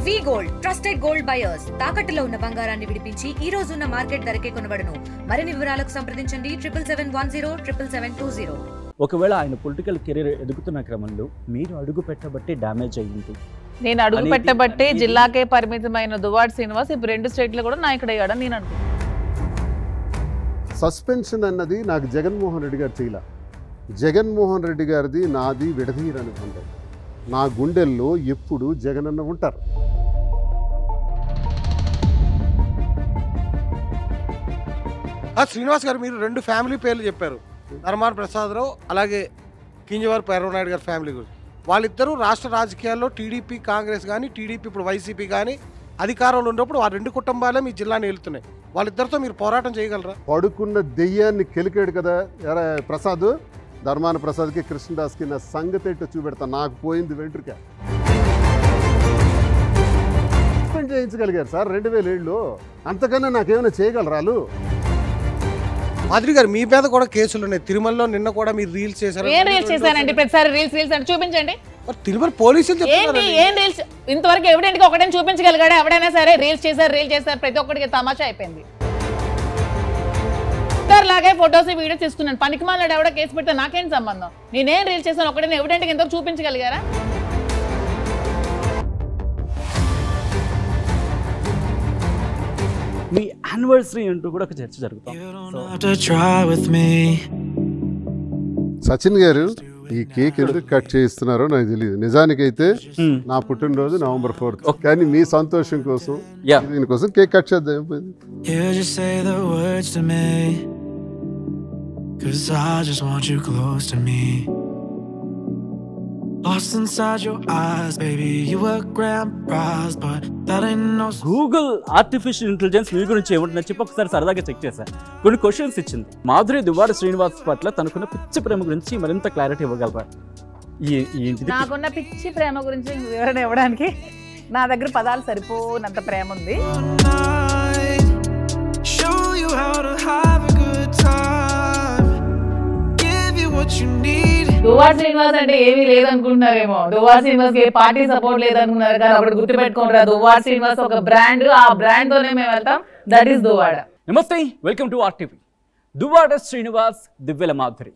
వి gold trusted gold buyers తాకట్టులో ఉన్న బంగారాన్ని విడిపించి ఈ రోజు ఉన్న మార్కెట్ ధరకే కొనబడును. మరిన్ని వివరాలకు సంప్రదించండి 7710 ఒకవేళ ఆయన పొలిటికల్ కెరీర్ ఎదుగుతున్న క్రమంలో మీరు అడుగు పెట్టబట్టి డ్యామేజ్ అయ్యింది. నేను అడుగు పెట్టబట్టి జిల్లాకే పరిమితమైన దువ్వాడ శ్రీనివాస్ ఇప్పుడు 2 స్టేట్లో కూడా నాయకుడయ్యాడని నేను అనుకుంటున్నాను. సస్పెన్షన్ అన్నది నాకు జగన్మోహన్ రెడ్డి గారు చేయలే. జగన్మోహన్ రెడ్డి గారిది నాది విడదీయరని బంధం. నా గుండెల్లో ఎప్పుడు జగనన్న ఉంటారు. శ్రీనివాస్ గారు మీరు 2 ఫ్యామిలీ పేర్లు చెప్పారు, ధర్మాన ప్రసాదరావు అలాగే కింజవారపు ఎర్రనాయుడు గారి ఫ్యామిలీ గురించి. వాళ్ళిద్దరూ రాష్ట్ర రాజకీయాల్లో టీడీపీ కాంగ్రెస్ కానీ టీడీపీ ఇప్పుడు వైసీపీ కానీ అధికారంలో ఉన్నప్పుడు ఆ 2 కుటుంబాలే మీ జిల్లాని వెళ్తున్నాయి. వాళ్ళిద్దరితో మీరు పోరాటం చేయగలరా? పడుకున్న దెయ్యాన్ని కెలికాడు కదా ప్రసాద్. ధర్మాన ప్రసాద్కి కృష్ణదాస్కి నా సంగతి ఏంటో చూపెడతా. నాకు పోయింది వెంట్రుక చేయించగలిగారు సార్ 2007లో. అంతకన్నా నాకేమైనా చేయగలరాలు? మాధురి గారు మీ మీద కూడా కేసులు ఉన్నాయి. తిరుమలలో నిన్న కూడా మీరు రీల్స్ చేశారు. ఏం రీల్స్ చేశానండి? ప్రతిసారి రీల్స్ అంటే చూపించండి. తిరుమల పోలీసులు ఏంటి ఏం రీల్స్? ఇంతవరకు ఎవిడెంట్ గా ఒకటైనా చూపించగలిగాడు ఎవడైనా సరే? రీల్స్ చేశారు ప్రతి ఒక్కడికి తమాషా అయిపోయింది. లాగే ఫొటోస్ వీడియోస్ తీసుకున్నాను. పనికి మాలాడు ఎవడో కేసు పెడితే నాకేం సంబంధం? నేనేం రీల్స్ చేశాను ఒకటైనా ఎవిడెంట్ ఇంతవరకు చూపించగలిగారా? మీ యానివర్సరీ అంటూ కూడా ఒక చర్చ జరుగుతుంది. సచిన్ గారు ఈ కేక్ ఎందుకు కట్ చేయిస్తున్నారో నాకు తెలియదు. నిజానికైతే నా పుట్టినరోజు నవంబర్ 4th. కానీ మీ సంతోషం కోసం దీనికోసం కేక్ కట్ చేద్దాం. గూగుల్ ఆర్టిఫిషియల్ ఇంటెలిజెన్స్ మీ గురించి ఏమంటుందని చెప్పి ఒకసారి సరదాగా చెక్ చేశాను. కొన్ని క్వశ్చన్స్ ఇచ్చింది. మాధురి దువ్వాడ శ్రీనివాస్ పట్ల తనకున్న పిచ్చి ప్రేమ గురించి మరింత క్లారిటీ ఇవ్వగలరా? నాకున్న పిచ్చి ప్రేమ గురించి వివరణ ఇవ్వడానికి నా దగ్గర పదాలు సరిపోనంత ప్రేమ ఉంది. దువ్వాడ శ్రీనివాస్ అంటే ఏమీ లేదనుకుంటున్నారేమో. దువ్వాడ శ్రీనివాస్ ఏ పార్టీ సపోర్ట్ లేదనుకున్నారు కానీ అప్పుడు గుర్తుపెట్టుకోండి, దువ్వాడ శ్రీనివాస్ ఒక బ్రాండ్. ఆ బ్రాండ్ తోనే మేము వెళ్తాం. That is Duvvada. నమస్తే, welcome to RTV. Duvvada Srinivas, Divvela Madhuri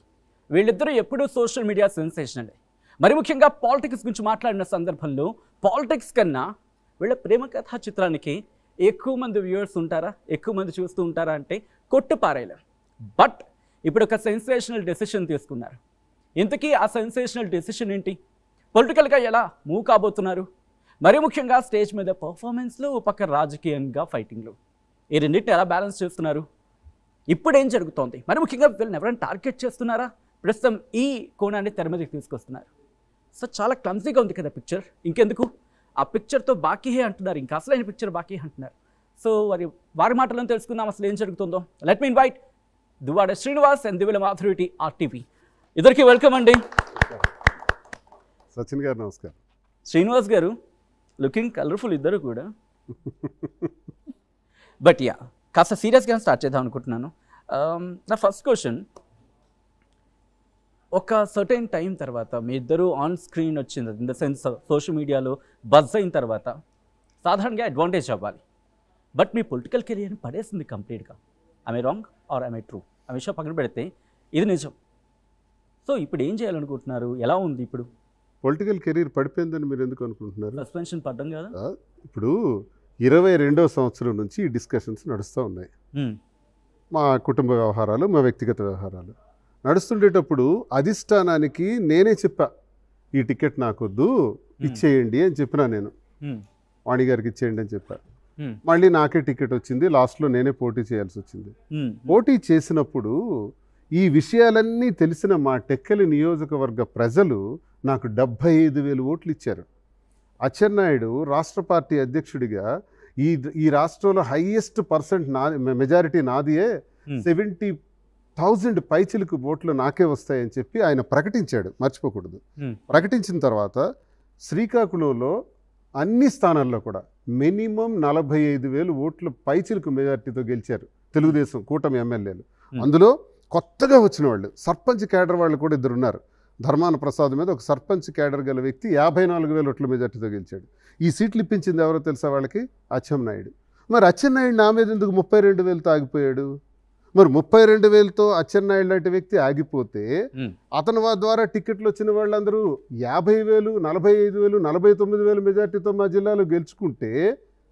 వీళ్ళిద్దరూ ఎప్పుడూ సోషల్ మీడియా సెన్సేషనల్. మరి ముఖ్యంగా పాలిటిక్స్ గురించి మాట్లాడిన సందర్భంలో పాలిటిక్స్ కన్నా వీళ్ళ ప్రేమ కథా చిత్రానికి ఎక్కువ మంది వ్యూవర్స్ ఉంటారా, ఎక్కువ మంది చూస్తూ ఉంటారా అంటే కొట్టుపారేయలేం. బట్ ఇప్పుడు ఒక సెన్సేషనల్ డెసిషన్ తీసుకున్నారు. ఇంతకీ ఆ సెన్సేషనల్ డెసిషన్ ఏంటి? పొలిటికల్గా ఎలా మూవ్ కాబోతున్నారు? మరి ముఖ్యంగా స్టేజ్ మీద పర్ఫార్మెన్స్లు, పక్క రాజకీయంగా ఫైటింగ్లు, ఈ రెండింటిని ఎలా బ్యాలెన్స్ చేస్తున్నారు? ఇప్పుడు ఏం జరుగుతోంది? మరి ముఖ్యంగా వీళ్ళని ఎవరైనా టార్గెట్ చేస్తున్నారా? ప్రస్తుతం ఈ కోణాన్ని తెర మీదకి తీసుకొస్తున్నారు. సో చాలా క్లమ్సీగా ఉంది కదా పిక్చర్. ఇంకెందుకు ఆ పిక్చర్తో బాకీ హే అంటున్నారు, ఇంకా అసలైన పిక్చర్ బాకీ అంటున్నారు. సో వారి మాటలను తెలుసుకుందాం అసలు ఏం జరుగుతుందో. Let me invite Duvvada Srinivas and Divvela Madhuri RTV. ఇద్దరికి వెల్కమ్ అండి. సచిన్ గారు నమస్కారం. శ్రీనివాస్ గారు లుకింగ్ కలర్ఫుల్ ఇద్దరు కూడా. బట్ యా, కాస్త సీరియస్గా స్టార్ట్ చేద్దాం అనుకుంటున్నాను. నా ఫస్ట్ క్వశ్చన్, ఒక సర్టెన్ టైం తర్వాత మీ ఇద్దరు ఆన్ స్క్రీన్ వచ్చింది, ఇన్ ద సెన్స్ సోషల్ మీడియాలో బజ్ అయిన తర్వాత సాధారణంగా అడ్వాంటేజ్ అవ్వాలి. బట్ మీ పొలిటికల్ కెరియర్ని పడేసింది కంప్లీట్గా. I wrong or I true? ఆ విషయం పక్కన పెడితే ఇది నిజం. సో ఇప్పుడు ఏం చేయాలనుకుంటున్నారు? ఎలా ఉంది ఇప్పుడు? పొలిటికల్ కెరీర్ పడిపోయిందని మీరు ఎందుకు అనుకుంటున్నారు? సస్పెన్షన్ పడ్డం కదా. ఇప్పుడు 22వ సంవత్సరం నుంచి ఈ డిస్కషన్స్ నడుస్తూ ఉన్నాయి. మా కుటుంబ వ్యవహారాలు, మా వ్యక్తిగత వ్యవహారాలు నడుస్తుండేటప్పుడు అధిష్టానానికి నేనే చెప్పా, ఈ టికెట్ నాకొద్దు, ఇచ్చేయండి అని చెప్పినా. నేను వాణి గారికి ఇచ్చేయండి అని చెప్పా. మళ్ళీ నాకే టికెట్ వచ్చింది. లాస్ట్లో నేనే పోటీ చేయాల్సి వచ్చింది. పోటీ చేసినప్పుడు ఈ విషయాలన్నీ తెలిసిన మా టెక్కలి నియోజకవర్గ ప్రజలు నాకు 75,000 ఓట్లు ఇచ్చారు. అచ్చెన్నాయుడు రాష్ట్ర పార్టీ అధ్యక్షుడిగా ఈ రాష్ట్రంలో హైయెస్ట్ మెజారిటీ నాదియే, 70,000 పైచిలకు ఓట్లు నాకే వస్తాయని చెప్పి ఆయన ప్రకటించాడు. మర్చిపోకూడదు. ప్రకటించిన తర్వాత శ్రీకాకుళంలో అన్ని స్థానాల్లో కూడా మినిమం 45,000 ఓట్లు పైచిలకు మెజారిటీతో గెలిచారు తెలుగుదేశం కూటమి ఎమ్మెల్యేలు. అందులో కొత్తగా వచ్చిన వాళ్ళు, సర్పంచ్ క్యాడర్ వాళ్ళు కూడా 2 ఉన్నారు. ధర్మాన ప్రసాద్ మీద ఒక సర్పంచ్ క్యాడర్ గల వ్యక్తి 54,000 ఓట్ల మెజార్టీతో గెలిచాడు. ఈ సీట్లు ఇప్పించింది ఎవరో తెలుసా వాళ్ళకి? అచ్చెన్నాయుడు. మరి అచ్చెన్నాయుడు నా మీద ఎందుకు 32,000తో ఆగిపోయాడు? మరి 32,000తో అచ్చెన్నాయుడు లాంటి వ్యక్తి ఆగిపోతే అతని ద్వారా టికెట్లు వచ్చిన వాళ్ళందరూ 50,000, 45,000, 49,000 మెజార్టీతో మా జిల్లాలో గెలుచుకుంటే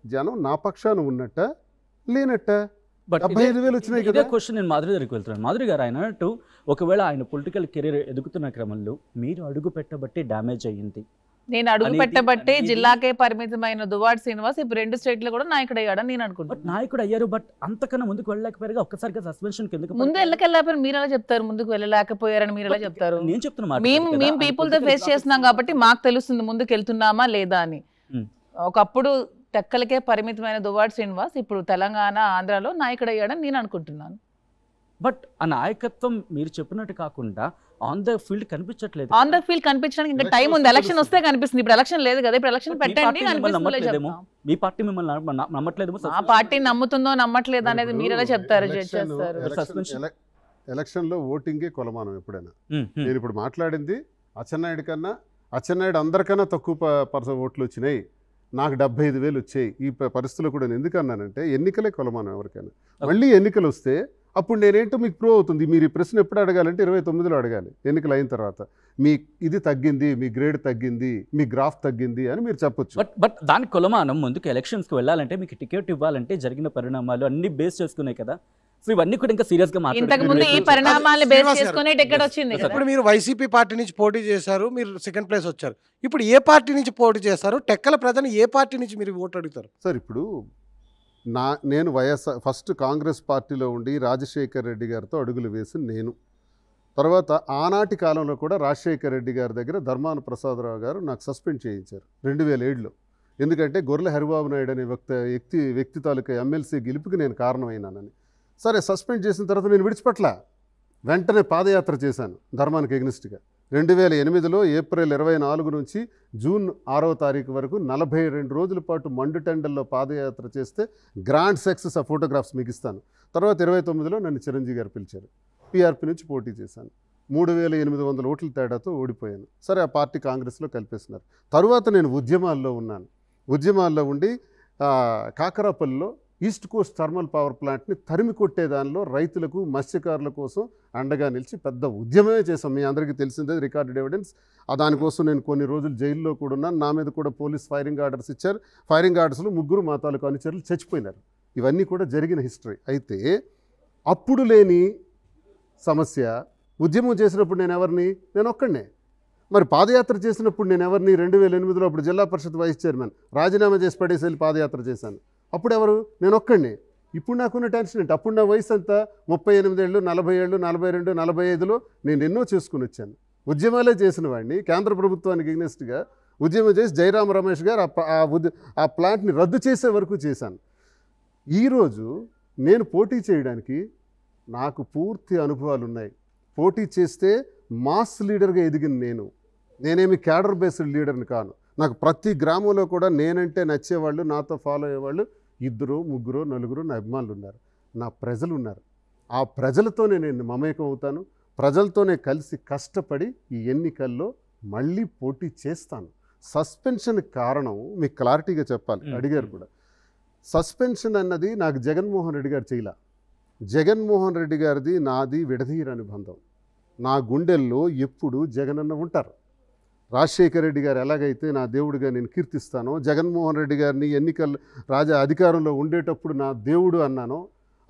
జనం నా పక్షాన ఉన్నట్ట లేనట్ట? బట్ 75,000 వచ్చినాయి ఇదే కదా. క్వశ్చన్ నేను మాధురి గారికి వెళ్తున్నాను. మాధురి గారు ఆయన అన్నట్టు ఒకవేళ ఆయన పొలిటికల్ కెరీర్ ఎదుగుతున్న క్రమంలో మీరు అడుగు పెట్టబట్టి డ్యామేజ్ అయ్యింది. నేను అడుగు పెట్టబట్టే జిల్లాకే పరిమితమైన దువ్వాడ శ్రీనివాస్ ఇప్పుడు 2 స్టేట్లు కూడా నాయకుడు అయ్యాడని నేను బట్ అనుకుంటున్నాను. నాయకుడు అయ్యారు, బట్ అంతకన్నా ముందుకు వెళ్ళలేకపోయారు. ఒక్కసారిగా సస్పెన్షన్ కిందకి ముందు వెళ్ళకెళ్ళకపోయారు మీరు ఎలా చెప్తారు? ముందుకు వెళ్ళలేకపోయారని మీరు ఎలా చెప్తారు? నేను చెప్తున్నా మేము పీపుల్ తో ఫేస్ చేస్తున్నాం కాబట్టి మాకు తెలుస్తుంది ముందుకు వెళ్తున్నామా లేదా అని. ఒకప్పుడు టెక్కలకే పరిమితమైన దువ్వాడ శ్రీనివాస్ ఇప్పుడు తెలంగాణ, ఆంధ్రాలో నాయకుడు అయ్యాడని నేను అనుకుంటున్నాను. బట్ ఆ నాయకత్వం మీరు చెప్పినట్టు కాకుండా ఆన్ ద ఫీల్డ్ కనిపించట్లేదు. ఆన్ ద ఫీల్డ్ కనిపించడానికి ఇంకా టైం ఉంది. ఎలక్షన్ వస్తే కనిపిస్తుంది. ఇప్పుడు ఎలక్షన్ లేదు కదా. ఇప్పుడు ఎలక్షన్ పెట్టండి. మీ పార్టీ మిమ్మల్ని నమ్మట్లేదేమో. ఆ పార్టీ నమ్ముతుందో నమ్మట్లేదు అనేది మీరు ఎలా చెప్తారు? ఎలక్షన్లో ఓటింగే కొలమానం ఎప్పుడైనా. నేను ఇప్పుడు మాట్లాడింది అచ్చెన్నాయుడు కన్నా, అచ్చెన్నాయుడు అందరికన్నా తక్కువ ఓట్లు వచ్చినాయి, నాకు 75,000 వచ్చాయి. ఈ పరిస్థితుల్లో కూడా నేను ఎందుకు అన్నానంటే ఎన్నికలే కొలమానం ఎవరికైనా. మళ్ళీ ఎన్నికలు వస్తే అప్పుడు నేనేంటో మీకు ప్రూవ్ అవుతుంది. మీరు ఈ ప్రశ్న ఎప్పుడు అడగాలంటే 29లో అడగాలి. ఎన్నికలు అయిన తర్వాత మీ ఇది తగ్గింది, మీ గ్రేడ్ తగ్గింది, మీ గ్రాఫ్ తగ్గింది అని మీరు చెప్పొచ్చు. బట్ దాని కొలమానం ముందుకు ఎలక్షన్స్కి వెళ్ళాలంటే మీకు టికెట్ ఇవ్వాలంటే జరిగిన పరిణామాలు అన్ని బేస్ చేసుకున్నాయి కదా. సో ఇవన్నీ కూడా ఇంకా సీరియస్ గా ఇంతకు ముందు ఈ పరిణామాలను బేస్ చేసుకునే టికెట్ వచ్చింది. ఇప్పుడు మీరు వైసీపీ పార్టీ నుంచి పోటీ చేశారు, మీరు సెకండ్ ప్లేస్ వచ్చారు. ఇప్పుడు ఏ పార్టీ నుంచి పోటీ చేస్తారు? టెక్కల ప్రజలు ఏ పార్టీ నుంచి మీరు ఓటు అడుగుతారు? సార్ ఇప్పుడు నేను ఫస్ట్ కాంగ్రెస్ పార్టీలో ఉండి రాజశేఖర్ రెడ్డి గారితో అడుగులు వేసి నేను తర్వాత ఆనాటి కాలంలో కూడా రాజశేఖర్ రెడ్డి గారి దగ్గర ధర్మాన ప్రసాదరావు గారు నాకు సస్పెండ్ చేయించారు 2007లో. ఎందుకంటే గొర్రెల హరిబాబు నాయుడు అనే వ్యక్తి తాలూకా ఎమ్మెల్సీ గెలుపుకి నేను కారణమైనానని. సరే సస్పెండ్ చేసిన తర్వాత నేను విడిచిపెట్ల వెంటనే పాదయాత్ర చేశాను ధర్మానికి ఎగ్నిస్ట్గా. 2008లో ఏప్రిల్ 24 నుంచి జూన్ 6వ తారీఖు వరకు 42 రోజుల పాటు మండుటెండల్లో పాదయాత్ర చేస్తే గ్రాండ్ సక్సెస్ ఆ ఫోటోగ్రాఫ్స్ మీకు ఇస్తాను. తర్వాత 29లో నన్ను చిరంజీవి గారు పిలిచారు. పీఆర్పీ నుంచి పోటీ చేశాను. 3,800 ఓట్ల తేడాతో ఓడిపోయాను. సరే ఆ పార్టీ కాంగ్రెస్లో కలిపేస్తున్నారు. తరువాత నేను ఉద్యమాల్లో ఉన్నాను. ఉద్యమాల్లో ఉండి కాకరాపల్లిలో ఈస్ట్ కోస్ట్ థర్మల్ పవర్ ప్లాంట్ని తరిమి కొట్టేదానిలో రైతులకు, మత్స్యకారుల కోసం అండగా నిలిచి పెద్ద ఉద్యమమే చేశాం. మీ అందరికీ తెలిసిందే, రికార్డెడ్ ఎవిడెన్స్. దానికోసం నేను కొన్ని రోజులు జైల్లో కూడా ఉన్నాను. నా మీద కూడా పోలీస్ ఫైరింగ్ ఆర్డర్స్ ఇచ్చారు. ఫైరింగ్ ఆర్డర్స్లో 3 మా తాలూకు అనుచరులు చచ్చిపోయినారు. ఇవన్నీ కూడా జరిగిన హిస్టరీ. అయితే అప్పుడు లేని సమస్య ఉద్యమం చేసినప్పుడు నేను ఎవరిని? నేను ఒక్కడనే. మరి పాదయాత్ర చేసినప్పుడు నేను ఎవరిని? 2008లో అప్పుడు జిల్లా పరిషత్ వైస్ చైర్మన్ రాజీనామా చేసి పడేసి వెళ్ళి పాదయాత్ర చేశాను. అప్పుడు ఎవరు? నేను ఒక్కడిని. ఇప్పుడు నాకున్న టెన్షన్ ఏంటి? అప్పుడు నా వయసు అంతా 38 ఏళ్ళు, 40 ఏళ్ళు, 42, 45లో నేను ఎన్నో చేసుకుని వచ్చాను. ఉద్యమాలే చేసిన వాడిని. కేంద్ర ప్రభుత్వానికి ఎగ్నెస్ట్గా ఉద్యమం చేసి జయరామ రమేష్ గారు ఆ ప్లాంట్ని రద్దు చేసే వరకు చేశాను. ఈరోజు నేను పోటీ చేయడానికి నాకు పూర్తి అనుభవాలు ఉన్నాయి. పోటీ చేస్తే మాస్ లీడర్గా ఎదిగిన నేనేమి క్యాడర్ బేస్డ్ లీడర్ని కాను. నాకు ప్రతి గ్రామంలో కూడా నేనంటే నచ్చేవాళ్ళు, నాతో ఫాలో అయ్యేవాళ్ళు 2, 3, 4 నా అభిమానులు ఉన్నారు. నా ప్రజలు ఉన్నారు. ఆ ప్రజలతోనే నేను మమేకం అవుతాను. ప్రజలతోనే కలిసి కష్టపడి ఈ ఎన్నికల్లో మళ్ళీ పోటీ చేస్తాను. సస్పెన్షన్ కారణం మీకు క్లారిటీగా చెప్పాలి. అడిగారు కూడా. సస్పెన్షన్ అన్నది నాకు జగన్మోహన్ రెడ్డి గారు చేయలే. జగన్మోహన్ రెడ్డి గారిది నాది విడదీయరాని బంధం. నా గుండెల్లో ఎప్పుడు జగనన్న ఉంటారు. రాజశేఖర రెడ్డి గారు ఎలాగైతే నా దేవుడిగా నేను కీర్తిస్తానో, జగన్మోహన్ రెడ్డి గారిని అధికారంలో ఉండేటప్పుడు నా దేవుడు అన్నానో,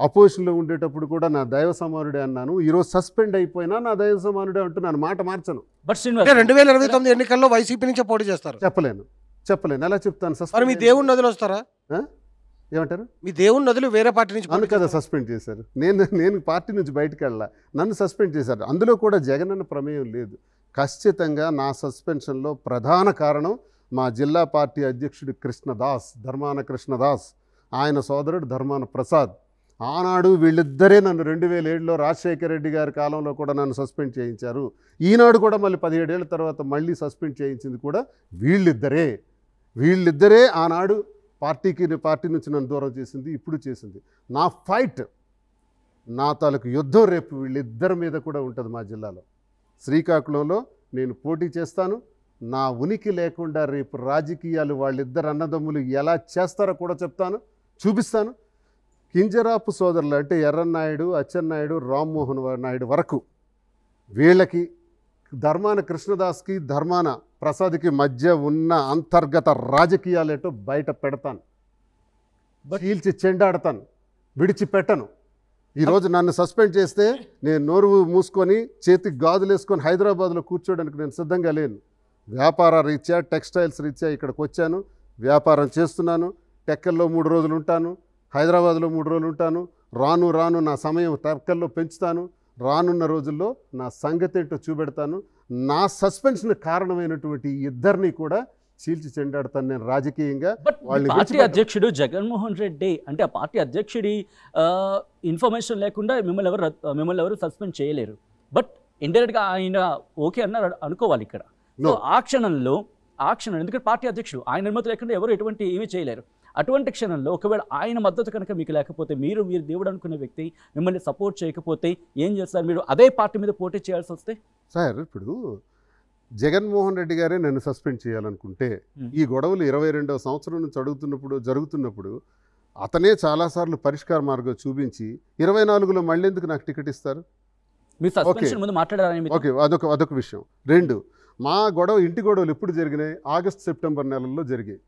అపోజిషన్లో ఉండేటప్పుడు కూడా నా దైవ సమానుడే అన్నాను. ఈరోజు సస్పెండ్ అయిపోయినా నా దైవ సమానుడే అంటున్నాను. మాట మార్చను. బట్ 2029 ఎన్నికల్లో వైసీపీ నుంచే పోటీ చేస్తారు. చెప్పలేను. ఎలా చెప్తాను? సస్పెండ్. మీ దేవుడి నదులు వస్తారా? ఏమంటారు? మీ దేవుడి నదులు వేరే పార్టీ నుంచి నన్ను కదా సస్పెండ్ చేశారు. నేను పార్టీ నుంచి బయటకు వెళ్ళా, నన్ను సస్పెండ్ చేశారు. అందులో కూడా జగనన్న ప్రమేయం లేదు. ఖచ్చితంగా నా సస్పెన్షన్లో ప్రధాన కారణం మా జిల్లా పార్టీ అధ్యక్షుడు కృష్ణదాస్, ధర్మాన కృష్ణదాస్, ఆయన సోదరుడు ధర్మాన ప్రసాద్. ఆనాడు వీళ్ళిద్దరే నన్ను 2007లో రాజశేఖర రెడ్డి గారి కాలంలో కూడా నన్ను సస్పెండ్ చేయించారు. ఈనాడు కూడా మళ్ళీ 17 ఏళ్ళ తర్వాత మళ్ళీ సస్పెండ్ చేయించింది కూడా వీళ్ళిద్దరే ఆనాడు పార్టీ నుంచి నన్ను దూరం చేసింది, ఇప్పుడు చేసింది. నా ఫైట్, నా తాలూకు యుద్ధం రేపు వీళ్ళిద్దరి మీద కూడా ఉంటుంది. మా జిల్లాలో శ్రీకాకుళంలో నేను పోటీ చేస్తాను. నా ఉనికి లేకుండా రేపు రాజకీయాలు వాళ్ళిద్దరు అన్నదమ్ములు ఎలా చేస్తారో కూడా చెప్తాను, చూపిస్తాను. కింజరాపు సోదరులు అంటే ఎర్రన్నాయుడు, అచ్చెన్నాయుడు, రామ్మోహన్ నాయుడు వరకు వీళ్ళకి ధర్మాన కృష్ణదాస్కి ధర్మాన ప్రసాద్కి మధ్య ఉన్న అంతర్గత రాజకీయాలేటో బయట పెడతాను, చీల్చి చెండాడతాను, విడిచిపెట్టను. ఈరోజు నన్ను సస్పెండ్ చేస్తే నేను నోరు మూసుకొని చేతికి గాజులు వేసుకొని హైదరాబాద్లో కూర్చోడానికి నేను సిద్ధంగా లేను. వ్యాపార రీత్యా టెక్స్టైల్స్ రీత్యా ఇక్కడికి వచ్చాను, వ్యాపారం చేస్తున్నాను. టెక్కల్లో 3 రోజులు ఉంటాను, హైదరాబాద్లో 3 రోజులు ఉంటాను. రాను రాను నా సమయం టెక్కల్లో పెంచుతాను. రానున్న రోజుల్లో నా సంగతి ఏంటో చూపెడతాను. నా సస్పెన్షన్ కారణమైనటువంటి ఇద్దరిని కూడా చీల్చి చెండాడతాను నేను రాజకీయంగా. బట్ పార్టీ అధ్యక్షుడు జగన్మోహన్ రెడ్డి అంటే ఆ పార్టీ అధ్యక్షుడి ఇన్ఫర్మేషన్ లేకుండా మిమ్మల్ని ఎవరు సస్పెండ్ చేయలేరు. బట్ ఇండైరెక్ట్గా ఆయన ఓకే అన్నారు అనుకోవాలి ఇక్కడ. సో ఆ క్షణంలో ఎందుకంటే పార్టీ అధ్యక్షుడు ఆయన అనుమతి లేకుండా ఎవరు ఎటువంటి ఏమీ చేయలేరు. అటువంటి క్షణంలో ఒకవేళ ఆయన మద్దతు కనుక మీకు లేకపోతే, మీరు దేవుడు అనుకునే వ్యక్తి మిమ్మల్ని సపోర్ట్ చేయకపోతే ఏం చేస్తారు? మీరు అదే పార్టీ మీద పోటీ చేయాల్సి వస్తే? సార్, ఇప్పుడు జగన్మోహన్ రెడ్డి గారే నన్ను సస్పెండ్ చేయాలనుకుంటే ఈ గొడవలు 22వ సంవత్సరం నుంచి జరుగుతున్నప్పుడు అతనే చాలాసార్లు పరిష్కార మార్గం చూపించి 24లో మళ్ళీ ఎందుకు నాకు టికెట్ ఇస్తారు? మీ సస్పెన్షన్ ముందు మాట్లాడారని. ఓకే, అదొక విషయం. 2, మా ఇంటి గొడవలు ఎప్పుడు జరిగినాయి? ఆగస్ట్ సెప్టెంబర్ నెలల్లో జరిగాయి.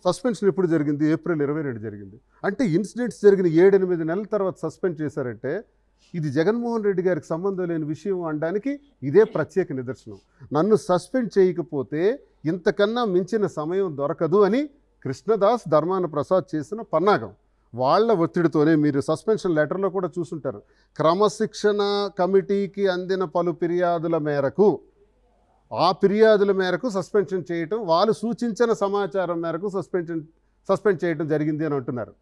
సస్పెన్షన్ ఎప్పుడు జరిగింది? ఏప్రిల్ 22 జరిగింది. అంటే ఇన్సిడెంట్స్ జరిగిన 7-8 నెలల తర్వాత సస్పెండ్ చేశారంటే ఇది జగన్మోహన్ రెడ్డి గారికి సంబంధం లేని విషయం అనడానికి ఇదే ప్రత్యేక నిదర్శనం. నన్ను సస్పెండ్ చేయకపోతే ఇంతకన్నా మించిన సమయం దొరకదు అని కృష్ణదాస్, ధర్మాన ప్రసాద్ చేసిన పన్నాగం. వాళ్ళ ఒత్తిడితోనే మీరు సస్పెన్షన్ లెటర్లో కూడా చూసుంటారు. క్రమశిక్షణ కమిటీకి అందిన పలు ఫిర్యాదుల మేరకు, ఆ ఫిర్యాదుల మేరకు సస్పెన్షన్ చేయటం, వాళ్ళు సూచించిన సమాచారం మేరకు సస్పెండ్ చేయటం జరిగింది అని అంటున్నారు.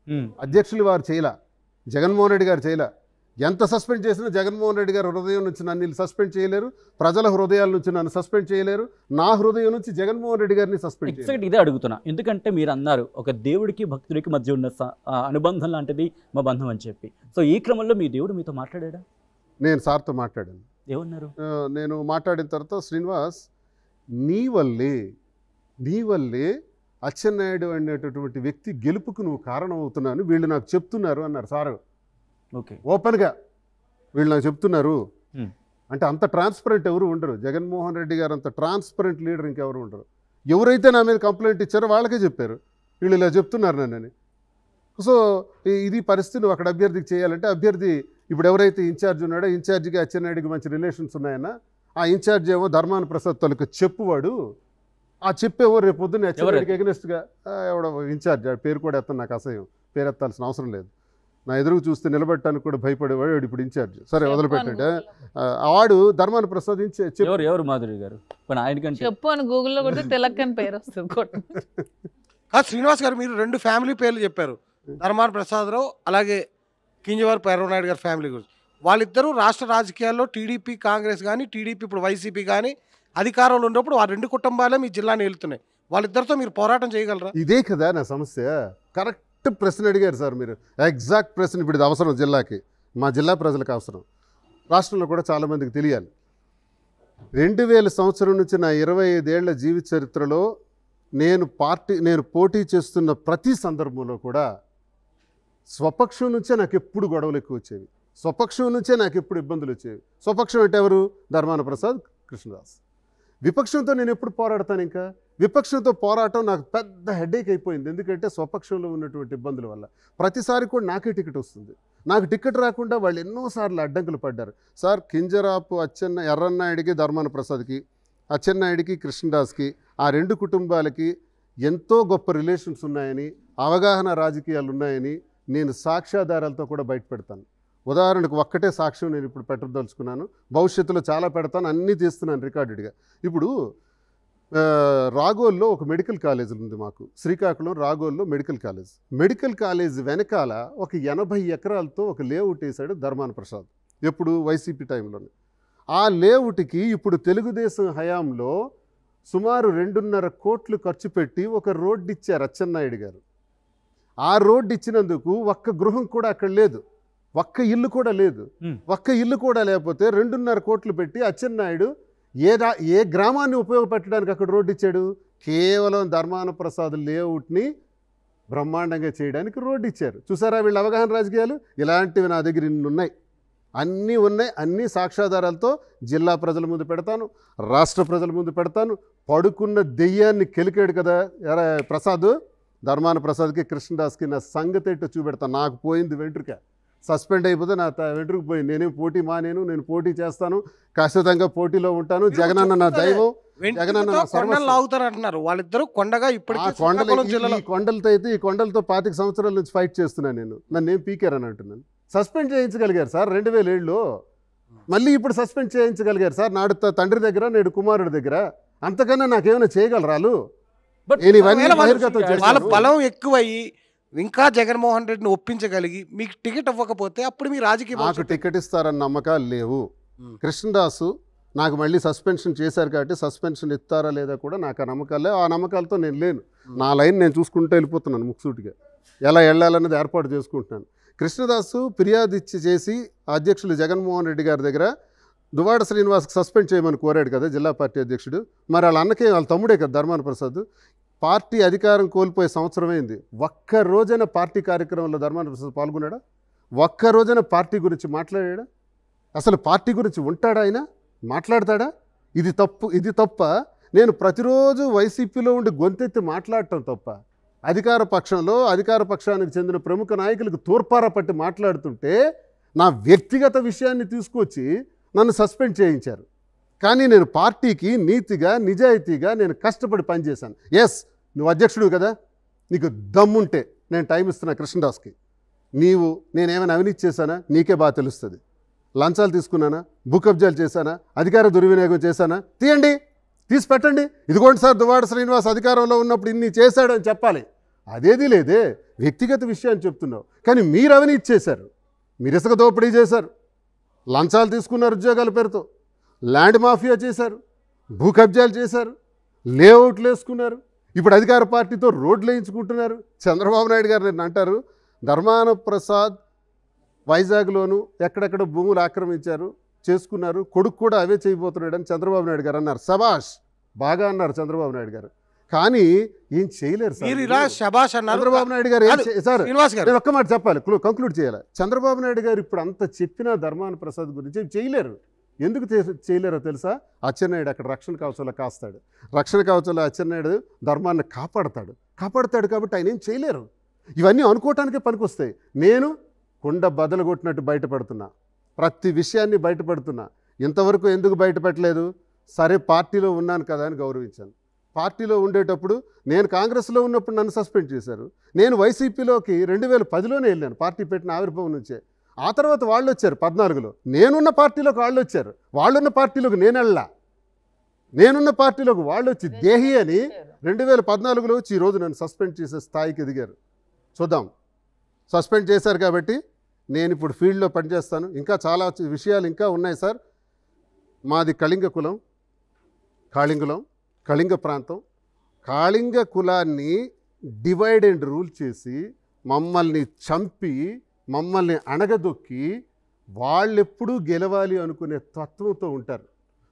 అధ్యక్షులు వారు చేయలా, జగన్మోహన్ రెడ్డి గారు చేయలా. ఎంత సస్పెండ్ చేసినా జగన్మోహన్ రెడ్డి గారు హృదయం నుంచి నన్ను సస్పెండ్ చేయలేరు, ప్రజల హృదయాల నుంచి నన్ను సస్పెండ్ చేయలేరు, నా హృదయం నుంచి జగన్మోహన్ రెడ్డి గారిని సస్పెండ్ చేయలేరు. ఎగ్జాక్ట్ ఇదే అడుగుతున్నా. ఎందుకంటే మీరు అన్నారు ఒక దేవుడికి భక్తుడికి మధ్య ఉన్న అనుబంధం లాంటిది మా బంధం అని చెప్పి. సో ఈ క్రమంలో మీ దేవుడు మీతో మాట్లాడా? నేను సార్తో మాట్లాడాను. ఏమన్నారు? నేను మాట్లాడిన తర్వాత, శ్రీనివాస్ నీ వల్లే అచ్చెన్నాయుడు అనేటటువంటి వ్యక్తి గెలుపుకు నువ్వు కారణం అవుతున్నాను, వీళ్ళు నాకు చెప్తున్నారు అన్నారు సారు. ఓకే, ఓపెన్గా వీళ్ళు నాకు చెప్తున్నారు అంటే అంత ట్రాన్స్పరెంట్ ఎవరు ఉండరు. జగన్మోహన్ రెడ్డి గారు అంత ట్రాన్స్పరెంట్ లీడర్ ఇంకెవరు ఉండరు. ఎవరైతే నా మీద కంప్లైంట్ ఇచ్చారో వాళ్ళకే చెప్పారు, వీళ్ళు ఇలా చెప్తున్నారు నన్నని. సో ఇది పరిస్థితి. నువ్వు అక్కడ అభ్యర్థికి చేయాలంటే అభ్యర్థి ఇప్పుడు ఎవరైతే ఇన్ఛార్జ్ ఉన్నాడో, ఇన్ఛార్జికి అచ్చెన్నాయుడికి మంచి రిలేషన్స్ ఉన్నాయన్న, ఆ ఇన్ఛార్జ్ ఏమో ధర్మాన ప్రసాద్ తొలక చెప్పువాడు. ఆ చెప్పేవో రేపు పొద్దున్న అచ్చెన్నాయుడికి ఎగనెస్ట్గా ఎవడో ఇన్ఛార్జ్, పేరు కూడా ఎత్తాను, నాకు అసహ్యం, పేరు ఎత్తాల్సిన అవసరం లేదు. నా ఎదురుకు చూస్తే నిలబెట్టడానికి కూడా భయపడేవాడు ఇప్పుడు ఇన్ఛార్జ్. సరే వదిలిపెట్టండి. వాడు ధర్మాన ప్రసాద్ ఎవరు మాధురి గారు చెప్పు అని గూగుల్లో కొడితే తెలక్కని పేరు వస్తుంది. శ్రీనివాస్ గారు, మీరు 2 ఫ్యామిలీ పేర్లు చెప్పారు, ధర్మాన ప్రసాదరావు అలాగే కింజవారపు ఎర్రనాయుడు గారి ఫ్యామిలీ గురించి. వాళ్ళిద్దరూ రాష్ట్ర రాజకీయాల్లో టీడీపీ, కాంగ్రెస్ కానీ, టీడీపీ ఇప్పుడు వైసీపీ కానీ అధికారంలో ఉన్నప్పుడు ఆ 2 కుటుంబాలే మీ జిల్లాని వెళ్తున్నాయి. వాళ్ళిద్దరితో మీరు పోరాటం చేయగలరా? ఇదే కదా నా సమస్య. కరెక్ట్ ప్రశ్న అడిగారు సార్ మీరు, ఎగ్జాక్ట్ ప్రశ్న. ఇప్పుడు ఇది అవసరం జిల్లాకి, మా జిల్లా ప్రజలకు అవసరం, రాష్ట్రంలో కూడా చాలామందికి తెలియాలి. 2000 సంవత్సరం నుంచి నా 25 ఏళ్ల జీవిత చరిత్రలో నేను పోటీ చేస్తున్న ప్రతి సందర్భంలో కూడా స్వపక్షం నుంచే నాకు ఎప్పుడు గొడవలు ఎక్కువ వచ్చేవి, స్వపక్షం నుంచే నాకు ఎప్పుడు ఇబ్బందులు వచ్చేవి. స్వపక్షం అంటే ఎవరు? ధర్మాన ప్రసాద్, కృష్ణదాస్. విపక్షంతో నేను ఎప్పుడు పోరాడతాను? ఇంకా విపక్షంతో పోరాటం నాకు పెద్ద హెడేక్ అయిపోయింది. ఎందుకంటే స్వపక్షంలో ఉన్నటువంటి ఇబ్బందుల వల్ల ప్రతిసారి కూడా నాకే టికెట్ వస్తుంది. నాకు టికెట్ రాకుండా వాళ్ళు ఎన్నోసార్లు అడ్డంకులు పడ్డారు సార్. కింజరాపు ఎర్రన్నాయుడికి, ధర్మాన ప్రసాద్కి, అచ్చెన్నాయుడికి, కృష్ణదాస్కి, ఆ 2 కుటుంబాలకి ఎంతో గొప్ప రిలేషన్స్ ఉన్నాయని, అవగాహన రాజకీయాలు ఉన్నాయని నేను సాక్ష్యాధారాలతో కూడా బయటపెడతాను. ఉదాహరణకు ఒక్కటే సాక్ష్యం నేను ఇప్పుడు పెట్టదలుచుకున్నాను, భవిష్యత్తులో చాలా పెడతాను, అన్నీ తీస్తున్నాను రికార్డెడ్గా. ఇప్పుడు రాగోల్లో ఒక మెడికల్ కాలేజ్ ఉంది మాకు, శ్రీకాకుళం రాగోల్లో మెడికల్ కాలేజ్ వెనకాల ఒక 80 ఎకరాలతో ఒక లేఅవుట్ వేశాడు ధర్మాన ప్రసాద్, ఎప్పుడు వైసీపీ టైంలోనే. ఆ లేఅవుట్కి ఇప్పుడు తెలుగుదేశం హయాంలో సుమారు 2.5 కోట్లు ఖర్చు పెట్టి ఒక రోడ్డు ఇచ్చారు అచ్చెన్నాయుడు గారు. ఆ రోడ్డు ఇచ్చినందుకు ఒక్క గృహం కూడా అక్కడ లేదు, ఒక్క ఇల్లు కూడా లేదు. ఒక్క ఇల్లు కూడా లేకపోతే 2.5 కోట్లు పెట్టి అచ్చెన్నాయుడు ఏ గ్రామాన్ని ఉపయోగపెట్టడానికి అక్కడ రోడ్డు ఇచ్చాడు? కేవలం ధర్మాన ప్రసాద్ లేఅవుట్ని బ్రహ్మాండంగా చేయడానికి రోడ్డు ఇచ్చారు. చూసారా వీళ్ళ అవగాహన రాజకీయాలు? ఇలాంటివి నా దగ్గర ఇన్ని ఉన్నాయి, అన్నీ ఉన్నాయి. అన్ని సాక్ష్యాధారాలతో జిల్లా ప్రజల ముందు పెడతాను, రాష్ట్ర ప్రజల ముందు పెడతాను. పడుకున్న దెయ్యాన్ని కెలికాడు కదా ప్రసాద్, ధర్మాన ప్రసాద్కి కృష్ణదాస్కి నా సంగతి ఏంటో చూపెడతాను. నాకు పోయింది వెంట్రుక, సస్పెండ్ అయిపోతే నా వెంట్రుకు పోయింది. నేనేం పోటీ నేను పోటీ చేస్తాను, ఖచ్చితంగా పోటీలో ఉంటాను. జగనన్న నా దైవం, జగనన్న నా సర్వస్వం. లాగుతారంటున్నారు వాళ్ళిద్దరూ కొండగా ఇప్పటికీ కొండలతో అయితే ఈ కొండలతో 25 సంవత్సరాల నుంచి ఫైట్ చేస్తున్నాను నేను. నన్ను ఏం పీకారని అంటున్నాను. సస్పెండ్ చేయించగలిగారు సార్ 2007లో, మళ్ళీ ఇప్పుడు సస్పెండ్ చేయించగలిగారు సార్. నాడు తండ్రి దగ్గర, నేడు కుమారుడి దగ్గర. అంతకన్నా నాకేమైనా చేయగలరాలు? వాళ్ళ బలం ఎక్కువయ్యి ఇంకా జగన్మోహన్ రెడ్డిని ఒప్పించగలిగి మీకు టికెట్ ఇవ్వకపోతే అప్పుడు మీ రాజకీయ నాకు టికెట్ ఇస్తారన్న నమ్మకాలు లేవు. కృష్ణదాసు నాకు మళ్ళీ సస్పెన్షన్ చేశారు కాబట్టి సస్పెన్షన్ ఇస్తారా లేదా కూడా నాకు ఆ నమ్మకాలు లేవు. ఆ నమ్మకాలతో నేను లేను. నా లైన్ నేను చూసుకుంటూ వెళ్ళిపోతున్నాను ముక్సూటిగా. ఎలా వెళ్ళాలన్నది ఏర్పాటు చేసుకుంటున్నాను. కృష్ణదాసు ఫిర్యాదు చేసి అధ్యక్షులు జగన్మోహన్ రెడ్డి గారి దగ్గర దువ్వాడ శ్రీనివాస్కి సస్పెండ్ చేయమని కోరాడు కదా జిల్లా పార్టీ అధ్యక్షుడు. మరి వాళ్ళ అన్నకే, వాళ్ళ తమ్ముడే కదా ధర్మాన ప్రసాద్. పార్టీ అధికారం కోల్పోయే సంవత్సరమైంది. ఒక్క రోజైన పార్టీ కార్యక్రమంలో ధర్మాన ప్రసాద్ పాల్గొన్నాడా? ఒక్క రోజైన పార్టీ గురించి మాట్లాడాడా? అసలు పార్టీ గురించి ఉంటాడా? ఆయన మాట్లాడతాడా? ఇది తప్పు, ఇది తప్ప. నేను ప్రతిరోజు వైసీపీలో ఉండి గొంతెత్తి మాట్లాడటం తప్ప, అధికార పక్షంలో అధికార పక్షానికి చెందిన ప్రముఖ నాయకులకు తూర్పార పట్టి మాట్లాడుతుంటే నా వ్యక్తిగత విషయాన్ని తీసుకొచ్చి నన్ను సస్పెండ్ చేయించారు. కానీ నేను పార్టీకి నీతిగా నిజాయితీగా నేను కష్టపడి పనిచేశాను. ఎస్, నువ్వు అధ్యక్షుడు కదా, నీకు దమ్ముంటే నేను టైం ఇస్తున్నా కృష్ణదాస్కి. నేనేమైనా అవినీతి చేశానా నీకే బాగా తెలుస్తుంది. లంచాలు తీసుకున్నానా, భూ కబ్జాలు చేశానా, అధికార దుర్వినియోగం చేశానా? తీయండి, తీసి పెట్టండి. ఇదిగోండి సార్, దువ్వాడ శ్రీనివాస్ అధికారంలో ఉన్నప్పుడు ఇన్ని చేశాడని చెప్పాలి. అదేది లేదే, వ్యక్తిగత విషయాన్ని చెప్తున్నావు. కానీ మీరు అవినీతి చేశారు, మీరు ఇసుక దోపిడీ చేశారు, లంచాలు తీసుకున్నారు ఉద్యోగాల పేరుతో, ల్యాండ్ మాఫియా చేశారు, భూ కబ్జాలు చేశారు, లేఅవుట్లు వేసుకున్నారు. ఇప్పుడు అధికార పార్టీతో రోడ్లు వేయించుకుంటున్నారు. చంద్రబాబు నాయుడు గారు నేను అంటారు, ధర్మాన ప్రసాద్ వైజాగ్లోను ఎక్కడెక్కడ భూములు ఆక్రమించారు, చేసుకున్నారు, కొడుకు కూడా అవే చేయబోతున్నాడని చంద్రబాబు నాయుడు గారు అన్నారు. శబాష్, బాగా అన్నారు చంద్రబాబు నాయుడు గారు. కానీ ఏం చేయలేరు సార్. చంద్రబాబు నాయుడు గారు సార్, నేను ఒక్క మాట చెప్పాలి, కంక్లూడ్ చేయాలి. చంద్రబాబు నాయుడు గారు ఇప్పుడు అంత చెప్పినా ధర్మాన ప్రసాద్ గురించి చేయలేరు. ఎందుకు చేయలేరో తెలుసా? అచ్చెన్నాయుడు అక్కడ రక్షణ కవచంలో కాస్తాడు. రక్షణ కవచంలో అచ్చెన్నాయుడు ధర్మాన్ని కాపాడతాడు కాబట్టి ఆయన ఏం చేయలేరు. ఇవన్నీ అనుకోవటానికే పనికొస్తాయి. నేను కుండ బదలు కొట్టినట్టు బయటపడుతున్నా, ప్రతి విషయాన్ని బయటపడుతున్నా. ఇంతవరకు ఎందుకు బయటపెట్టలేదు? సరే, పార్టీలో ఉన్నాను కదా అని గౌరవించాను. పార్టీలో ఉండేటప్పుడు నేను కాంగ్రెస్లో ఉన్నప్పుడు నన్ను సస్పెండ్ చేశారు. నేను వైసీపీలోకి 2010లోనే వెళ్ళాను, పార్టీ పెట్టిన ఆవిర్భావం నుంచే. ఆ తర్వాత వాళ్ళు వచ్చారు 14లో. నేనున్న పార్టీలోకి వాళ్ళు వచ్చారు, వాళ్ళున్న పార్టీలోకి నేనున్న పార్టీలోకి వాళ్ళు వచ్చి దేహి అని 2014లో వచ్చి ఈరోజు నన్ను సస్పెండ్ చేసే స్థాయికి ఎదిగారు. చూద్దాం. సస్పెండ్ చేశారు కాబట్టి నేను ఇప్పుడు ఫీల్డ్లో పనిచేస్తాను. ఇంకా చాలా విషయాలు ఇంకా ఉన్నాయి సార్. మాది కళింగ కులం, కళింగ ప్రాంతం. కాళింగ కులాన్ని డివైడ్ అండ్ రూల్ చేసి మమ్మల్ని చంపి మమ్మల్ని అణగదొక్కి వాళ్ళెప్పుడూ గెలవాలి అనుకునే తత్వంతో ఉంటారు.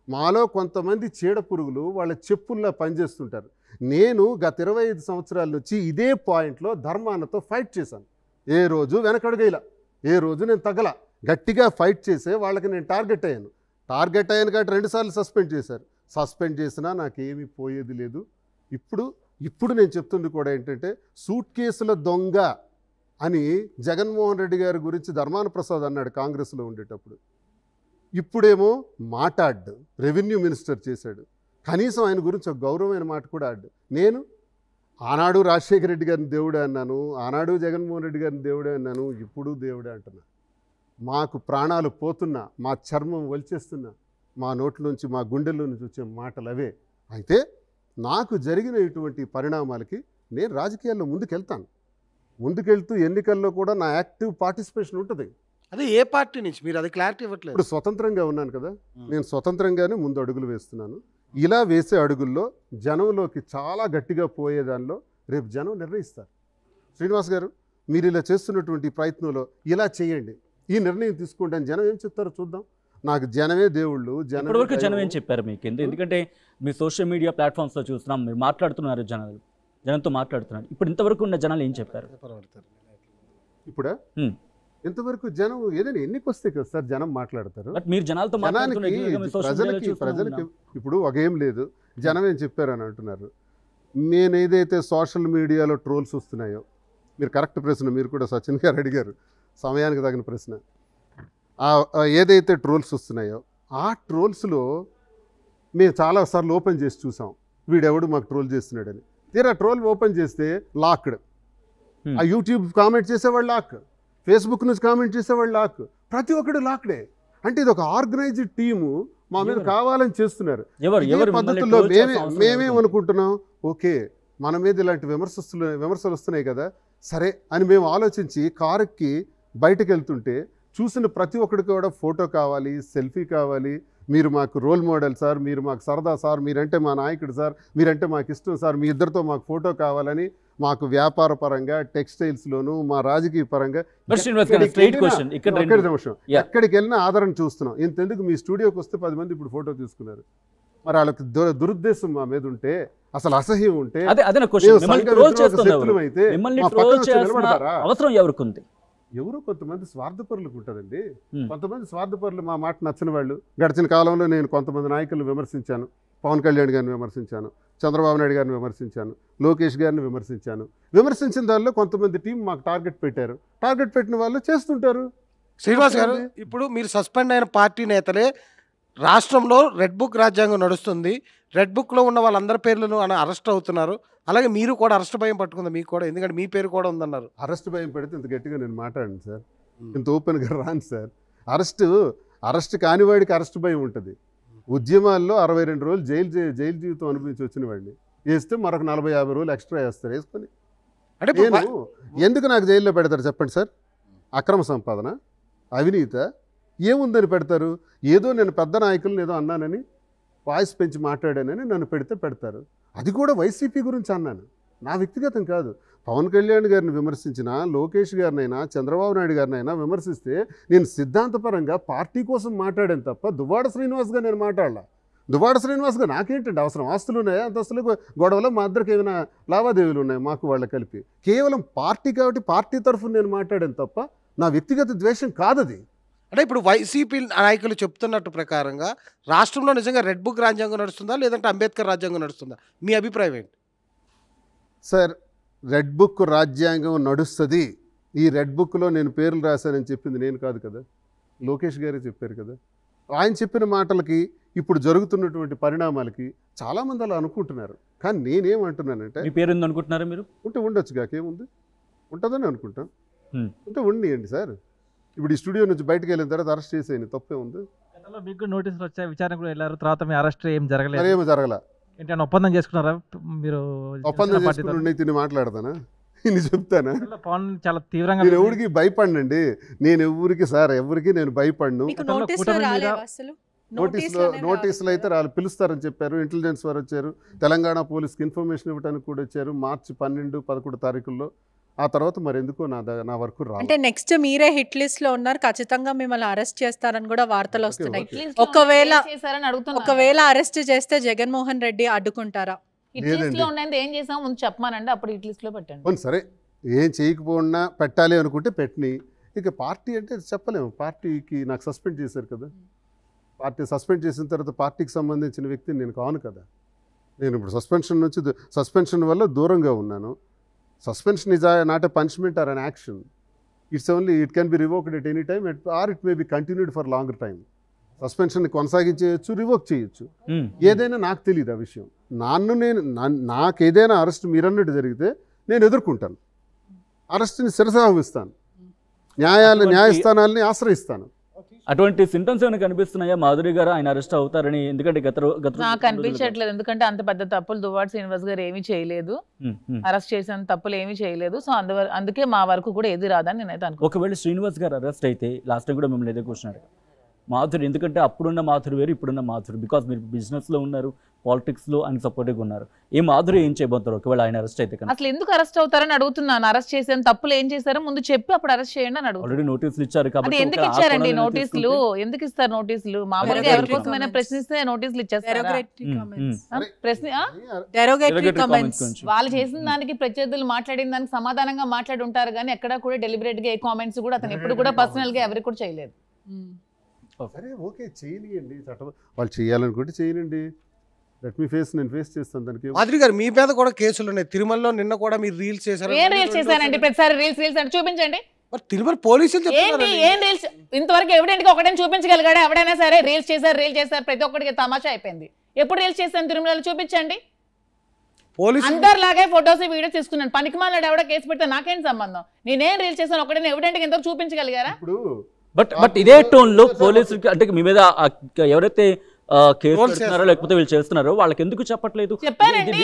మాలో కొంతమంది చీడ పురుగులు వాళ్ళ చెప్పుల్లా పనిచేస్తుంటారు. నేను గత 25 సంవత్సరాల నుంచి ఇదే పాయింట్లో ధర్మానతో ఫైట్ చేశాను. ఏ రోజు వెనకడుగైలా, ఏ రోజు నేను తగ్గల. గట్టిగా ఫైట్ చేసే వాళ్ళకి నేను టార్గెట్ అయ్యాను కాబట్టి 2 సార్లు సస్పెండ్ చేశారు. సస్పెండ్ చేసినా నాకేమీ పోయేది లేదు. ఇప్పుడు నేను చెప్తుంది కూడా ఏంటంటే, సూట్ కేసుల దొంగ అని జగన్మోహన్ రెడ్డి గారి గురించి ధర్మాన ప్రసాద్ అన్నాడు కాంగ్రెస్లో ఉండేటప్పుడు. ఇప్పుడేమో మాట్లాడ్డు, రెవెన్యూ మినిస్టర్ చేశాడు. కనీసం ఆయన గురించి ఒక గౌరవమైన మాట కూడా ఆడు. నేను ఆనాడు రాజశేఖర రెడ్డి గారిని దేవుడే అన్నాను, ఆనాడు జగన్మోహన్ రెడ్డి గారిని దేవుడే అన్నాను, ఇప్పుడు దేవుడే అంటున్నా. మాకు ప్రాణాలు పోతున్నా, మా చర్మం వలిచేస్తున్నా, మా నోట్లోంచి మా గుండెల్లో నుంచి వచ్చే మాటలు అవే. అయితే నాకు జరిగిన ఇటువంటి పరిణామాలకి నేను రాజకీయాల్లో ముందుకెళ్తూ ఎన్నికల్లో కూడా నా యాక్టివ్ పార్టిసిపేషన్ ఉంటుంది. అదే ఏ పార్టీ నుంచి మీరు అది క్లారిటీ ఇవ్వట్లేదు. ఇప్పుడు స్వతంత్రంగా ఉన్నాను కదా, నేను స్వతంత్రంగానే ముందు అడుగులు వేస్తున్నాను. ఇలా వేసే అడుగుల్లో జనంలోకి చాలా గట్టిగా పోయేదానిలో రేపు జనం నిర్ణయిస్తారు. శ్రీనివాస్ గారు, మీరు ఇలా చేస్తున్నటువంటి ప్రయత్నంలో ఇలా చేయండి, ఈ నిర్ణయం తీసుకోండి అని జనం ఏం చెప్తారో చూద్దాం. నాకు జనమే దేవుళ్ళు. ఇప్పటివరకు జనం ఏం చెప్పారు మీకు? ఎందుకంటే మీ సోషల్ మీడియా ప్లాట్ఫామ్స్లో చూస్తున్నాం, మీరు మాట్లాడుతున్నారు, జనంతో మాట్లాడుతున్నారు. ఇప్పుడు ఇంతవరకు ఉన్న జనాలు ఏం చెప్పారు? ఇప్పుడా ఇంతవరకు జనం ఏదైనా ఎన్నికి వస్తే కదా సార్ జనం మాట్లాడతారు. బట్ మీరు జనాలతో ప్రజలకి ఇప్పుడు ఒక ఏం లేదు, జనం ఏం చెప్పారని అంటున్నారు. నేను ఏదైతే సోషల్ మీడియాలో ట్రోల్స్ వస్తున్నాయో, మీరు కరెక్ట్ ప్రశ్న, మీరు కూడా సచిన్ గారు అడిగారు, సమయానికి తగిన ప్రశ్న. ఏదైతే ట్రోల్స్ వస్తున్నాయో ఆ ట్రోల్స్లో మేము చాలాసార్లు ఓపెన్ చేసి చూసాం, వీడెవడు మాకు ట్రోల్ చేస్తున్నాడని. తీరా ట్రోల్ ఓపెన్ చేస్తే లాక్డ్. ఆ యూట్యూబ్ కామెంట్ చేసేవాళ్ళు లాక్, ఫేస్బుక్ నుంచి కామెంట్ చేసేవాళ్ళు లాక్, ప్రతి ఒక్కడు లాక్డే. అంటే ఇది ఒక ఆర్గనైజ్డ్ టీము మా మీద కావాలని చేస్తున్నారు. పద్ధతుల్లో మేమేమనుకుంటున్నాం, ఓకే మన మీద ఇలాంటి విమర్శలు వస్తున్నాయి కదా, సరే అని మేము ఆలోచించి కారుకి బయటకు వెళ్తుంటే చూసిన ప్రతి ఒక్కడికి కూడా ఫోటో కావాలి, సెల్ఫీ కావాలి, మీరు మాకు రోల్ మోడల్ సార్, మీరు మాకు సరదా సార్, మీరంటే మా నాయకుడు సార్, మీరంటే మాకు ఇష్టం సార్, మీ ఇద్దరితో మాకు ఫోటో కావాలని మాకు వ్యాపార పరంగా, టెక్స్టైల్స్లోను, మా రాజకీయ పరంగా ఎక్కడికి వెళ్ళినా ఆదరణ చూస్తున్నాం. ఇంతెందుకు మీ స్టూడియోకి వస్తే 10 మంది ఇప్పుడు ఫోటో తీసుకున్నారు. మరి వాళ్ళకి దురుద్దేశం మా మీద ఉంటే, అసలు అసహ్యం ఉంటే అవసరం ఎవరికి? ఎవరో కొంతమంది స్వార్థపరులకు ఉంటుందండి. కొంతమంది స్వార్థపరులు మా మాట నచ్చిన వాళ్ళు. గడిచిన కాలంలో నేను కొంతమంది నాయకులను విమర్శించాను. పవన్ కళ్యాణ్ గారిని విమర్శించాను, చంద్రబాబు నాయుడు గారిని విమర్శించాను, లోకేష్ గారిని విమర్శించాను. విమర్శించిన దానిలో కొంతమంది టీం మాకు టార్గెట్ పెట్టారు. టార్గెట్ పెట్టిన వాళ్ళు చేస్తుంటారు. శ్రీనివాస్ గారు, ఇప్పుడు మీరు సస్పెండ్ అయిన పార్టీ నేతలే రాష్ట్రంలో రెడ్ బుక్ రాజ్యాంగం నడుస్తుంది, రెడ్ బుక్లో ఉన్న వాళ్ళందరి పేర్లను అరెస్ట్ అవుతున్నారు. అలాగే మీరు కూడా అరెస్ట్ భయం పట్టుకుంది మీకు కూడా, ఎందుకంటే మీ పేరు కూడా ఉందన్నారు. అరెస్ట్ భయం పెడితే ఇంత గట్టిగా నేను మాట్లాడండి సార్, ఇంత ఓపెన్గా రాను సార్. అరెస్ట్ కానివాడికి అరెస్ట్ భయం ఉంటుంది. ఉద్యమాల్లో 62 రోజులు జైలు జీవితం అనుభవించి వచ్చిన వాడిని వేస్తే మరొక 40-50 రోజులు ఎక్స్ట్రా వేస్తారు. వేసుకొని అంటే నేను ఎందుకు నాకు జైల్లో పెడతారు చెప్పండి సార్? అక్రమ సంపాదన, అవినీత ఏముందని పెడతారు? ఏదో నేను పెద్ద నాయకులను ఏదో అన్నానని, వాయిస్ పెంచి మాట్లాడానని నన్ను పెడతారు. అది కూడా వైసీపీ గురించి అన్నాను, నా వ్యక్తిగతం కాదు. పవన్ కళ్యాణ్ గారిని విమర్శించిన, లోకేష్ గారినైనా చంద్రబాబు నాయుడు గారినైనా విమర్శిస్తే నేను సిద్ధాంతపరంగా పార్టీ కోసం మాట్లాడాను తప్ప దువ్వాడ శ్రీనివాస్గా నేను మాట్లాడలా. దువ్వాడ శ్రీనివాస్గా నాకేంటండి అవసరం? ఆస్తులు ఉన్నాయా? అంతస్తులు గొడవలో మా ఇద్దరికి ఏమైనా లావాదేవీలు ఉన్నాయి మాకు వాళ్ళ కలిపి? కేవలం పార్టీ కాబట్టి పార్టీ తరఫున నేను మాట్లాడాను తప్ప నా వ్యక్తిగత ద్వేషం కాదది. అంటే ఇప్పుడు వైసీపీ నాయకులు చెప్తున్నట్టు ప్రకారంగా రాష్ట్రంలో నిజంగా రెడ్ బుక్ రాజ్యాంగం నడుస్తుందా, లేదంటే అంబేద్కర్ రాజ్యాంగం నడుస్తుందా? మీ అభిప్రాయం ఏంటి సార్? రెడ్ బుక్ రాజ్యాంగం నడుస్తుంది. ఈ రెడ్ బుక్లో నేను పేర్లు రాశానని చెప్పింది నేను కాదు కదా, లోకేష్ గారే చెప్పారు కదా. ఆయన చెప్పిన మాటలకి ఇప్పుడు జరుగుతున్నటువంటి పరిణామాలకి చాలామంది అలా అనుకుంటున్నారు. కానీ నేనేమంటున్నానంటే, మీ పేరు అనుకుంటున్నారా మీరు? ఉంటే ఉండొచ్చు, కాకేముంది, ఉంటుందని అనుకుంటాం. ఉంటే ఉండియండి సార్. ఇప్పుడు ఈ స్టూడియో నుంచి బయటకు వెళ్ళిన తర్వాత అరెస్ట్ చేసేయండి, తప్పే ఉంది. మీకు నోటీసులు వచ్చాయి, విచారణ కూడా వెళ్ళారు, తర్వాత మీ అరెస్ట్ ఏం జరగలేదు? ఏమో జరగల. ఏంటంటే ఒప్పందం చేసుకున్నారా మీరు? ఒప్పందం చేసుకుని తిని మాట్లాడతానా? ఇన్ని చెప్తానా? పవన్ చాలా తీవ్రంగా, నేను ఎవరికి భయపడినండి, నేను ఎవరికి నేను భయపడను. నోటీసులు అయితే వాళ్ళు పిలుస్తారని చెప్పారు. ఇంటెలిజెన్స్ వారు వచ్చారు, తెలంగాణ పోలీస్కి ఇన్ఫర్మేషన్ ఇవ్వడానికి కూడా వచ్చారు మార్చి 12, 11 తారీఖుల్లో. ఆ తర్వాత మరి ఎందుకో నా వరకు రాదు. అంటే నెక్స్ట్ మీరే హిట్ లిస్ట్ లో ఉన్నారు, ఖచ్చితంగా మిమ్మల్ని అరెస్ట్ చేస్తారని కూడా వార్తలు వస్తున్నాయి. ఒకవేళ అరెస్ట్ చేస్తే జగన్మోహన్ రెడ్డి అడ్డుకుంటారా? ఏం చేసాం ముందు చెప్పమానండి, అప్పుడు హిట్ లిస్ట్ లో పెట్టండి. సరే, ఏం చేయకపోయినా పెట్టాలి అనుకుంటే పెట్టని. ఇక పార్టీ అంటే చెప్పలేము. పార్టీకి నాకు సస్పెండ్ చేశారు కదా, పార్టీ సస్పెండ్ చేసిన తర్వాత పార్టీకి సంబంధించిన వ్యక్తిని నేను కాను కదా. నేను ఇప్పుడు సస్పెన్షన్ వల్ల దూరంగా ఉన్నాను. Suspension is not a punishment or an action. It can be revoked at any time, or it may be continued for longer time. Suspension కొనసాగించవచ్చు, రివోక్ చేయొచ్చు. ఏదైనా నాకు తెలియదు ఆ విషయం. నాకు ఏదైనా అరెస్ట్ మీరన్నట్టు జరిగితే నేను ఎదుర్కొంటాను, అరెస్ట్ని శిరసావహిస్తాను, న్యాయస్థానాలని ఆశ్రయిస్తాను. అటువంటి సింటమ్స్ ఏమైనా కనిపిస్తున్నాయా మాధురి గారు ఆయన అరెస్ట్ అవుతారని? ఎందుకంటే నాకు కనిపించట్లేదు, ఎందుకంటే అంత పెద్ద తప్పులు దువ్వాడ శ్రీనివాస్ గారు ఏమీ చేయలేదు, అరెస్ట్ చేసిన తప్పులు ఏమీ చేయలేదు. సో అందుకే మా వరకు కూడా ఏది రాదని నేనైతే అనుకో. ఒకవేళ శ్రీనివాస్ గారు అరెస్ట్ అయితే, లాస్ట్ టైం కూడా మిమ్మల్ని ఏదో క్వశ్చన్ అడిగారు, మాధురి, ఎందుకంటే అప్పుడున్న మాధురి వేరు, ఇప్పుడున్న మాధురి. బికాస్ మీరు బిజినెస్లో ఉన్నారు, పాలిటిక్స్లో ఆయన సపోర్టివ్గా ఉన్నారు. ఏ మాధురి ఏం చేయబోతారు ఒకవేళ ఆయన అరెస్ట్ అయితే కనుక? అసలు ఎందుకు అరెస్ట్ అవుతారని అడుగుతున్నాను. అరెస్ట్ చేసాను, తప్పులు ఏం చేశారో ముందు చెప్పి అప్పుడు అరెస్ట్ చేయండి అని అడుగుతాను. ఆల్రెడీ నోటీసులు ఇచ్చారు అది కాబట్టి ఎందుకు ఇచ్చారండి నోటీసులు? ఎందుకు ఇస్తారు నోటీసులు? మామూలుగా ఎవరి కోసమైనా ప్రశ్నిస్తే నోటీసులు ఇచ్చేస్తారు. వాళ్ళు చేసిన దానికి ప్రత్యర్థులు మాట్లాడిన దానికి సమాధానంగా మాట్లాడి ఉంటారు కానీ ఎక్కడా కూడా డెలిబరేట్ గా ఏ కామెంట్స్ కూడా అతను ఎప్పుడు కూడా పర్సనల్ గా ఎవరికి కూడా చేయలేదు. సరే ఓకే, చేయనియండి, చట్టం వాళ్ళు చేయాలనుకుంటే చేయనండి. లెట్ మీ ఫేస్, నేను ఫేస్ చేస్తాను దానికి. మాధురి గారు మీ మీద కూడా కేసులు ఉన్నాయి. తిరుమలలో నిన్న కూడా మీరు రీల్స్ చేశారు. ఏం రీల్స్ చేశానండి? ప్రతిసారి రీల్స్ అంటే చూపించండి. తిరుమల పోలీసులు ఏంటి ఏం రీల్స్? ఇంతవరకు ఎవిడెంట్ గా ఒకటే చూపించగలిగాడు ఎవడైనా సరే? రీల్స్ చేశారు ప్రతి ఒక్కడికి తమాషా అయిపోయింది. ఎప్పుడు రీల్స్ చేశాను తిరుమలలో చూపించండి. అందరిలాగే ఫొటోస్ వీడియోస్ తీసుకున్నాను. పనికిమాలాడు ఎవడో కేసు పెడితే నాకేం సంబంధం? నేనేం రీల్స్ చేశాను ఒకటే ఎవిడెంట్ గా ఎంతవరకు చూపించగలిగారా? బట్ ఇదే టోన్ లో పోలీసులకి, అంటే మీ మీద ఎవరైతే కేసు పెడుతున్నారో లేకపోతే వీళ్ళు చేస్తున్నారో వాళ్ళకి ఎందుకు చెప్పట్లేదు? చెప్పానండి,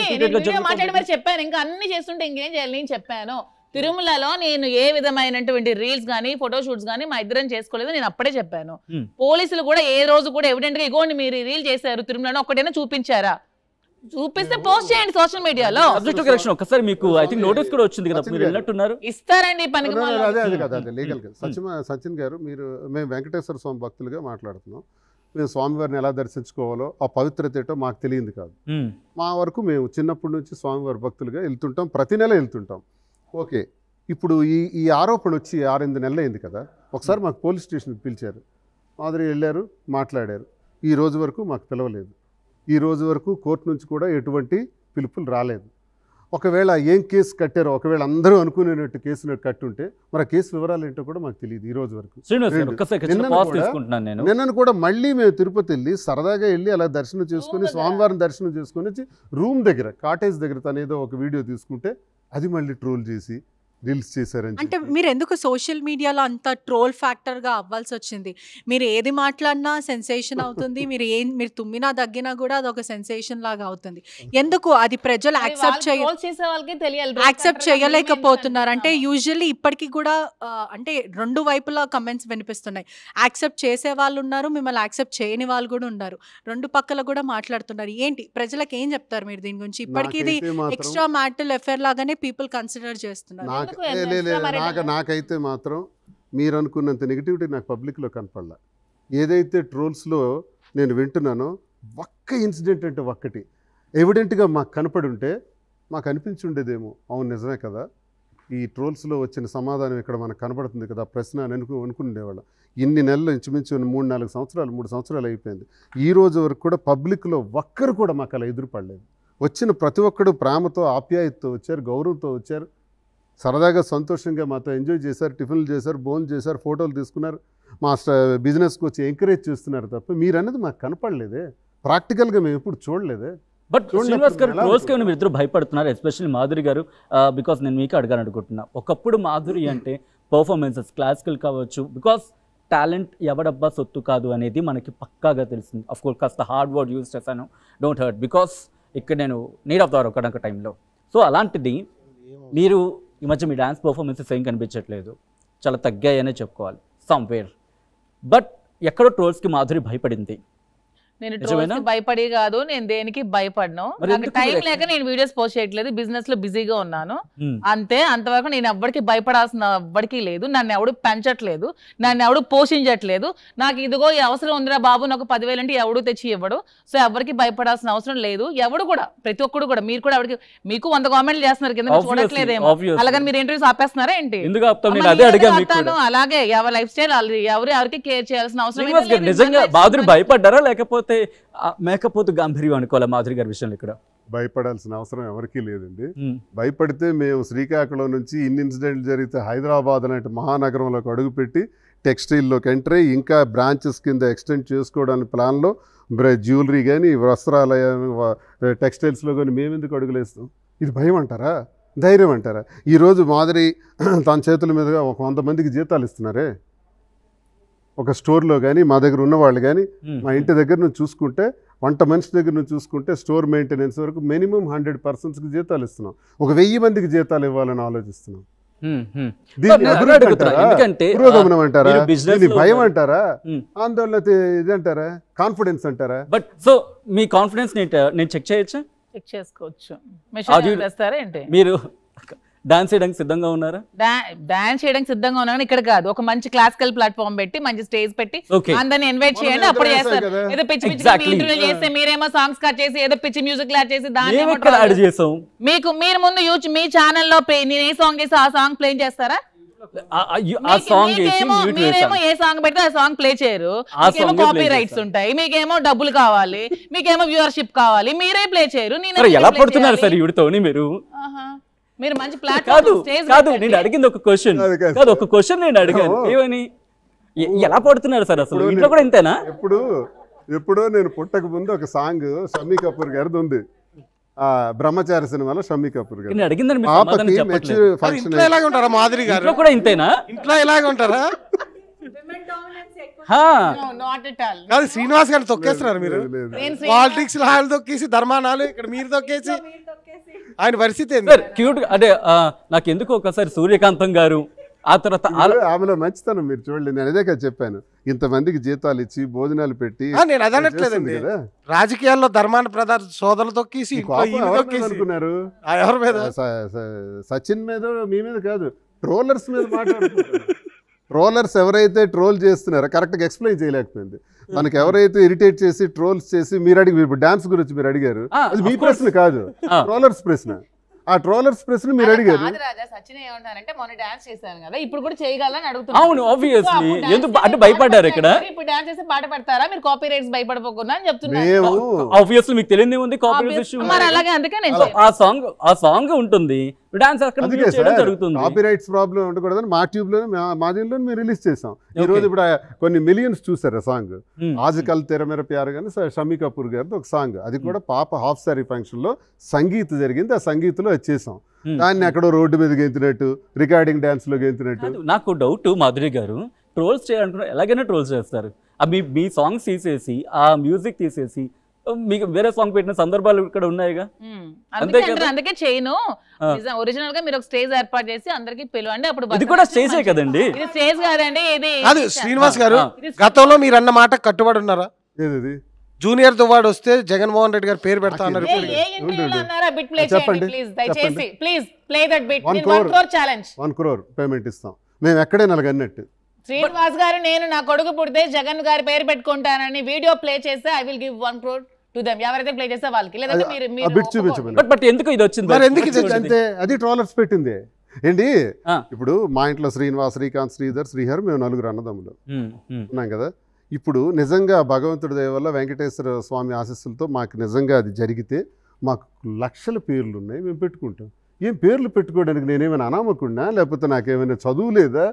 మాట్లాడి మరి చెప్పాను. ఇంకా అన్ని చేస్తుంటే ఇంకేం చేయాలి? నేను చెప్పాను తిరుమలలో నేను ఏ విధమైనటువంటి రీల్స్ గానీ ఫోటోషూట్స్ గానీ మా ఇద్దరం చేసుకోలేదు, నేను అప్పుడే చెప్పాను. పోలీసులు కూడా ఏ రోజు కూడా ఎవిడెంట్ గా ఇగోండి మీరు రీల్ చేశారు తిరుమలలో ఒకటైనా చూపించారా? చూపిస్తే పోస్ట్ చేయండి సోషల్ మీడియాలో. సబ్జెక్ట్ కరెక్షన్ ఒకసారి మీకు ఐ థింక్ నోటీస్ కూడా వచ్చింది కదా, మీరు వెళ్ళినట్టున్నారు. ఇస్తారండి పనికి. అదే కదా, అదే లీగల్. సచిన్ గారు, మేము వెంకటేశ్వర స్వామి భక్తులుగా మాట్లాడుతున్నాం. మేము స్వామివారిని ఎలా దర్శించుకోవాలో ఆ పవిత్రత ఏంటో మాకు తెలియదు కాదు. మా వరకు మేము చిన్నప్పటి నుంచి స్వామివారి భక్తులుగా వెళ్తుంటాం, ప్రతి నెల వెళ్తుంటాం. ఓకే, ఇప్పుడు ఈ ఆరోపణ వచ్చి 6-8 నెలలు అయింది కదా. ఒకసారి మాకు పోలీస్ స్టేషన్కి పిలిచారు, మాదిరి వెళ్ళారు, మాట్లాడారు. ఈ రోజు వరకు మాకు పిలవలేదు. ఈ రోజు వరకు కోర్టు నుంచి కూడా ఎటువంటి పిలుపులు రాలేదు. ఒకవేళ ఏం కేసు కట్టారో, ఒకవేళ అందరూ అనుకునేటట్టు కేసు కట్టుంటే మరి ఆ కేసు వివరాలు ఏంటో కూడా మాకు తెలియదు ఈ రోజు వరకు. నిన్న కూడా మళ్ళీ మేము తిరుపతి వెళ్ళి సరదాగా వెళ్ళి అలా దర్శనం చేసుకుని, స్వామివారిని దర్శనం చేసుకుని రూమ్ దగ్గర కాటేజ్ దగ్గర తనేదో ఒక వీడియో తీసుకుంటే అది మళ్ళీ ట్రోల్ చేసి రీల్స్ చేశారని. అంటే మీరు ఎందుకు సోషల్ మీడియాలో అంత ట్రోల్ ఫ్యాక్టర్గా అవ్వాల్సి వచ్చింది? మీరు ఏది మాట్లాడినా సెన్సేషన్ అవుతుంది, మీరు తుమ్మినా దగ్గినా కూడా అదొక సెన్సేషన్ లాగా అవుతుంది. ఎందుకు అది ప్రజలు యాక్సెప్ట్ చేయలేకపోతున్నారు? అంటే యూజువల్లీ ఇప్పటికీ కూడా అంటే రెండు వైపులా కమెంట్స్ వినిపిస్తున్నాయి. యాక్సెప్ట్ చేసే వాళ్ళు ఉన్నారు, మిమ్మల్ని యాక్సెప్ట్ చేయని వాళ్ళు కూడా ఉన్నారు. రెండు పక్కల కూడా మాట్లాడుతున్నారు. ఏంటి ప్రజలకు ఏం చెప్తారు మీరు దీని గురించి? ఇప్పటికీ ఇది ఎక్స్ట్రా మ్యారిటల్ అఫేర్ లాగానే పీపుల్ కన్సిడర్ చేస్తున్నారు. నాకైతే మాత్రం మీరు అనుకున్నంత నెగిటివిటీ నాకు పబ్లిక్లో కనపడలా. ఏదైతే ట్రోల్స్లో నేను వింటున్నానో ఒక్క ఇన్సిడెంట్ అంటే ఒక్కటి ఎవిడెంట్గా మాకు కనపడి ఉంటే మాకు అనిపించి ఉండేదేమో, అవును నిజమే కదా, ఈ ట్రోల్స్లో వచ్చిన సమాధానం ఇక్కడ మనకు కనపడుతుంది కదా ప్రశ్న అని అనుకునేవాళ్ళం. ఇన్ని నెలలు ఇంచుమించు 3-4 సంవత్సరాలు 3 సంవత్సరాలు అయిపోయింది. ఈ రోజు వరకు కూడా పబ్లిక్లో ఒక్కరు కూడా మాకు అలా ఎదురుపడలేదు. వచ్చిన ప్రతి ఒక్కరు ప్రేమతో ఆప్యాయతతో వచ్చారు, గౌరవంతో వచ్చారు, సరదాగా సంతోషంగా మాతో ఎంజాయ్ చేశారు, టిఫిన్లు చేశారు, భోజనం చేశారు, ఫోటోలు తీసుకున్నారు, మా బిజినెస్కి వచ్చి ఎంకరేజ్ చేస్తున్నారు తప్ప మీరు అనేది మాకు కనపడలేదే, ప్రాక్టికల్గా మేము ఎప్పుడు చూడలేదే. బట్ శ్రీనివాస్ గారు క్లోజ్గా మీరు ఇద్దరు భయపడుతున్నారు, ఎస్పెషల్లీ మాధురి గారు. బికాస్ నేను మీకు అడగాలని అనుకుంటున్నా, ఒకప్పుడు మాధురి అంటే పర్ఫార్మెన్సెస్ క్లాసికల్ కావచ్చు, బికాస్ టాలెంట్ ఎవడబ్బా సొత్తు కాదు అనేది మనకి పక్కాగా తెలిసింది. అఫ్కోర్స్ కాస్త హార్డ్ వర్డ్ యూజ్ చేశాను, డోంట్ హర్ట్, బికాస్ ఇక్కడ నేను నీడ్ ఆఫ్ ద అవర్ ఒకనొక టైంలో. సో అలాంటిది మీరు ఈ మధ్య మీ డ్యాన్స్ పర్ఫార్మెన్సెస్ ఏం కనిపించట్లేదు, చాలా తగ్గాయనే చెప్పుకోవాలి సమ్వేర్. బట్ ఎక్కడో ట్రోల్స్కి మాధురి భయపడింది. నేను ట్రోల్స్కి భయపడి కాదు, నేను దేనికి భయపడను. నాకు టైం లేక నేను వీడియోస్ పోస్ట్ చేయట్లేదు, బిజినెస్ లో బిజీగా ఉన్నాను అంతే. అంతవరకు నేను ఎవ్వరికి భయపడాల్సిన ఎవ్వరికి లేదు, నన్ను ఎవడు పెంచట్లేదు, నన్ను ఎవడు పోషించట్లేదు. నాకు ఇదిగో ఈ అవసరం ఉందిరా బాబు, నాకు 10,000 అంటే ఎవడు తెచ్చి ఇవ్వడు. సో ఎవరికి భయపడాల్సిన అవసరం లేదు. ఎవడు కూడా, ప్రతి ఒక్కడు కూడా, మీరు కూడా ఎవరికి, మీకు 100 కామెంట్లు చేస్తున్నారు కింద, చూడట్లేదేమో, అలాగని మీరు ఇంటర్వ్యూస్ ఆపేస్తున్నారా ఏంటి? అలాగే ఎవరి లైఫ్ స్టైల్ ఎవరికి కేర్ చేయాల్సిన అవసరం. నిజంగా మాధురి భయపడ్డారా లేకపోతే మేకపోతు గాంభీర్యం అనుకోవాలి మాధురి గారి విషయంలో? ఇక్కడ భయపడాల్సిన అవసరం ఎవరికీ లేదండి. భయపడితే మేము శ్రీకాకుళం నుంచి ఇన్ని ఇన్సిడెంట్లు జరిగితే హైదరాబాద్ లాంటి మహానగరంలోకి అడుగుపెట్టి టెక్స్టైల్లోకి ఎంటర్ అయ్యి ఇంకా బ్రాంచెస్ కింద ఎక్స్టెండ్ చేసుకోవడానికి ప్లాన్లో జ్యువెలరీ కానీ వస్త్రాలయ టెక్స్టైల్స్లో కానీ మేము ఎందుకు అడుగులేస్తాం? ఇది భయం అంటారా, ధైర్యం అంటారా? ఈరోజు మాధురి తన చేతుల మీదుగా 100 మందికి జీతాలు ఇస్తున్నారే, ఒక స్టోర్లో కానీ మా దగ్గర ఉన్నవాళ్ళు కానీ, మా ఇంటి దగ్గర నుంచి చూసుకుంటే, వంట మనిషి దగ్గర నుంచి చూసుకుంటే, స్టోర్ మెయింటెనెన్స్ వరకు మినిమం 100 పర్సన్స్కి జీతాలు ఇస్తున్నాం. ఒక 1000 మందికి జీతాలు ఇవ్వాలని ఆలోచిస్తున్నాం. దీన్ని అభివృద్ధి అంటారా? ఎందుకంటే పురోగమనం అంటారా? మీరు business దీన్ని లో భయం ఉన్నారు. అంటారా? Hmm. ఆందోళన ఇదంటారా? కాన్ఫిడెన్స్ అంటారా? బట్ సో మీ కాన్ఫిడెన్స్ నేను చెక్ చేయొచ్చా? చెక్ చేసుకోవచ్చు. మెషిన్ చేస్తారా ఏంటి? మీరు డాన్స్ చేయడానికి సిద్ధంగా ఉన్నారా? డాన్స్ చేయడానికి సిద్ధంగా ఉన్నాను. ఇక్కడ కాదు, ఒక మంచి క్లాసికల్ ప్లాట్ఫామ్ పెట్టి మంచి స్టేజ్ పెట్టి అందరిని ఇన్వైట్ చేయండి, అప్పుడు చేస్తారు. ఏదో పిచ్చి పిచ్చి ఇంటర్వ్యూ చేస్తే మీరేమో సాంగ్స్ కట్ చేసి ఏదో పిచ్చి మ్యూజిక్ యాడ్ చేసి దాన్ని మీరు ముందు మీ ఛానల్లో నేను ఏ సాంగ్ చేసి ఆ సాంగ్ ప్లే చేస్తారా? మీరేమో ఏ సాంగ్ పెడితే ఆ సాంగ్ ప్లే చేయరు. మీకేమో కాపీ రైట్స్ ఉంటాయి, మీకేమో డబ్బులు కావాలి, మీకేమో వ్యూవర్షిప్ కావాలి, మీరే ప్లే చేయరు. ఎలా పడుతున్నారు సార్ ఇవిడితోని మీరు మంచి ప్లాట్ఫామ్ కాదు. నేను అడిగింది ఒక క్వశ్చన్ కాదు, ఒక క్వశ్చన్ నేను అడిగాను. ఏమని ఎలా పడుతున్నారు సార్ అసలు? ఇంట్లో కూడా ఇంతేనా? ఎప్పుడో నేను పుట్టక ముందు ఒక సాంగ్ షమ్మీ కపూర్ గారిది ఉంది, బ్రహ్మచారి సినిమాలో షమ్మీ కపూర్ గారు. అడిగిందని ఇంట్లో ఎలాగ ఉంటారా మాధురి గారు? కూడా ఇంతేనా? ఇంట్లో ఎలాగ ఉంటారా? కాదు, శ్రీనివాస్ గారిని తొక్కేస్తున్నారు మీరు. పాలిటిక్స్ హాల్ తొక్కేసి, ధర్మానాలు ఇక్కడ మీరు తొక్కేసి, ఆయన పరిస్థితి క్యూట్. అదే నాకు ఎందుకు ఒకసారి సూర్యకాంతం గారు, ఆ తర్వాత ఆమెలో మంచితనం మీరు చూడండి. నేను అదే కదా చెప్పాను, ఇంతమందికి జీతాలు ఇచ్చి భోజనాలు పెట్టి. నేను అదనట్లేదండి, రాజకీయాల్లో ధర్మాన ప్రధాన సోదరులు తొక్కేసి అనుకున్నారు. ఎవరి మీద? సచిన్ మీద, మీ మీద కాదు, ట్రోలర్స్ మీద మాట్లాడుతున్నారు. ట్రోలర్స్ ఎవరైతే ట్రోల్ చేస్తున్నారో కరెక్ట్గా ఎక్స్ప్లెయిన్ చేయలేకపోయింది. మనకి ఎవరైతే ఇరిటేట్ చేసి ట్రోల్స్ చేసి మీరు ఇప్పుడు డాన్స్ గురించి మీరు అడిగారు, అది మీ ప్రశ్న కాదు, ట్రోలర్స్ ప్రశ్న. ఆ ట్రోలర్స్ ప్రశ్న మీరు అడిగారు. సచిన్ ఏమంటారంటే మొన్న డాన్స్ చేశాను కదా, ఇప్పుడు కూడా చేయగలని అడుగుతున్నారు. అవును, ఆబ్వియస్లీ. ఎందుకు అంటే భయపడ్డారు ఇక్కడ? ఇప్పుడు డాన్స్ చేసి పాట పడతారా మీరు? కాపీ రైట్స్ భయపడపోకుండా అని చెప్తున్నారు. ఆబ్వియస్లీ మీకు తెలియదే ఉంది కాపీ రైట్స్ ఇష్యూ. మరి అలాగే అందుకే నేను ఆ సాంగ్ ఉంటుంది, డాన్స్ అక్కడ జరుగుతుంది. కాపీ రైట్స్ ప్రాబ్లం ఉండకూడదని మా ట్యూబ్ లో మా దీనిలో మేము రిలీజ్ చేసాం. ఈ రోజు ఇప్పుడు కొన్ని మిలియన్స్ చూసారు ఆ సాంగ్. ఆజకల్ తెర మేర ప్యార్ గాని షమ్మీ కపూర్ గారిది ఒక సాంగ్, అది కూడా పాప హాఫ్ సారీ ఫంక్షన్ లో సంగీత్ జరిగింది. ఆ సంగీత్లో వచ్చేసాం. దాన్ని ఎక్కడో రోడ్డు మీద గెంతినట్టు, రికార్డింగ్ డాన్స్ లో గెంతినట్టు. నాకు డౌట్, మాధురి గారు ట్రోల్స్ చేయాలనుకున్నా ఎలాగైనా ట్రోల్స్ చేస్తారు. మీ సాంగ్స్ తీసేసి, ఆ మ్యూజిక్ తీసేసి మీకు వేరే సాంగ్ పెట్టిన సందర్భాలు ఇక్కడ ఉన్నాయిగా. అందుకే చేయను. ఒరిజినల్ గా మీరు ఒక స్టేజ్ ఏర్పాటు చేసి అందరికి పిలవండి, అప్పుడు ఇది కూడా స్టేజే కదండి. ఇది స్టేజ్ కాదండి, ఇది శ్రీనివాస్ గారు గతంలో మీరు అన్న మాట కట్టుబడి ఉన్నారా? ఏది జూనియర్ దువాడు వస్తే జగన్మోహన్ రెడ్డి గారు పేరు పెడతా అన్నారు. $1 crore పేమెంట్ ఇస్తాం మేము, ఎక్కడే నలగన్నట్టు. శ్రీనివాస్ గారు, నేను నా కొడుకు పుడితే జగన్ గారి పేరు పెట్టుకుంటానని వీడియో ప్లే చేస్తే I will give 1 crore to them. ఎవరైతే ప్లే చేస్తే వాళ్ళకి. లేదంటే బట్ ఎందుకు ఇది వచ్చింది? అంతే, అది ట్రోలర్స్ పెట్టింది ఏంటి. ఇప్పుడు మా ఇంట్లో శ్రీనివాస్, శ్రీకాంత్, శ్రీధర్, శ్రీహర్, మేము 4 అన్నదమ్ములు ఉన్నాం కదా. ఇప్పుడు నిజంగా భగవంతుడి దయ వల్ల వెంకటేశ్వర స్వామి ఆశీస్సులతో మాకు నిజంగా అది జరిగితే మాకు లక్షల పేర్లు ఉన్నాయి, మేము పెట్టుకుంటాం. ఏం పేర్లు పెట్టుకోవడానికి నేనేమైనా అనామకున్నా, లేకపోతే నాకేమైనా చదువు లేదా,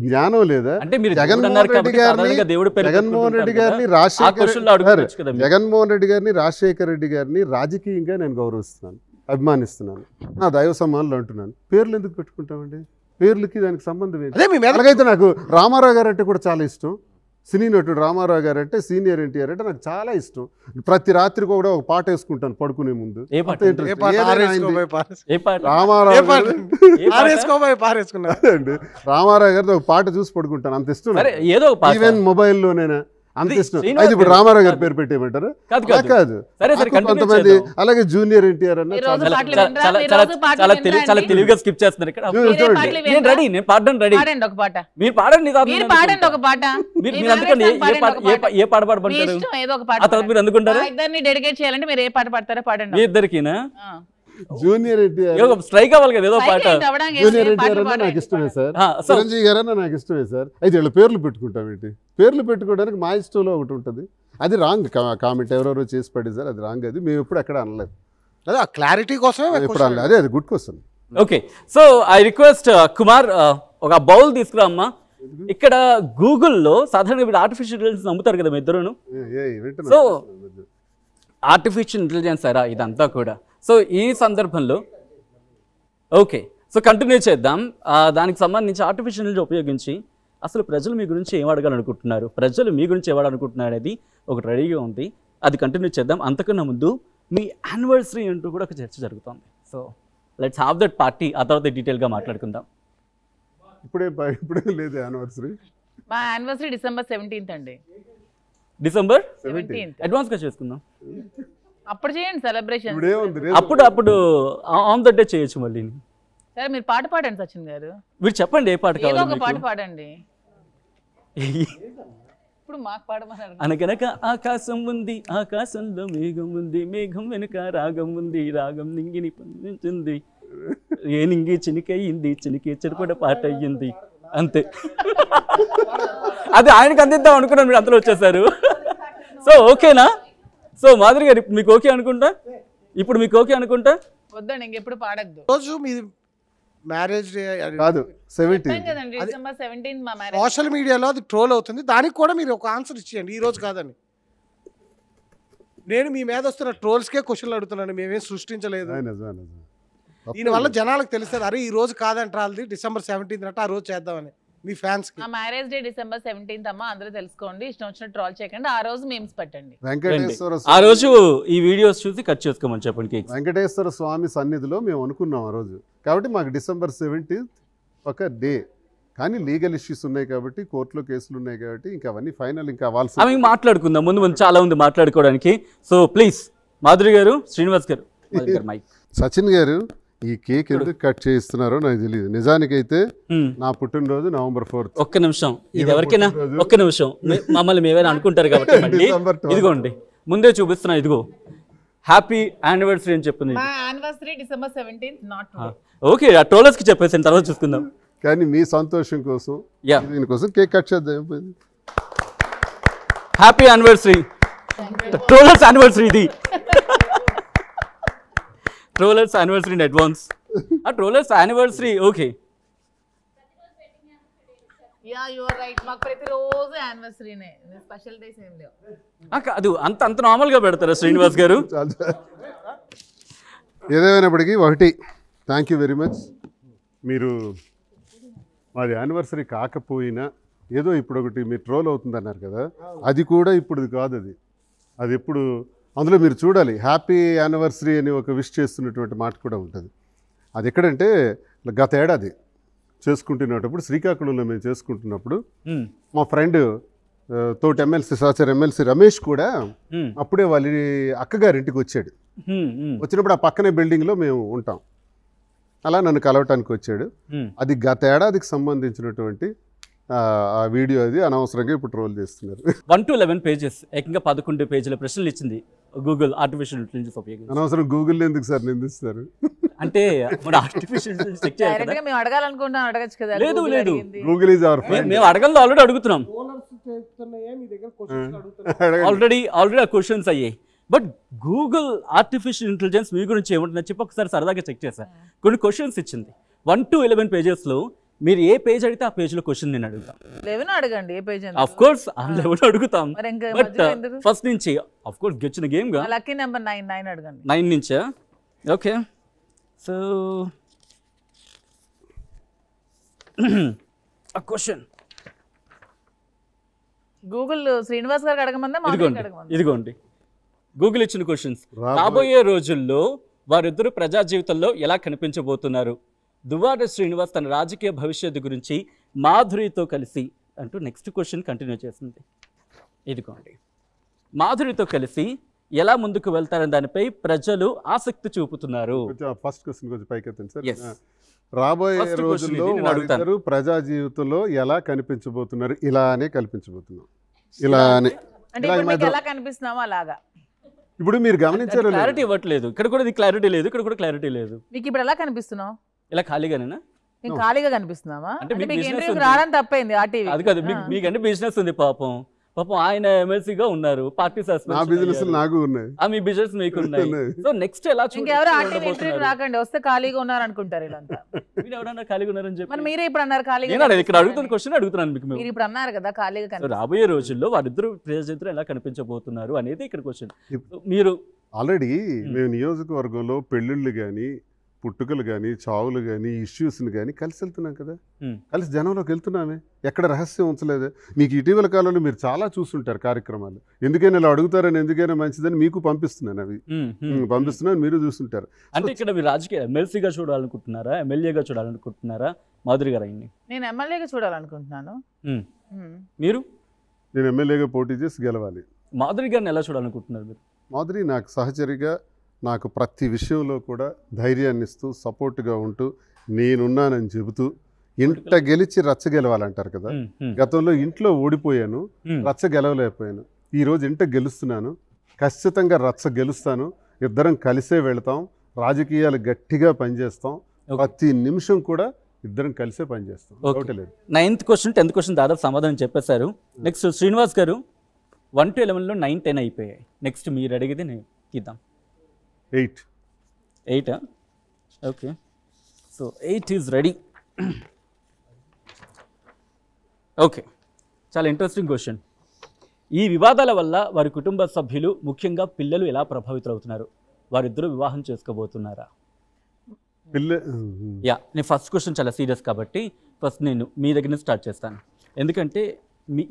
జ్ఞానం లేదా? జగన్మోహన్ రెడ్డి గారిని రాజశేఖర రెడ్డి గారిని రాజకీయంగా నేను గౌరవిస్తున్నాను, అభిమానిస్తున్నాను, నా దైవ సమానులు అంటున్నాను. పేర్లు ఎందుకు పెట్టుకుంటామండి? పేర్లకి దానికి సంబంధం ఏంటి? అలాగైతే నాకు రామారావు గారు అంటే కూడా చాలా ఇష్టం. సినీ నటుడు రామారావు గారు అంటే, సీనియర్ ఎన్టీఆర్ అంటే నాకు చాలా ఇష్టం. ప్రతి రాత్రి కూడా ఒక పాట వేసుకుంటాను పడుకునే ముందు. రామారావు గారితో ఒక పాట చూసి పడుకుంటాను, అంత ఇష్టం. ఈవెన్ మొబైల్లోనైనా అంత ఇష్టం. అది ఇప్పుడు రామారావు గారి పేరు పెట్టేయమంటారు కాదు. కొంతమంది అలాగే జూనియర్ ఎన్టీఆర్ అన్న చాలా తెలివిగా స్కిప్ చేస్తున్నారు ఇక్కడ. మీరు పాడండి, ఏ పాట పాడబడతారు? మీరు అందుకుంటారా? ఇద్దరిని డెడికేట్ చేయాలంటే మీరు ఏ పాట పాడతారో పాడండి. ఇద్దరికినా? జూనియర్ ఎన్టీఆర్ స్ట్రైక్ అవ్వాలి కదా ఏదో పాట. జూనియర్ ఎన్టీఆర్ అన్న నాకు ఇష్టమే సార్, చిరంజీవి గారు అన్న నాకు ఇష్టమే సార్. అయితే వీళ్ళ పేర్లు పెట్టుకుంటాం ఏంటి? పేర్లు పెట్టుకోవడానికి మా ఇష్టంలో ఒకటి ఉంటుంది, అది రాంగ్ కామెంట్ ఎవరెవరో చేసి పడేసారు, అది రాంగ్. అది మేము ఎప్పుడు ఎక్కడ అనలేదు, అదే క్లారిటీ కోసమే ఎప్పుడు అనలేదు. అదే అది good question. Okay, so I request Kumar ఒక బౌల్ తీసుకురా అమ్మా. ఇక్కడ గూగుల్లో సాధారణంగా ఇప్పుడు ఆర్టిఫిషియల్ ఇంటెలిజెన్స్ నమ్ముతారు కదా మీ ఇద్దరును. సో ఆర్టిఫిషియల్ ఇంటెలిజెన్స్ సారా ఇదంతా కూడా. సో ఈ సందర్భంలో ఓకే, సో కంటిన్యూ చేద్దాం. దానికి సంబంధించి ఆర్టిఫిషియల్ ఇంటెలిజెన్స్ ఉపయోగించి అసలు ప్రజలు మీ గురించి ఏం అడగాలనుకుంటున్నారు, ప్రజలు మీ గురించి ఏమడాలనుకుంటున్నారు అనేది ఒకటి రెడీగా ఉంది, అది కంటిన్యూ చేద్దాం. అంతకన్నా ముందు మీ యానివర్సరీ అంటూ కూడా ఒక చర్చ జరుగుతుంది. So let's have that party, ఆ తర్వాత డీటెయిల్గా మాట్లాడుకుందాం. ఇప్పుడే లేదు యానివర్సరీ. మా యానివర్సరీ December 17th అండి. December 17th. అడ్వాన్స్ గా చేసుకుందాం. అప్పుడు చేయండి సెలబ్రేషన్. అప్పుడు ఆన్ ద డే చేయొచ్చు మళ్ళీ. సరే మీరు పాట పాడండి సచిన్ గారు. మీరు చెప్పండి ఏ పాట ఏదో కావాలి ఒక పాట పాడండి. ఇప్పుడు మాకు పాడమన్నారు. అనగనక ఆకాశం ఉంది, ఆకాశంలో మేఘం ఉంది, మేఘం వెనుక రాగం ఉంది, రాగం నింగిని పండించింది, ఏ నింగి చినికయింది, చినికి చెడుపడ పాట అయ్యింది. అంతే. అది ఆయనకు అందిద్దాం అనుకున్నాను, మీరు అంతలో వచ్చేసారు. సో ఓకేనా? సో మాధురి గారు మీకు ఓకే అనుకుంటా? ఇప్పుడు మీకు ఓకే అనుకుంటా? వద్దండి ఇంకెప్పుడు పాడద్దు. రోజు మీది మ్యారేజ్ డే కాదు 17. కదండి December 17th మా మ్యారేజ్. సోషల్ మీడియాలో అది ట్రోల్ అవుతుంది, దానికి కూడా మీరు ఒక ఆన్సర్ ఇచ్చేయండి. ఈ రోజు కాదని నేను మీ మీద వస్తున్న ట్రోల్స్కే క్వశ్చన్లు అడుగుతున్నాను, మేమేం సృష్టించలేదు. దీనివల్ల జనాలకు తెలుస్తుంది, అరే ఈ రోజు కాదంటారు, December 17th అంటే ఆ రోజు చేద్దామని మీ ఫ్యాన్స్ కి. మా మ్యారేజ్ డే December 17th అమ్మా, అందరూ తెలుసుకోండి. ఇష్టం వచ్చిన ట్రోల్ చేయకండి. ఆ రోజు మీమ్స్ పెట్టండి. ఆ రోజు ఈ వీడియోస్ చూసి కట్ చేసుకోమని చెప్పండి. వెంకటేశ్వర స్వామి సన్నిధిలో మేము అనుకున్నాం ఆ రోజు, కాబట్టి మాకు December 17th ఒక డే. కానీ లీగల్ ఇష్యూస్ ఉన్నాయి కాబట్టి, కోర్టులో కేసులు ఉన్నాయి కాబట్టి ఇంకా అవన్నీ ఫైనల్ ఇంకా అవ్వాల్సి. అవి మాట్లాడుకుందాం, ముందు చాలా ఉంది మాట్లాడుకోవడానికి. సో ప్లీజ్ మాధురి గారు, శ్రీనివాస్ గారు, మైక్. సచిన్ గారు ఈ కేక్ ఎందుకు కట్ చేయిస్తున్నారో నాకు తెలియదు. నిజానికైతే నా పుట్టినరోజు November 4th. ఒక్క నిమిషం, ఇది ఎవరికైనా ఒక్క నిమిషం, మమ్మల్ని మేమైనా అనుకుంటారు కాబట్టి మళ్ళీ ఇదిగోండి ముందే చూపిస్తున్నా, ఇదిగో హ్యాపీ యానివర్సరీ అని చెప్పింది. మా anniversary December 17th, not today. Okay, ఆ ట్రోలర్స్ కి చెప్పేసి తర్వాత చూసుకుందాం. కానీ మీ సంతోషం కోసం దీనికోసం కేక్ కట్ చేద్దాం. హ్యాపీ యానివర్సరీ, ట్రోలర్స్ యానివర్సరీ ఇది. Trollers anniversary in advance. ఆ trollers anniversary okay. Ya you are right. మాకు ప్రతిరోజు యానివర్సరీనే, స్పెషల్ డేస్ ఏం లేవు. అది అంత నార్మల్ గా పెడతారా శ్రీనివాస్ గారు? ఏదేమైనప్పటికీ ఒకటి, థ్యాంక్ యూ వెరీ మచ్. మీరు మాది యానివర్సరీ కాకపోయినా ఏదో ఇప్పుడు ఒకటి మీరు ట్రోల్ అవుతుందన్నారు కదా, అది కూడా ఇప్పుడు కాదు. అది ఎప్పుడు అందులో మీరు చూడాలి, హ్యాపీ యానివర్సరీ అని ఒక విష్ చేస్తున్నటువంటి మాట కూడా ఉంటుంది. అది ఎక్కడంటే గత ఏడాది చేసుకుంటున్నప్పుడు శ్రీకాకుళంలో మేము చేసుకుంటున్నప్పుడు మా ఫ్రెండ్ తోటి ఎమ్మెల్సీ సహచర ఎమ్మెల్సీ రమేష్ కూడా అప్పుడే వాళ్ళ అక్కగారింటికి వచ్చాడు. వచ్చినప్పుడు ఆ పక్కనే బిల్డింగ్లో మేము ఉంటాం. అలా నన్ను కలవటానికి వచ్చాడు. అది గత ఏడాదికి సంబంధించినటువంటి ఆ వీడియో, అది అనవసరంగా ఇప్పుడు ట్రోల్ చేస్తున్నారు. 1 to 11 pages, ఏకంగా 11 పేజీల ప్రశ్నలు ఇచ్చింది గూగుల్ ఆర్టిఫిషియల్ ఇంటెలిజెన్స్ ఉపయోగించి. అనవసరం గూగుల్ ఎందుకు సార్ నిందిస్తారు? అంటే మన ఆర్టిఫిషియల్ ఇంటెలిజెన్స్ చెక్ చేయాలి కదా. మేము అడగాలనుకుంటాం, అడగచ్చు కదా. లేదు లేదు, గూగుల్ ఈజ్ అవర్ ఫ్రెండ్. మేము అడగలేదు, ఆల్రెడీ అడుగుతున్నాం. ఆల్రెడీ ఆ క్వశ్చన్స్ అయ్యాయి. బట్ గూగుల్ ఆర్టిఫిషియల్ ఇంటెలిజెన్స్ మీ గురించి ఏమంటుందని చెప్పి ఒకసారి సరదాగా చెక్ చేశాను. కొన్ని క్వశ్చన్స్ ఇచ్చింది 1 to 11 పేజెస్లో. మీరు ఏ పేజ్ అడిగితే ఆ పేజ్ లో క్వశ్చన్ నేను అడుగుతాం. 11 అడగండి, ఏ పేజ్? ఆఫ్ కోర్స్ 11 అడుగుతాం. బట్ ఫస్ట్ నుంచి ఆఫ్ కోర్స్ గెలిచిన గేమ్ గా లక్కీ నెంబర్ 9 అడగండి. 9 నుంచా? Okay. So a question. Google Srinivas గారికి అడగమందా మాధురికి అడగమందా? ఇదిగోండి గూగుల్ ఇచ్చిన క్వశ్చన్స్. రాబోయే రోజుల్లో వారిద్దరు ప్రజా జీవితంలో ఎలా కనిపించబోతున్నారు? దువ్వాడ శ్రీనివాస్ తన రాజకీయ భవిష్యత్తు గురించి మాధురితో కలిసి అంటూ నెక్స్ట్ క్వశ్చన్ కంటిన్యూ చేస్తుంది. ఇదిగోండి, మాధురితో కలిసి ఎలా ముందుకు వెళ్తారని దానిపై ప్రజలు ఆసక్తి చూపుతున్నారు. ఫస్ట్ క్వశ్చన్ కొంచెం పైకెత్తండి సార్. రాబోయే రోజుల్లో వారిద్దరు ప్రజా జీవితంలో ఎలా కనిపించబోతున్నారు? ఇలానే కల్పించబోతున్నాం. ఇలానే ఎలా కనిపిస్తున్నామో అలాగా. ఇప్పుడు మీరు గమనించారు, క్లారిటీ ఇవ్వట్లేదు. ఇక్కడ కూడా క్లారిటీ లేదు, ఇక్కడ కూడా క్లారిటీ లేదు. మీకు ఇప్పుడు ఎలా కనిపిస్తున్నావు? ఇలా ఖాళీగానేనా? నేను ఖాళీగా కనిపిస్తున్నావా? అంటే మీకు ఇంటర్వ్యూకి రావడం తప్పైంది ఆ టీవీ. అది కాదు, మీకంటే బిజినెస్ ఉంది. పాపం ఆయన ఎమ్మెల్సీగా ఉన్నారు, పార్టీ సస్పెండ్. నా బిజినెస్ నాకు ఉన్నాయి, మీ బిజినెస్ మీకు ఉన్నాయి. సో నెక్స్ట్ ఎలా ఇంకెవరు ఆ టీవీ ఇంటర్వ్యూకి రాకండి, వస్తే ఖాళీగా ఉన్నారు అనుకుంటారు వీళ్ళంతా. మీరు ఎవరన్నా ఖాళీగా ఉన్నారని చెప్పి మరి మీరే ఇప్పుడు అన్నారు ఖాళీగా. ఇక్కడ అడుగుతున్న క్వశ్చన్ అడుగుతున్నాను మీకు. మీరు ఇప్పుడు అన్నారు కదా ఖాళీగా. రాబోయే రోజుల్లో వారిద్దరు ప్రజాతంత్రం ఎలా కనిపించబోతున్నారు అనేది ఇక్కడ క్వశ్చన్. మీరు ఆల్రెడీ మేము నియోజకవర్గంలో పెళ్ళిళ్ళు కానీ, పుట్టుకలు కానీ, చావులు కానీ, ఇష్యూస్ని కానీ కలిసి వెళ్తున్నాం కదా, కలిసి జనంలోకి వెళ్తున్నామే. ఎక్కడ రహస్యం ఉంచలేదు. మీకు ఇటీవల కాలంలో మీరు చాలా చూస్తుంటారు కార్యక్రమాలు. ఎందుకైనా ఇలా అడుగుతారని, ఎందుకైనా మంచిదని మీకు పంపిస్తున్నాను, అవి పంపిస్తున్నాను, మీరు చూస్తుంటారు. అంటే ఇక్కడ మీరు రాజకీయ ఎమ్మెల్సీగా చూడాలనుకుంటున్నారా, ఎమ్మెల్యేగా చూడాలనుకుంటున్నారా, మాధురి గారు అయింది. నేను ఎమ్మెల్యేగా చూడాలనుకుంటున్నాను. మీరు? నేను ఎమ్మెల్యేగా పోటీ చేసి గెలవాలి. మాధురి గారిని ఎలా చూడాలనుకుంటున్నారు మీరు? మాధురి నాకు సహచరిగా, నాకు ప్రతి విషయంలో కూడా ధైర్యాన్ని ఇస్తూ సపోర్ట్గా ఉంటూ నేనున్నానని చెబుతూ, ఇంట గెలిచి రచ్చ గెలవాలంటారు కదా, గతంలో ఇంట్లో ఓడిపోయాను, రచ్చ గెలవలేకపోయాను. ఈరోజు ఇంట గెలుస్తున్నాను, ఖచ్చితంగా రచ్చ గెలుస్తాను, ఇద్దరం కలిసే వెళతాం, రాజకీయాలు గట్టిగా పనిచేస్తాం, ప్రతి నిమిషం కూడా ఇద్దరం కలిసే పనిచేస్తాం. లేదు. 9th క్వశ్చన్ 10th క్వశ్చన్ దాదాపు సమాధానం చెప్పేశారు. నెక్స్ట్ శ్రీనివాస్ గారు 1 to 11లో 9, 10 అయిపోయాయి. నెక్స్ట్ మీరు అడిగేది నేను ఇద్దాం. 8 okay. So 8 is ready. Okay, చాలా ఇంట్రెస్టింగ్ క్వశ్చన్. ఈ వివాదాల వల్ల వారి కుటుంబ సభ్యులు, ముఖ్యంగా పిల్లలు ఎలా ప్రభావితులవుతున్నారు? వారిద్దరూ వివాహం చేసుకోబోతున్నారా? నేను ఫస్ట్ క్వశ్చన్ చాలా సీరియస్ కాబట్టి ఫస్ట్ నేను మీ దగ్గర నుంచి స్టార్ట్ చేస్తాను. ఎందుకంటే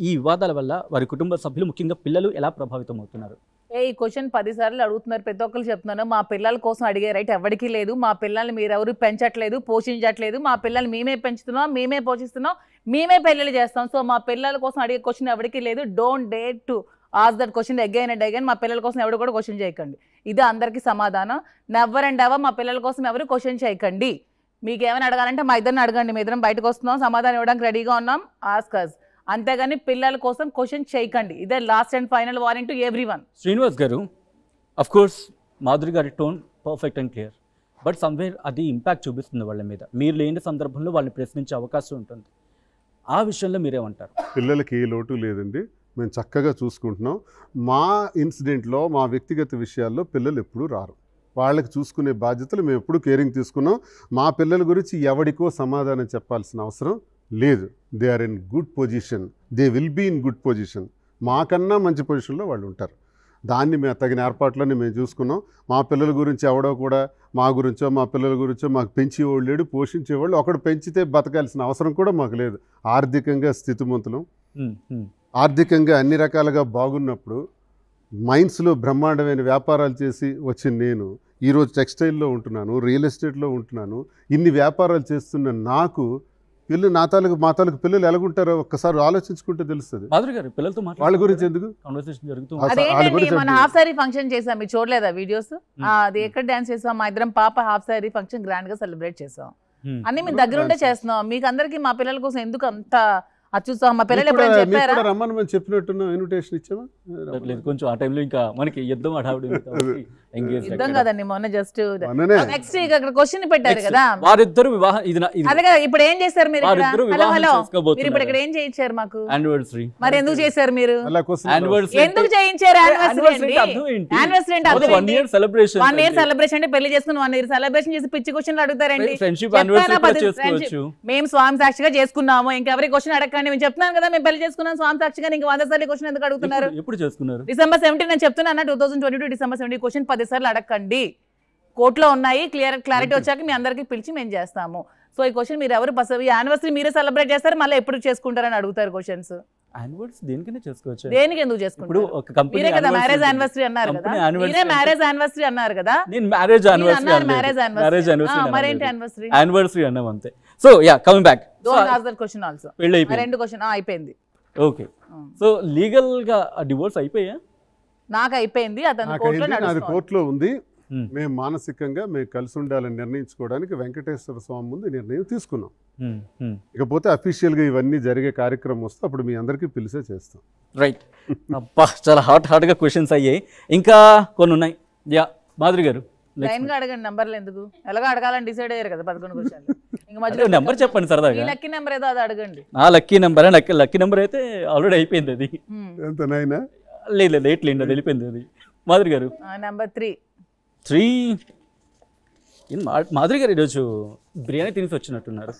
ఈ వివాదాల వల్ల వారి కుటుంబ సభ్యులు, ముఖ్యంగా పిల్లలు ఎలా ప్రభావితం అవుతున్నారు? ఈ క్వశ్చన్ 10 సార్లు అడుగుతున్నారు, ప్రతి ఒక్కరు చెప్తున్నాను. మా పిల్లల కోసం అడిగే రైట్ ఎవరికి లేదు. మా పిల్లల్ని మీరెవరు పెంచట్లేదు, పోషించట్లేదు. మా పిల్లల్ని మేమే పెంచుతున్నాం, మేమే పోషిస్తున్నాం, మేమే పెళ్ళిళ్ళు చేస్తాం. సో మా పిల్లల కోసం అడిగే క్వశ్చన్ ఎవరికి లేదు. Don't dare to ask that question again and again. మా పిల్లల కోసం ఎవరు కూడా క్వశ్చన్ చేయకండి. ఇది అందరికీ సమాధానం. నెవర్ అండ్ ఎవర్ మా పిల్లల కోసం ఎవరు క్వశ్చన్ చేయకండి. మీకు ఏమైనా అడగాలంటే మా ఇద్దరిని అడగండి. మీ ఇద్దరం బయటకు వస్తున్నాం, సమాధానం ఇవ్వడానికి రెడీగా ఉన్నాం, ఆస్కర్స్. అంతేగాని పిల్లల కోసం క్వశ్చన్ చేయకండి. ఇదే last and final warning to everyone. Srinivas గారు, అఫ్ కోర్స్ మాధురి గారి tone perfect and clear, but somewhere అది ఇంపాక్ట్ చూపిస్తుంది వాళ్ళ మీద. మీరు లేని సందర్భంలో వాళ్ళని ప్రశ్నించే అవకాశం ఉంటుంది. ఆ విషయంలో మీరేమంటారు? పిల్లలకి ఏ లోటు లేదండి, మేము చక్కగా చూసుకుంటున్నాం. మా ఇన్సిడెంట్లో, మా వ్యక్తిగత విషయాల్లో పిల్లలు ఎప్పుడూ రారు. వాళ్ళకి చూసుకునే బాధ్యతలు మేము ఎప్పుడూ కేరింగ్ తీసుకున్నాం. మా పిల్లల గురించి ఎవరికో సమాధానం చెప్పాల్సిన అవసరం లేదు. They are in good position, they will be in good position. మాకన్నా మంచి పొజిషన్లో వాళ్ళు ఉంటారు. దాన్ని మేము తగిన ఏర్పాట్లన్నీ మేము చూసుకున్నాం. మా పిల్లల గురించి ఎవడో కూడా మా గురించో, మా పిల్లల గురించో మాకు పెంచేవాళ్ళు లేడు, పోషించేవాళ్ళు. ఒకడు పెంచితే బతకాల్సిన అవసరం కూడా మాకు లేదు. ఆర్థికంగా స్థితిమంతులం, ఆర్థికంగా అన్ని రకాలుగా బాగున్నప్పుడు, మైన్స్లో బ్రహ్మాండమైన వ్యాపారాలు చేసి వచ్చిన నేను ఈరోజు టెక్స్టైల్లో ఉంటున్నాను, రియల్ ఎస్టేట్లో ఉంటున్నాను. ఇన్ని వ్యాపారాలు చేస్తున్న నాకు పిల్లలు, మా తాలూకు పిల్లలు ఎలాగుంటారో ఒక్కసారి ఆలోచించుకుంటే తెలుస్తుంది. వాళ్ళ గురించి ఎందుకు మన హాఫ్ సారీ ఫంక్షన్ చేసాం, మీరు చూడలేదా వీడియోస్? అది ఎక్కడ డాన్స్ చేసాం? మా ఇద్దరం పాప హాఫ్ సారీ ఫంక్షన్ గ్రాండ్ గా సెలబ్రేట్ చేసాం. అన్ని మేము దగ్గర ఉంటే చేస్తున్నాం. మీకు అందరికి మా పిల్లల కోసం ఎందుకు అంత అచ్చుస్తాం? మా పిల్లలు ఎప్పుడైనా చెప్పారా? రమ్మని చెప్పినట్టున్నా ఇన్విటేషన్ ఇచ్చామా? కొంచెం ఆ టైంలో ఇంకా మనకి యుద్ధం యుద్ధం కదండి, మొన్న జస్ట్ నెక్స్ట్ అక్కడ క్వశ్చన్ పెట్టారు కదా, వారిద్దరు వివాహం. అదే కదా, ఇప్పుడు ఏం చేశారు మీరు? మీరు ఇప్పుడు ఇక్కడ ఏం చేయించారు మాకు? యానివర్సరీ. మరి ఎందుకు చేశారు మీరు? ఎందుకు చేయించారు యానివర్సరీ? యానివర్సరీ అంటే 1 year celebration. 1 year celebration అంటే పెళ్లి చేసుకుని 1 year celebration చేసి పిచ్చి క్వశ్చన్లు అడుగుతారండి. మేము స్వామి సాక్షిగా చేసుకున్నాము, ఇంకెవరి క్వశ్చన్ అడగండి. మేము చెప్తున్నాను కదా, మేము పెళ్లి చేసుకున్నాం స్వామి సాక్షిగా. ఇంకా 100 సార్లు క్వశ్చన్ ఎందుకు అడుగుతున్నారు? ఎప్పుడు చేసుకున్నారు? December 17 నేను చెప్తున్నా, 2022 December 17 క్వశ్చన్ 10 సార్లు అడగండి. కోర్టులో ఉన్నాయి, క్లారిటీ వచ్చాక మీ అందరికి పిలిచి మేము చేస్తాము. సో ఈ క్వశ్చన్ మీరు ఎవరు యానివర్సరీ మీరే సెలబ్రేట్ చేస్తారు, మళ్ళీ ఎప్పుడు చేసుకుంటారని అడుగుతారు క్వశ్చన్స్. దేనికి ఎందుకు చేసుకుంటారు? మీరే కదా మ్యారేజ్ యానివర్సరీ అన్నారు కదా, మీరే మ్యారేజ్ యానివర్సరీ అన్నారు కదా. మ్యారేజ్ యానివర్సరీ అన్నాం అంతే. So yeah, coming back. Don't ask that question also. రెండు క్వశ్చన్ అయిపోయింది. ఓకే, సో లీగల్ గా డివోర్స్ అయిపోయా? నాకు అయిపోయింది, అతను కోర్టులో ఉంది. మేము మానసికంగా మేము కలిసి ఉండాలని నిర్ణయించుకోవడానికి వెంకటేశ్వర స్వామి ముందు నిర్ణయం తీసుకున్నాం. ఇకపోతే అఫీషియల్గా ఇవన్నీ జరిగే కార్యక్రమం వస్తే అప్పుడు మీ అందరికీ పిలిచే చేస్తాం. రైట్. అబ్బా, చాలా హాట్గా క్వశ్చన్స్ అయ్యాయి. ఇంకా కొన్ని ఉన్నాయి. యా, మాధురి గారు లైన్ గా అడగండి. నంబర్లు ఎందుకు? ఎలాగో అడగాలని డిసైడ్ అయ్యారు కదా 11 క్వశ్చన్లు. ఇంకా మధ్యలో నెంబర్ చెప్పండి సరదాగా. లక్కీ నెంబర్ ఏదో అది అడగండి. నా లక్కీ నెంబర్ లక్కీ నెంబర్ అయితే ఆల్రెడీ అయిపోయింది. అది ఎంత నైనా? లేదు, ఎట్లేండి, అది వెళ్ళిపోయింది. అది మాధురి గారు నెంబర్ 3. మాధురి గారు ఈరోజు బిర్యానీ తినేసి వచ్చినట్టున్నారు.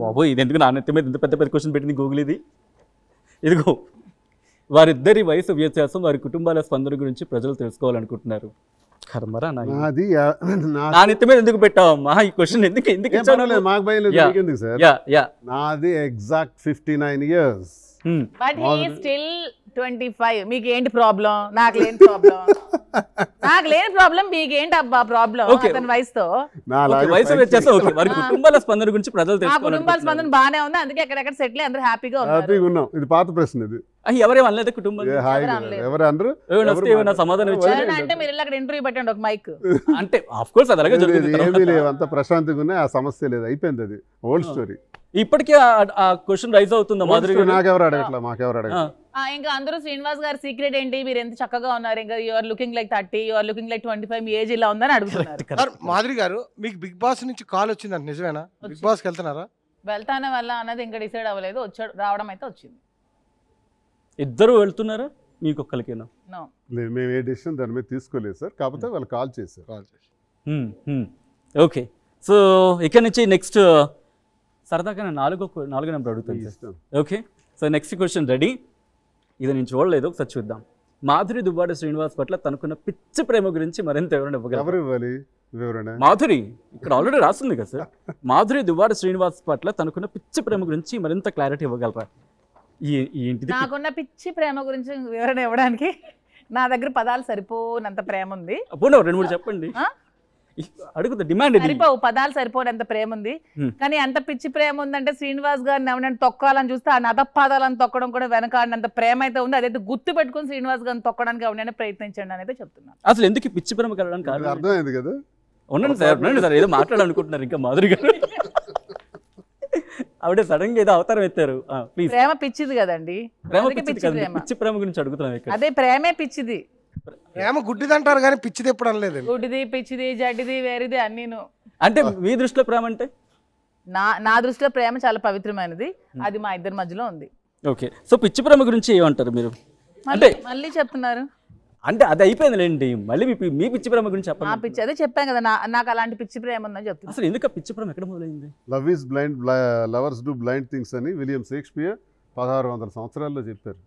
బాబోయ్, ఇది ఎందుకు నాణ్యత మీద ఇంత పెద్ద పెద్ద క్వశ్చన్ పెట్టింది గూగుల్? ఇదిగో, వారిద్దరి వయసు వ్యత్యాసం, వారి కుటుంబాల స్పందన గురించి ప్రజలు తెలుసుకోవాలనుకుంటున్నారు. కర్మరా, నాణ్యత మీద ఎందుకు పెట్టావమ్మా ఈ క్వశ్చన్? ఎందుకు మాకు భయం లేదు సార్. నాది exact 59 years. But he still 25. మీకు ఏంటి ప్రాబ్లం? నాకు లేని ప్రాబ్లం. నాకు లేని ప్రాబ్లం మీకేంటి అబ్బా ప్రాబ్లం? అతని వయసుతో వయసు వ్యత్యాసం. ఓకే, వారి కుటుంబాల స్పందన గురించి ప్రజలు ఆ కుటుంబాల స్పందన బానే ఉంది, అందుకే ఎక్కడెక్కడ సెటిల్ అందరూ హ్యాపీగా ఉన్నాం. ఇది పాత ప్రశ్న. ఇది ఎవరేం అనలేదు కుటుంబం ఎవరు అనరు. ఏమైనా సమాధానం ఇచ్చారు అంటే మీరు అక్కడ ఇంటర్వ్యూ పెట్టండి ఒక మైక్ అంటే ఆఫ్ కోర్స్ అది అలాగే జరుగుతుంది. ఏమీ లేవు, అంత ప్రశాంతంగా ఉన్నాయి, ఆ సమస్య లేదు, అయిపోయింది. అది ఓల్డ్ స్టోరీ. ఇప్పటికే ఆ క్వశ్చన్ రైజ్ అవుతుందా మాధురి గారు? నాకెవరు అడగట్లా, మాకెవరు అడగట్లా. ఇంకా అందరూ శ్రీనివాస్ గారి సీక్రెట్ ఏంటి, మీరు ఎంత చక్కగా ఉన్నారు, ఇంకా you're looking like 30, you're looking like 25, మీ ఏజ్ ఇలా ఉందని అడుగుతున్నారు. మాధురి గారు, మీకు బిగ్ బాస్ నుంచి కాల్ వచ్చిందంట, నిజమేనా? బిగ్ బాస్కి వెళ్తున్నారా? వెళ్తానే వల్ల అన్నది ఇంకా డిసైడ్ అవ్వలేదు, వచ్చాడు, రావడం అయితే వచ్చింది. ఇద్దరు వెళ్తున్నారా? మీకు ఒక్కరికేనా? మేము ఏ డెసిషన్ దాని మీద తీసుకోలేదు సార్, కాకపోతే వాళ్ళు కాల్ చేశారు. ఓకే, సో ఇక్కడ నుంచి నెక్స్ట్ సరదాగా నాలుగో నెంబర్ అడుగుతాను. Okay, so next question ready. ఇది నేను చూడలేదు, ఒకసారి చూద్దాం. మాధురి దువ్వాడ శ్రీనివాస్ పట్ల తనకున్న పిచ్చి ప్రేమ గురించి మరింత వివరణ. మాధురి ఇక్కడ ఆల్రెడీ రాస్తుంది కదా సార్. మాధురి దువ్వాడ శ్రీనివాస్ పట్ల తనకున్న పిచ్చి ప్రేమ గురించి మరింత క్లారిటీ ఇవ్వగలరా? ఏంటిది? నాకున్న పిచ్చి ప్రేమ గురించి వివరణ ఇవ్వడానికి నా దగ్గర పదాలు సరిపోనంత ప్రేమ ఉంది. పోనీ 2-3 చెప్పండి. అడుగుతా, డిమాండ్ సరిపోవు, పదాలు సరిపోనంత ప్రేమ ఉంది. కానీ ఎంత పిచ్చి ప్రేమ ఉందంటే శ్రీనివాస్ గారిని ఎవరైనా తొక్కాలని చూస్తే ఆ నదపాదాలను తొక్కడం కూడా వెనకాడినంత ప్రేమ అయితే ఉంది. అదైతే గుర్తు పెట్టుకుని శ్రీనివాస్ గారిని తొక్కడానికి ఎవరైనా ప్రయత్నించండి అని అయితే చెప్తున్నాను. అసలు ఎందుకు పిచ్చి ప్రేమ కలగడానికి అర్థమైంది కదా. ఉండండి సార్, ఏదో మాట్లాడాలనుకుంటున్నారు ఇంకా మాధురి గారు. ఆవిడ సడన్ గా ఏదో అవతారం ఎత్తారు. ప్రేమ పిచ్చిది కదండి, పిచ్చి ప్రేమ గురించి అడుగుతున్నాం. అదే ప్రేమే పిచ్చిది. ప్రేమ గుడ్డిది అంటారు కానీ పిచ్చిది ఎప్పుడు అనలేదు. గుడ్డిది, పిచ్చిది, జడ్డిది, వేరేది అన్నీను. అంటే మీ దృష్టిలో ప్రేమ అంటే? నా దృష్టిలో ప్రేమ చాలా పవిత్రమైనది, అది మా ఇద్దరి మధ్యలో ఉంది. ఓకే, సో పిచ్చి ప్రేమ గురించి ఏమంటారు మీరు? అంటే మళ్ళీ చెప్తున్నారు అంటే అది అయిపోయిందిలేండి, మళ్ళీ మీ పిచ్చి ప్రేమ గురించి చెప్పండి. నా పిచ్చి అదే చెప్పాను కదా, నాకు అలాంటి పిచ్చి ప్రేమ ఉందని చెప్తాను. అసలు ఎందుకు పిచ్చి ప్రేమ ఎక్కడ మొదలైంది? Love is blind, lovers do blind things అని విలియం షేక్స్పియర్ 1600 సంవత్సరాల్లో చెప్పారు.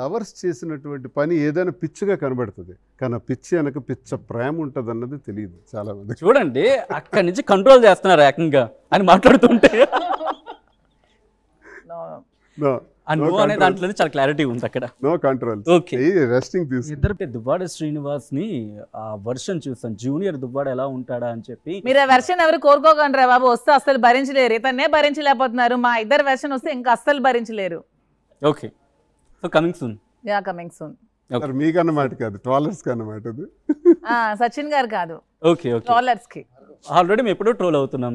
లవర్స్ చేసినటువంటి పని ఏదైనా పిచ్చిగా కనబడుతుంది, కానీ పిచ్చి అనక పిచ్చ ప్రేమ ఉంటుంది అన్నది తెలియదు చాలా మంది. చూడండి, అక్కడి నుంచి కంట్రోల్ చేస్తున్నారు ఏకంగా అని మాట్లాడుతుంటే. అనే దాంట్లో చాలా క్లారిటీ ఉంది అక్కడ. No control. ఓకే, రెస్టింగ్ తీసుకు. ఇద్దరు దువ్వాడ శ్రీనివాస్ ని ఆ వర్షన్ చూసాను, జూనియర్ దువ్వాడ ఎలా ఉంటాడా అని చెప్పి. మీరు ఆ వెర్షన్ ఎవరు కోరుకోకండి బాబు, వస్తే అస్సలు భరించలేరు, ఇతన్నే భరించలేకపోతున్నారు. మా ఇద్దరు వెర్షన్ వస్తే ఇంకా అస్సలు భరించలేరు. Okay, so coming soon. Ya, coming soon. మీకన్నమాట కాదు, ట్రోలర్స్ కి అన్నమాట. అది సచిన్ గారు కాదు, ఓకే ఓకే, ట్రోలర్స్ కి. ఆల్రెడీ మేము ఎప్పుడో ట్రోల్ అవుతున్నాం.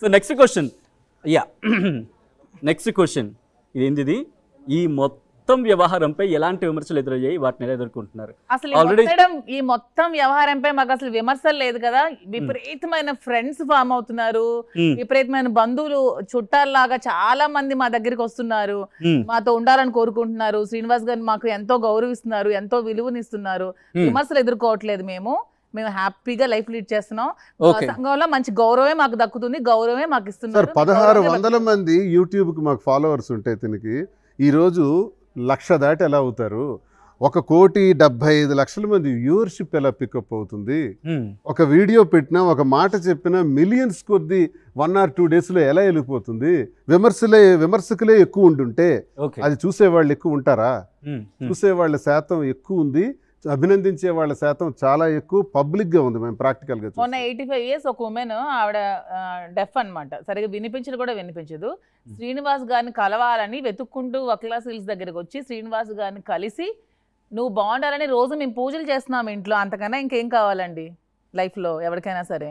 So next question. Ya, next question ఇదేంటిది? ఈ మొత్తం వ్యవహారంపై ఎలాంటి విమర్శలు ఎదురయ్యాయి, వాటిని ఎలా ఎదుర్కొంటున్నారు? అసలు ఈ మొత్తం వ్యవహారంపై మాకు అసలు విమర్శలు లేదు కదా. విపరీతమైన ఫ్రెండ్స్ ఫామ్ అవుతున్నారు, విపరీతమైన బంధువులు చుట్టాల్లాగా చాలా మంది మా దగ్గరికి వస్తున్నారు, మాతో ఉండాలని కోరుకుంటున్నారు. శ్రీనివాస్ గారిని మాకు ఎంతో గౌరవిస్తున్నారు, ఎంతో విలువనిస్తున్నారు. విమర్శలు ఎదుర్కోవట్లేదు, మేము హ్యాపీగా లైఫ్ లీడ్ చేస్తున్నాం. సంఘంలో మంచి గౌరవమే మాకు దక్కుతుంది, గౌరవమే మాకు ఇస్తున్నారు. 1600 మంది యూట్యూబ్ కి మాకు ఫాలోవర్స్ ఉంటాయి. దీనికి ఈరోజు 1,00,000 దాటి ఎలా అవుతారు? 1,75,00,000 మంది వ్యూవర్షిప్ ఎలా పికప్ అవుతుంది? ఒక వీడియో పెట్టినా, ఒక మాట చెప్పినా మిలియన్స్ కొద్ది 1 or 2 days లో ఎలా వెళ్ళిపోతుంది? విమర్శకులే ఎక్కువ ఉంటుంటే అది చూసేవాళ్ళు ఎక్కువ ఉంటారా? చూసేవాళ్ళ శాతం ఎక్కువ ఉంది, అభినందించే వాళ్ళ శాతం చాలా ఎక్కువ పబ్లిక్ గా ఉంది. మేము ప్రాక్టికల్ గా మొన్న 85 years ఒక ఉమెన్, ఆవిడ డెఫ్ అన్నమాట, సరిగా వినిపించదు కూడా వినిపించదు. శ్రీనివాస్ గారిని కలవాలని వెతుక్కుంటూ వక్లాస్ హిల్స్ దగ్గరికి వచ్చి శ్రీనివాస్ గారిని కలిసి నువ్వు బాగుండాలని రోజు మేము పూజలు చేస్తున్నాం ఇంట్లో, అంతకన్నా ఇంకేం కావాలండి లైఫ్ లో ఎవరికైనా సరే.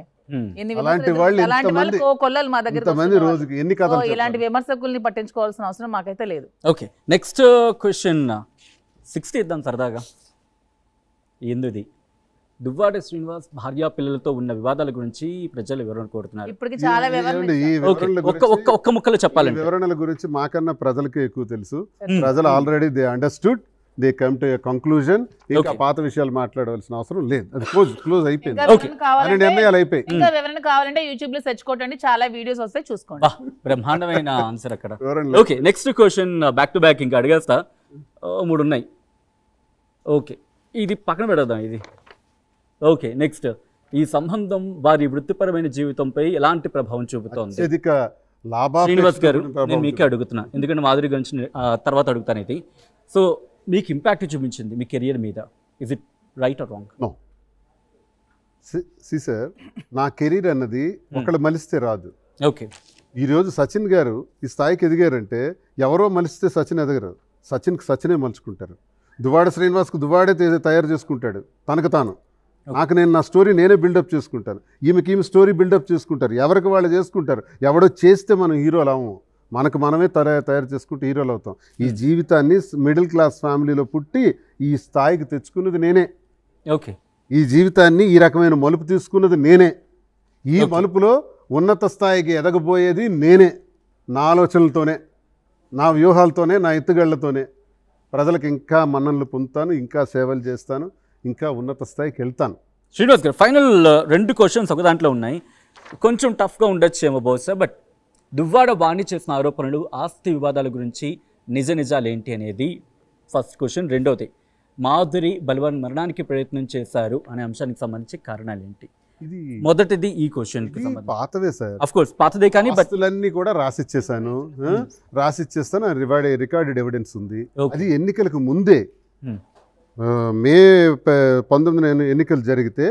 కొల్లలు మా దగ్గర, ఇలాంటి విమర్శకుల్ని పట్టించుకోవాల్సిన అవసరం మాకైతే లేదు. ఓకే, నెక్స్ట్ క్వశ్చన్ 60 ఇద్దాం సరదాగా. ఏంది దువ్వాడ శ్రీనివాస్ భార్యా పిల్లలతో ఉన్న వివాదాల గురించి ప్రజలు వివరణ కోరుతున్నారు. ఇప్పటికి చాలా ఒక్క ముక్కలో చెప్పాలండి. వివరణల గురించి మాకన్నా ప్రజలకే ఎక్కువ తెలుసు. ప్రజలు already they understood, they come to a conclusion. ఇంకా పాత విషయాలు మాట్లాడవలసిన అవసరం లేదు, అది క్లోజ్ అయిపోయింది. నిర్ణయాలు అయిపోయి. ఇంకా వివరణ కావాలంటే యూట్యూబ్ లో సెర్చ్ కొట్టండి, చాలా వీడియోస్ వస్తాయి, చూసుకోండి. బ్రహ్మాండమైన ఆన్సర్ అక్కడ. Okay, next question back to back ఇంకా అడిగేస్తా, 3 ఉన్నాయి. ఓకే, ఇది పక్కన పెడదాం ఇది. ఓకే, నెక్స్ట్, ఈ సంబంధం వారి వృత్తిపరమైన జీవితంపై ఎలాంటి ప్రభావం చూపుతోంది? అత్యధిక శ్రీనివాస్ గారు నేను మీకే అడుగుతున్నా, ఎందుకంటే మాధురి గురించి తర్వాత అడుగుతాను ఇది. సో మీకు ఇంపాక్ట్ చూపించింది మీ కెరియర్ మీద, is it right or wrong? No sir, నా కెరీర్ అన్నది ఒకళ్ళు మలిస్తే రాదు. ఓకే, ఈరోజు సచిన్ గారు ఈ స్థాయికి ఎదిగారంటే ఎవరో మలిస్తే సచిన్ ఎదగరు, సచిన్కి సచినే మలుచుకుంటారు. దువ్వాడ శ్రీనివాస్కు దువ్వాడే తయారు చేసుకుంటాడు తనకు తాను. నాకు నేను నా స్టోరీ నేనే బిల్డప్ చేసుకుంటాను, ఈమె స్టోరీ బిల్డప్ చేసుకుంటారు, ఎవరికి వాళ్ళు చేసుకుంటారు. ఎవడో చేస్తే మనం హీరోలు అవ్వము, మనకు మనమే తయారు చేసుకుంటే హీరోలు అవుతాం. ఈ జీవితాన్ని మిడిల్ క్లాస్ ఫ్యామిలీలో పుట్టి ఈ స్థాయికి తెచ్చుకున్నది నేనే. ఓకే, ఈ జీవితాన్ని ఈ రకమైన మలుపు తీసుకున్నది నేనే. ఈ మలుపులో ఉన్నత స్థాయికి ఎదగబోయేది నేనే. నా ఆలోచనలతోనే, నా వ్యూహాలతోనే, నా ఎత్తుగళ్లతోనే ప్రజలకు ఇంకా మన్ననలు పొందుతాను, ఇంకా సేవలు చేస్తాను, ఇంకా ఉన్నత స్థాయికి వెళ్తాను. శ్రీనివాస్ గారు, ఫైనల్ 2 క్వశ్చన్స్ ఒక దాంట్లో ఉన్నాయి, కొంచెం టఫ్గా ఉండొచ్చేమో బహుశా. బట్ దువ్వాడ వాణి చేసిన ఆరోపణలు, ఆస్తి వివాదాల గురించి నిజాలు ఏంటి అనేది ఫస్ట్ క్వశ్చన్. రెండవది, మాధురి బల్వన్ మరణానికి ప్రయత్నం చేశారు అనే అంశానికి సంబంధించి కారణాలు ఏంటి? ఇది మొదటిది ఈ క్వశ్చన్ పాతవే సార్, ఆఫ్ కోర్స్ పాతదే, కానీ బస్తులన్నీ కూడా రాసిచ్చేసాను, రాసిచ్చేస్తాను. రికార్డెడ్ ఎవిడెన్స్ ఉంది. అది ఎన్నికలకు ముందే మే 19 ఎన్నికలు జరిగితే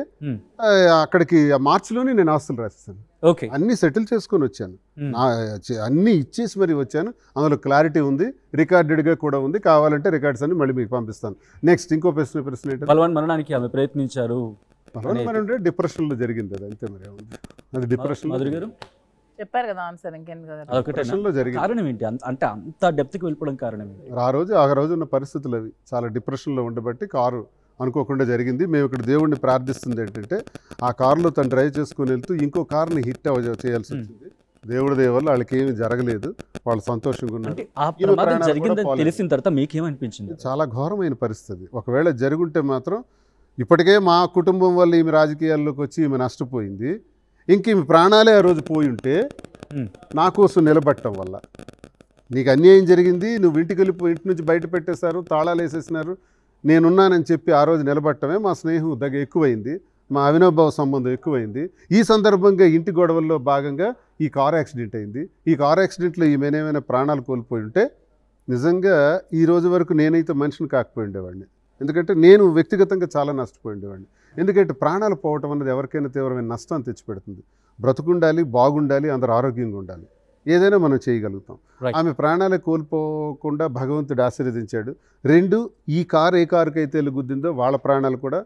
అక్కడికి మార్చిలోనే నేను ఆస్తులు రాసేసాను. ఓకే, అన్నీ సెటిల్ చేసుకొని వచ్చాను, అన్నీ ఇచ్చేసి మరి వచ్చాను. అందులో క్లారిటీ ఉంది, రికార్డెడ్గా కూడా ఉంది. కావాలంటే రికార్డ్స్ అన్ని మళ్ళీ మీకు పంపిస్తాను. నెక్స్ట్ ఇంకో ప్రశ్న ఏంటంటే, బల్వన్ మరణానికి ఆమె ప్రయత్నించారు అంటే డిప్రెషన్లో జరిగింది అది, అంతే. మరి అది డిప్రెషన్ మాధురి గారు చెప్పారు కదా ఆన్సర్, ఇంకేం కదా. డిప్రెషన్లో జరిగింది. కారణం ఏంటి అంటే అంత డెప్త్కి వెళ్ళిపోవడం కారణం ఏంటి? ఆ రోజు ఉన్న పరిస్థితులు అవి చాలా డిప్రెషన్లో ఉండబట్టి కారు అనుకోకుండా జరిగింది. మేము ఇక్కడ దేవుడిని ప్రార్థిస్తుంది ఏంటంటే, ఆ కారులో తను డ్రైవ్ చేసుకుని వెళ్తూ ఇంకో కార్ని హిట్ చేయాల్సి వచ్చింది. దేవుడి దయ వల్ల వాళ్ళకి ఏమీ జరగలేదు, వాళ్ళు సంతోషంగా ఉన్నారు. తెలిసిన తర్వాత మీకేమనిపించింది? చాలా ఘోరమైన పరిస్థితి. ఒకవేళ జరుగుంటే మాత్రం, ఇప్పటికే మా కుటుంబం వల్ల ఈమె రాజకీయాల్లోకి వచ్చి ఈమె నష్టపోయింది, ఇంక ఈమె ప్రాణాలే ఆ రోజు పోయి ఉంటే నా కోసం నిలబట్టడం వల్ల, నీకు అన్యాయం జరిగింది, నువ్వు ఇంటి నుంచి బయట పెట్టేశారు, తాళాలు వేసేసినారు, నేనున్నానని చెప్పి ఆ రోజు నిలబట్టమే మా స్నేహం ఎక్కువైంది, మా అవినాభావ సంబంధం ఎక్కువైంది. ఈ సందర్భంగా ఇంటి గొడవల్లో భాగంగా ఈ కారు యాక్సిడెంట్ అయింది. ఈ కారు యాక్సిడెంట్లో ఈమెనేమైనా ప్రాణాలు కోల్పోయి ఉంటే నిజంగా ఈ రోజు వరకు నేనైతే మనిషిని కాకపోయి ఉండేవాడిని. ఎందుకంటే నేను వ్యక్తిగతంగా చాలా నష్టపోయి ఉండేవాడిని. ఎందుకంటే ప్రాణాలు పోవటం అన్నది ఎవరికైనా తీవ్రమైన నష్టాన్ని తెచ్చిపెడుతుంది. బ్రతుకుండాలి, బాగుండాలి, అందరూ ఆరోగ్యంగా ఉండాలి, ఏదైనా మనం చేయగలుగుతాం. ఆమె ప్రాణాలే కోల్పోకుండా భగవంతుడు ఆశీర్వదించాడు. 2, ఈ కారు ఏ కారుకైతే గుద్దిందో వాళ్ళ ప్రాణాలు కూడా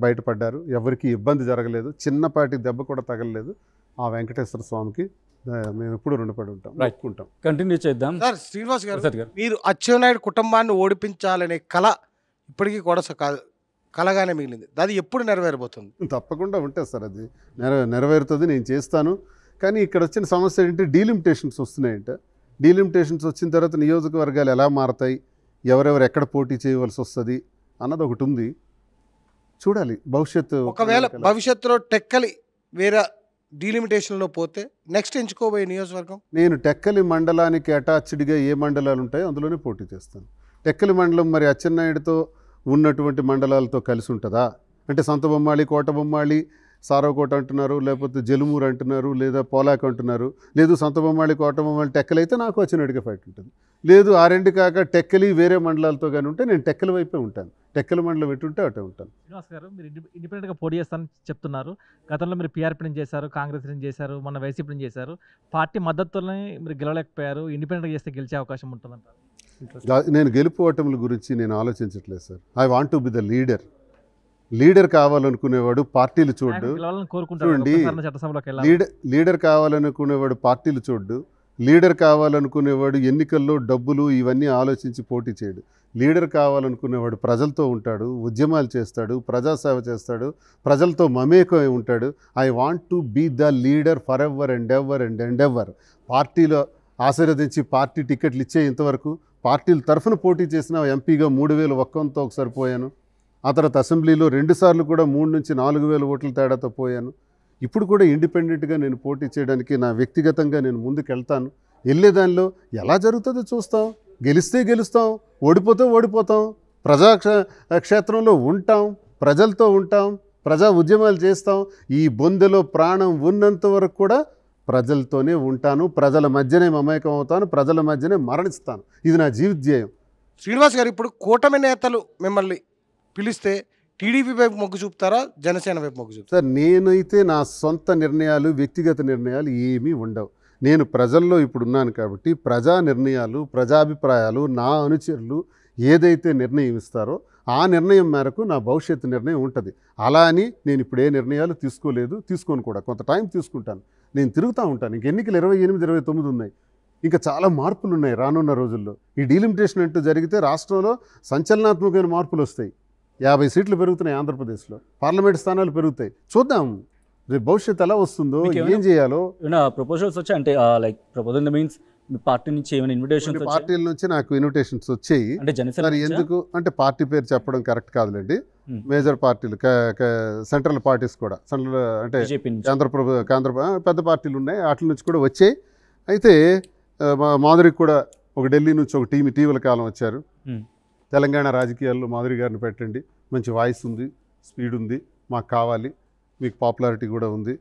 బయటపడ్డారు, ఎవరికి ఇబ్బంది జరగలేదు, చిన్నపాటి దెబ్బ కూడా తగలలేదు. ఆ వెంకటేశ్వర స్వామికి మేము ఎప్పుడు రుణపడి ఉంటాం. కంటిన్యూ చేద్దాం. సార్ శ్రీనివాస్ గారు, మీరు అచ్చెన్నాయుడు కుటుంబాన్ని ఓడిపించాలనే కళ ఇప్పటికీ కూడా కలగానే మిగిలింది, అది ఎప్పుడు నెరవేరబోతుంది? తప్పకుండా ఉంటుంది సార్, అది నెరవేరుతుంది, నేను చేస్తాను. కానీ ఇక్కడ వచ్చిన సమస్య ఏంటంటే డీలిమిటేషన్స్ వస్తున్నాయంట. డీలిమిటేషన్స్ వచ్చిన తర్వాత నియోజకవర్గాలు ఎలా మారతాయి, ఎవరెవరు ఎక్కడ పోటీ చేయవలసి వస్తుంది అన్నది ఒకటి ఉంది, చూడాలి భవిష్యత్తు. ఒకవేళ భవిష్యత్తులో టెక్కలి వేరే డీలిమిటేషన్లో పోతే నెక్స్ట్ ఎంచుకోబోయే నియోజకవర్గం? నేను టెక్కలి మండలానికి అటాచ్డ్గా ఏ మండలాలు ఉంటాయో అందులోనే పోటీ చేస్తాను. టెక్కలి మండలం మరి అచ్చెన్నాయుడుతో ఉన్నటువంటి మండలాలతో కలిసి ఉంటుందా అంటే, సంతబొమ్మాళి, కోటబొమ్మాళి, సారవకోట అంటున్నారు, లేకపోతే జలుమూరు అంటున్నారు, లేదా పోలాక్ అంటున్నారు. లేదు సంతబొమ్మాళి, కోటబొమ్మాళి, టెక్కలి అయితే నాకు అచ్చెన్నాయుడిగా ఫైట్ ఉంటుంది. లేదు ఆ రెండు కాక టెక్కలి వేరే మండలాలతో కానీ ఉంటే నేను టెక్కలి వైపే ఉంటాను. టెక్కలి మండలం ఎటుంటే అటే ఉంటాను. శ్రీనివాస్ గారు, మీరు ఇండిపెండెంట్గా పోటీ చేస్తానని చెప్తున్నారు. గతంలో మీరు పీఆర్పీ నుంచి చేశారు, కాంగ్రెస్ నుంచి చేశారు, మొన్న వైసీపీ నుంచి చేశారు. పార్టీ మద్దతుతోనే మీరు గెలవలేకపోయారు. ఇండిపెండెంట్గా చేస్తే గెలిచే అవకాశం ఉంటుందంటారు? నేను గెలుపు ఓటముల గురించి నేను ఆలోచించట్లేదు sir. I want to be the leader కావాలనుకునేవాడు పార్టీలు చూడ్డు. చూడండి, లీడర్ కావాలనుకునేవాడు పార్టీలు చూడ్డు, లీడర్ కావాలనుకునేవాడు ఎన్నికల్లో డబ్బులు ఇవన్నీ ఆలోచించి పోటీ చేయడు. లీడర్ కావాలనుకునేవాడు ప్రజలతో ఉంటాడు, ఉద్యమాలు చేస్తాడు, ప్రజాసేవ చేస్తాడు, ప్రజలతో మమేకమై ఉంటాడు. I want to be the leader forever and ever and and ever. పార్టీలో ఆశీర్వదించి పార్టీ టికెట్లు ఇచ్చే ఇంతవరకు పార్టీల తరఫున పోటీ చేసిన ఎంపీగా 3,000 ఒక్కంతో ఒకసారి పోయాను. ఆ తర్వాత అసెంబ్లీలో 2 సార్లు కూడా 3 నుంచి 4,000 ఓట్ల తేడాతో పోయాను. ఇప్పుడు కూడా ఇండిపెండెంట్గా నేను పోటీ చేయడానికి నా వ్యక్తిగతంగా నేను ముందుకు వెళ్తాను. వెళ్ళేదానిలో ఎలా జరుగుతుందో చూస్తాం. గెలిస్తే గెలుస్తాం, ఓడిపోతే ఓడిపోతాం. క్షేత్రంలో ఉంటాం, ప్రజలతో ఉంటాం, ప్రజా ఉద్యమాలు చేస్తాం. ఈ బొందెలో ప్రాణం ఉన్నంత వరకు కూడా ప్రజలతోనే ఉంటాను, ప్రజల మధ్యనే మమేకం అవుతాను, ప్రజల మధ్యనే మరణిస్తాను. ఇది నా జీవిత ధ్యేయం. శ్రీనివాస్ గారు, ఇప్పుడు కూటమి నేతలు మిమ్మల్ని పిలిస్తే టీడీపీ వైపు మొగ్గు చూపుతారా, జనసేన వైపు మొగ్గు చూపుతారా? సార్, నేనైతే నా సొంత నిర్ణయాలు, వ్యక్తిగత నిర్ణయాలు ఏమీ ఉండవు. నేను ప్రజల్లో ఇప్పుడు ఉన్నాను కాబట్టి ప్రజా నిర్ణయాలు, ప్రజాభిప్రాయాలు, నా అనుచరులు ఏదైతే నిర్ణయం ఇస్తారో ఆ నిర్ణయం మేరకు నా భవిష్యత్తు నిర్ణయం ఉంటుంది. అలా అని నేను ఇప్పుడు ఏ నిర్ణయాలు తీసుకోలేదు, తీసుకోను కూడా. కొంత టైం తీసుకుంటాను. నేను తిరుగుతూ ఉంటాను. ఇంక ఎన్నికలు 28, 29 ఉన్నాయి. ఇంకా చాలా మార్పులు ఉన్నాయి రానున్న రోజుల్లో. ఈ డీలిమిటేషన్ అంటూ జరిగితే రాష్ట్రంలో సంచలనాత్మకమైన మార్పులు వస్తాయి. 50 సీట్లు పెరుగుతున్నాయి ఆంధ్రప్రదేశ్లో, పార్లమెంట్ స్థానాలు పెరుగుతాయి. చూద్దాం రేపు భవిష్యత్తు ఎలా వస్తుందో, ఏం చేయాలో. ప్రపోజల్స్ వచ్చాయి అంటే లైక్ ప్రపోజల్ మీన్స్ మీ పార్టీ నుంచి ఏమైనా ఇన్విటేషన్స్ పార్టీల నుంచి నాకు ఇన్విటేషన్స్ వచ్చాయి. అంటే జనసేన ఎందుకు అంటే పార్టీ పేరు చెప్పడం కరెక్ట్ కాదులేండి. మేజర్ పార్టీలు, సెంట్రల్ పార్టీస్ కూడా, సెంట్రల్ అంటే కేంద్ర పెద్ద పార్టీలు ఉన్నాయి, వాటి నుంచి కూడా వచ్చాయి. అయితే మాధురికి కూడా ఒక ఢిల్లీ నుంచి ఒక టీం ఇటీవల కాలం వచ్చారు. తెలంగాణ రాజకీయాల్లో మాధురి గారిని పెట్టండి, మంచి వాయిస్ ఉంది, స్పీడ్ ఉంది, మాకు కావాలి, మీకు పాపులారిటీ కూడా ఉంది.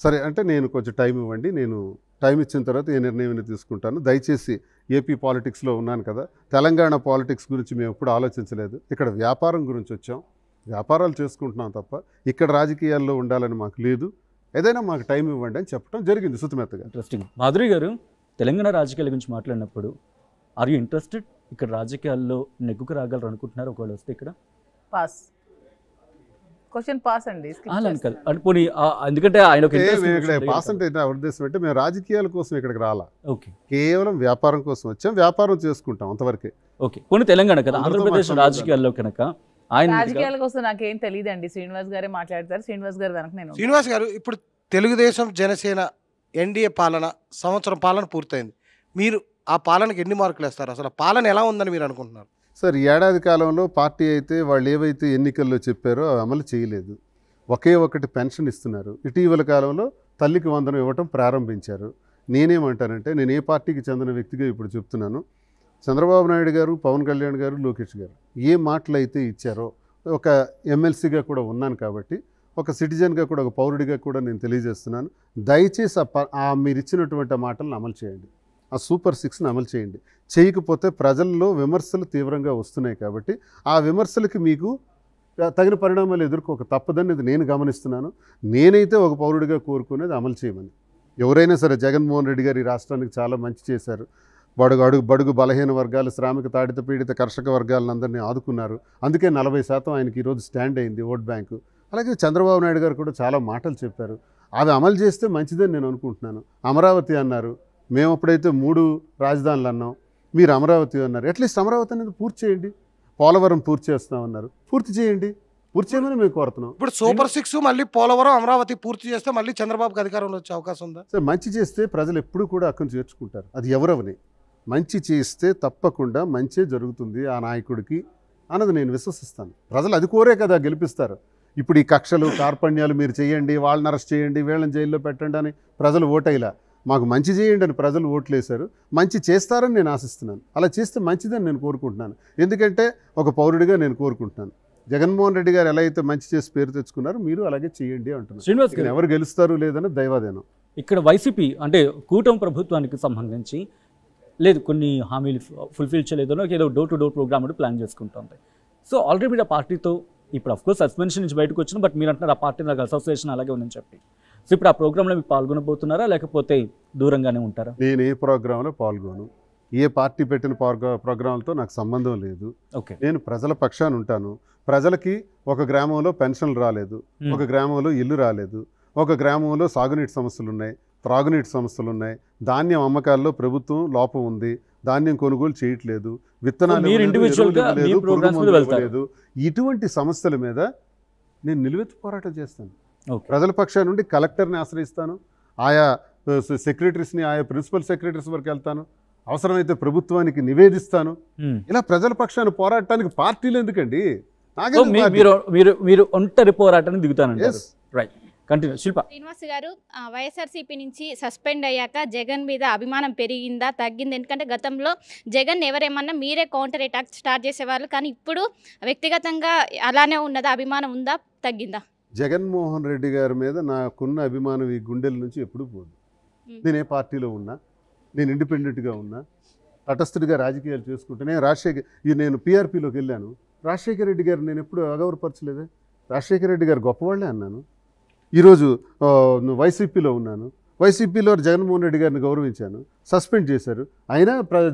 సరే అంటే నేను కొంచెం టైం ఇవ్వండి, నేను టైం ఇచ్చిన తర్వాత ఏ నిర్ణయం తీసుకుంటాను. దయచేసి ఏపీ పాలిటిక్స్లో ఉన్నాను కదా, తెలంగాణ పాలిటిక్స్ గురించి మేము ఎప్పుడు ఆలోచించలేదు. ఇక్కడ వ్యాపారం గురించి వచ్చాం, వ్యాపారాలు చేసుకుంటున్నాం తప్ప ఇక్కడ రాజకీయాల్లో ఉండాలని మాకు లేదు, ఏదైనా మాకు టైం ఇవ్వండి అని చెప్పడం జరిగింది సుతిమెత్తగా. ఇంట్రెస్టింగ్. మాధురి గారు, తెలంగాణ రాజకీయాల గురించి మాట్లాడినప్పుడు ఆర్ యూ ఇంట్రెస్టెడ్? ఇక్కడ రాజకీయాల్లో నెగ్గుకు రాగలరు అనుకుంటున్నారు ఒకవేళ వస్తే? ఇక్కడ పాస్ క్వశ్చన్ పాస్ అండి. ఎందుకంటే ఆయన పాస్ అంటే ఉద్దేశం అంటే మేము రాజకీయాల కోసం ఇక్కడికి రాలా, కేవలం వ్యాపారం కోసం వచ్చాం, వ్యాపారం చేసుకుంటాం అంతవరకే. ఓకే, పోనీ తెలంగాణ కదా, ఆంధ్రప్రదేశ్ రాజకీయాల్లో కనుక ఆయన రాజకీయాల కోసం నాకేం తెలియదండి. శ్రీనివాస్ గారే మాట్లాడతారు. శ్రీనివాస్ గారు వెనక నేను. శ్రీనివాస్ గారు, ఇప్పుడు తెలుగుదేశం జనసేన ఎన్డీఏ పాలన సంవత్సరం పాలన పూర్తయింది. మీరు ఆ పాలనకి ఎన్ని మార్కులు వేస్తారు? అసలు పాలన ఎలా ఉందని మీరు అనుకుంటున్నారు? సార్, ఏడాది కాలంలో పార్టీ అయితే వాళ్ళు ఏవైతే ఎన్నికల్లో చెప్పారో అవి అమలు చేయలేదు. ఒకే ఒకటి పెన్షన్ ఇస్తున్నారు. ఇటీవల కాలంలో తల్లికి వందనం ఇవ్వటం ప్రారంభించారు. నేనేమంటానంటే, నేను ఏ పార్టీకి చెందిన వ్యక్తిగా ఇప్పుడు చెప్తున్నాను, చంద్రబాబు నాయుడు గారు, పవన్ కళ్యాణ్ గారు, లోకేష్ గారు ఏ మాటలు అయితే ఇచ్చారో, ఒక ఎమ్మెల్సీగా కూడా ఉన్నాను కాబట్టి, ఒక సిటిజన్గా కూడా, ఒక పౌరుడిగా కూడా నేను తెలియజేస్తున్నాను, దయచేసి మీరు ఇచ్చినటువంటి మాటలను అమలు చేయండి. ఆ సూపర్ 6ని అమలు చేయండి. చేయకపోతే ప్రజల్లో విమర్శలు తీవ్రంగా వస్తున్నాయి కాబట్టి ఆ విమర్శలకి మీకు తగిన పరిణామాలు ఎదుర్కోక తప్పదనేది నేను గమనిస్తున్నాను. నేనైతే ఒక పౌరుడిగా కోరుకునేది అమలు చేయమని. ఎవరైనా సరే, జగన్మోహన్ రెడ్డి గారు ఈ రాష్ట్రానికి చాలా మంచి చేశారు. బడుగు బలహీన వర్గాలు, శ్రామిక, తాడిత పీడిత కర్షక వర్గాలను అందరినీ ఆదుకున్నారు. అందుకే 40% ఆయనకి ఈరోజు స్టాండ్ అయింది ఓట్ బ్యాంకు. అలాగే చంద్రబాబు నాయుడు గారు కూడా చాలా మాటలు చెప్పారు. అవి అమలు చేస్తే మంచిదని నేను అనుకుంటున్నాను. అమరావతి అన్నారు, మేము అప్పుడైతే 3 రాజధానులు అన్నాం, మీరు అమరావతి అన్నారు. అట్లీస్ట్ అమరావతి అనేది పూర్తి చేయండి. పోలవరం పూర్తి చేస్తామన్నారు, పూర్తి చేయండి. పూర్తి చేయమని మేము కోరుతున్నాం. ఇప్పుడు సూపర్ 6 మళ్ళీ పోలవరం, అమరావతి పూర్తి చేస్తే మళ్ళీ చంద్రబాబుకి అధికారంలో వచ్చే అవకాశం ఉందా? సార్, మంచి చేస్తే ప్రజలు ఎప్పుడు కూడా అక్కడి చేర్చుకుంటారు. అది ఎవరవని మంచి చేస్తే తప్పకుండా మంచి జరుగుతుంది ఆ నాయకుడికి అన్నది నేను విశ్వసిస్తాను. ప్రజలు అది కోరే కదా గెలిపిస్తారు. ఇప్పుడు ఈ కక్షలు, కార్పణ్యాలు మీరు చేయండి, వాళ్ళని అరెస్ట్ చేయండి, వీళ్ళని జైల్లో పెట్టండి అని ప్రజలు ఓటైలా, మాకు మంచి చేయండి అని ప్రజలు ఓట్లేశారు. మంచి చేస్తారని నేను ఆశిస్తున్నాను. అలా చేస్తే మంచిదని నేను కోరుకుంటున్నాను. ఎందుకంటే ఒక పౌరుడిగా నేను కోరుకుంటున్నాను. జగన్మోహన్ రెడ్డి గారు ఎలా అయితే మంచి చేసి పేరు తెచ్చుకున్నారో మీరు అలాగే చేయండి అంటున్నారు. శ్రీనివాస్ గారు, ఎవరు గెలుస్తారు లేదని దైవాదేనం. ఇక్కడ వైసీపీ అంటే కూటమి ప్రభుత్వానికి సంబంధించి లేదు కొన్ని హామీలు ఫుల్ఫిల్ చేయలేదనో ఏదో డోర్ టు డోర్ ప్రోగ్రామ్ కూడా ప్లాన్ చేసుకుంటుంది. సో ఆల్రెడీ మీరు ఆ పార్టీతో ఇప్పుడు అఫ్కోర్స్ సస్పెన్షన్ నుంచి బయటకు వచ్చిన, బట్ మీరు అంటున్నారు ఆ పార్టీ నాకు అసోసియేషన్ అలాగే ఉందని చెప్పి. సో ఇప్పుడు ఆ ప్రోగ్రాంలో మీరు పాల్గొనబోతున్నారా లేకపోతే దూరంగానే ఉంటారా? నేను ఏ ప్రోగ్రాంలో పాల్గొను, ఏ పార్టీ పెట్టిన ప్రోగ్రాంలతో నాకు సంబంధం లేదు. నేను ప్రజల పక్షాన ఉంటాను. ప్రజలకి ఒక గ్రామంలో పెన్షన్లు రాలేదు, ఒక గ్రామంలో ఇల్లు రాలేదు, ఒక గ్రామంలో సాగునీటి సమస్యలు ఉన్నాయి, త్రాగునీటి సమస్యలు ఉన్నాయి, ధాన్యం అమ్మకాల్లో ప్రభుత్వం లోపం ఉంది, ధాన్యం కొనుగోలు చేయట్లేదు, విత్తనాలు లేదు. ఇటువంటి సమస్యల మీద నేను నిలువెత్తు పోరాటం చేస్తాను. ప్రజల పక్షాన నుండి కలెక్టర్ని ఆశ్రయిస్తాను, ఆయా సెక్రటరీస్ని, ఆయా ప్రిన్సిపల్ సెక్రటరీస్ వరకు వెళ్తాను, అవసరమైతే ప్రభుత్వానికి నివేదిస్తాను. ఇలా ప్రజల పక్షాన పోరాటానికి పార్టీలు ఎందుకండి? మీరు ఒంటరి పోరాటానికి దిగుతానండి. Right, continue. Shilpa. Srinivas garu, YSRCP నుంచి సస్పెండ్ అయ్యాక జగన్ మీద అభిమానం పెరిగిందా తగ్గింది? ఎందుకంటే గతంలో జగన్ ఎవరేమన్నా మీరే కౌంటర్ అటాక్ స్టార్ట్ చేసేవాళ్ళు, కానీ ఇప్పుడు వ్యక్తిగతంగా అలానే ఉన్నదా? అభిమానం ఉందా, తగ్గిందా? జగన్మోహన్ రెడ్డి గారి మీద నాకున్న అభిమానం ఈ గుండెల నుంచి ఎప్పుడు పోదు. నేను ఏ పార్టీలో ఉన్నా, నేను ఇండిపెండెంట్గా ఉన్నా, తటస్థుడిగా రాజకీయాలు చేసుకుంటే నేను పీఆర్పీలోకి వెళ్ళాను. రాజశేఖర రెడ్డి గారు నేను ఎప్పుడు అగౌరవపరచలేదే. రాజశేఖర రెడ్డి గారు గొప్పవాళ్ళే అన్నాను. ఈరోజు వైసీపీలో ఉన్నాను. వైసీపీలో జగన్మోహన్ రెడ్డి గారిని గౌరవించాను. సస్పెండ్ చేశారు, అయినా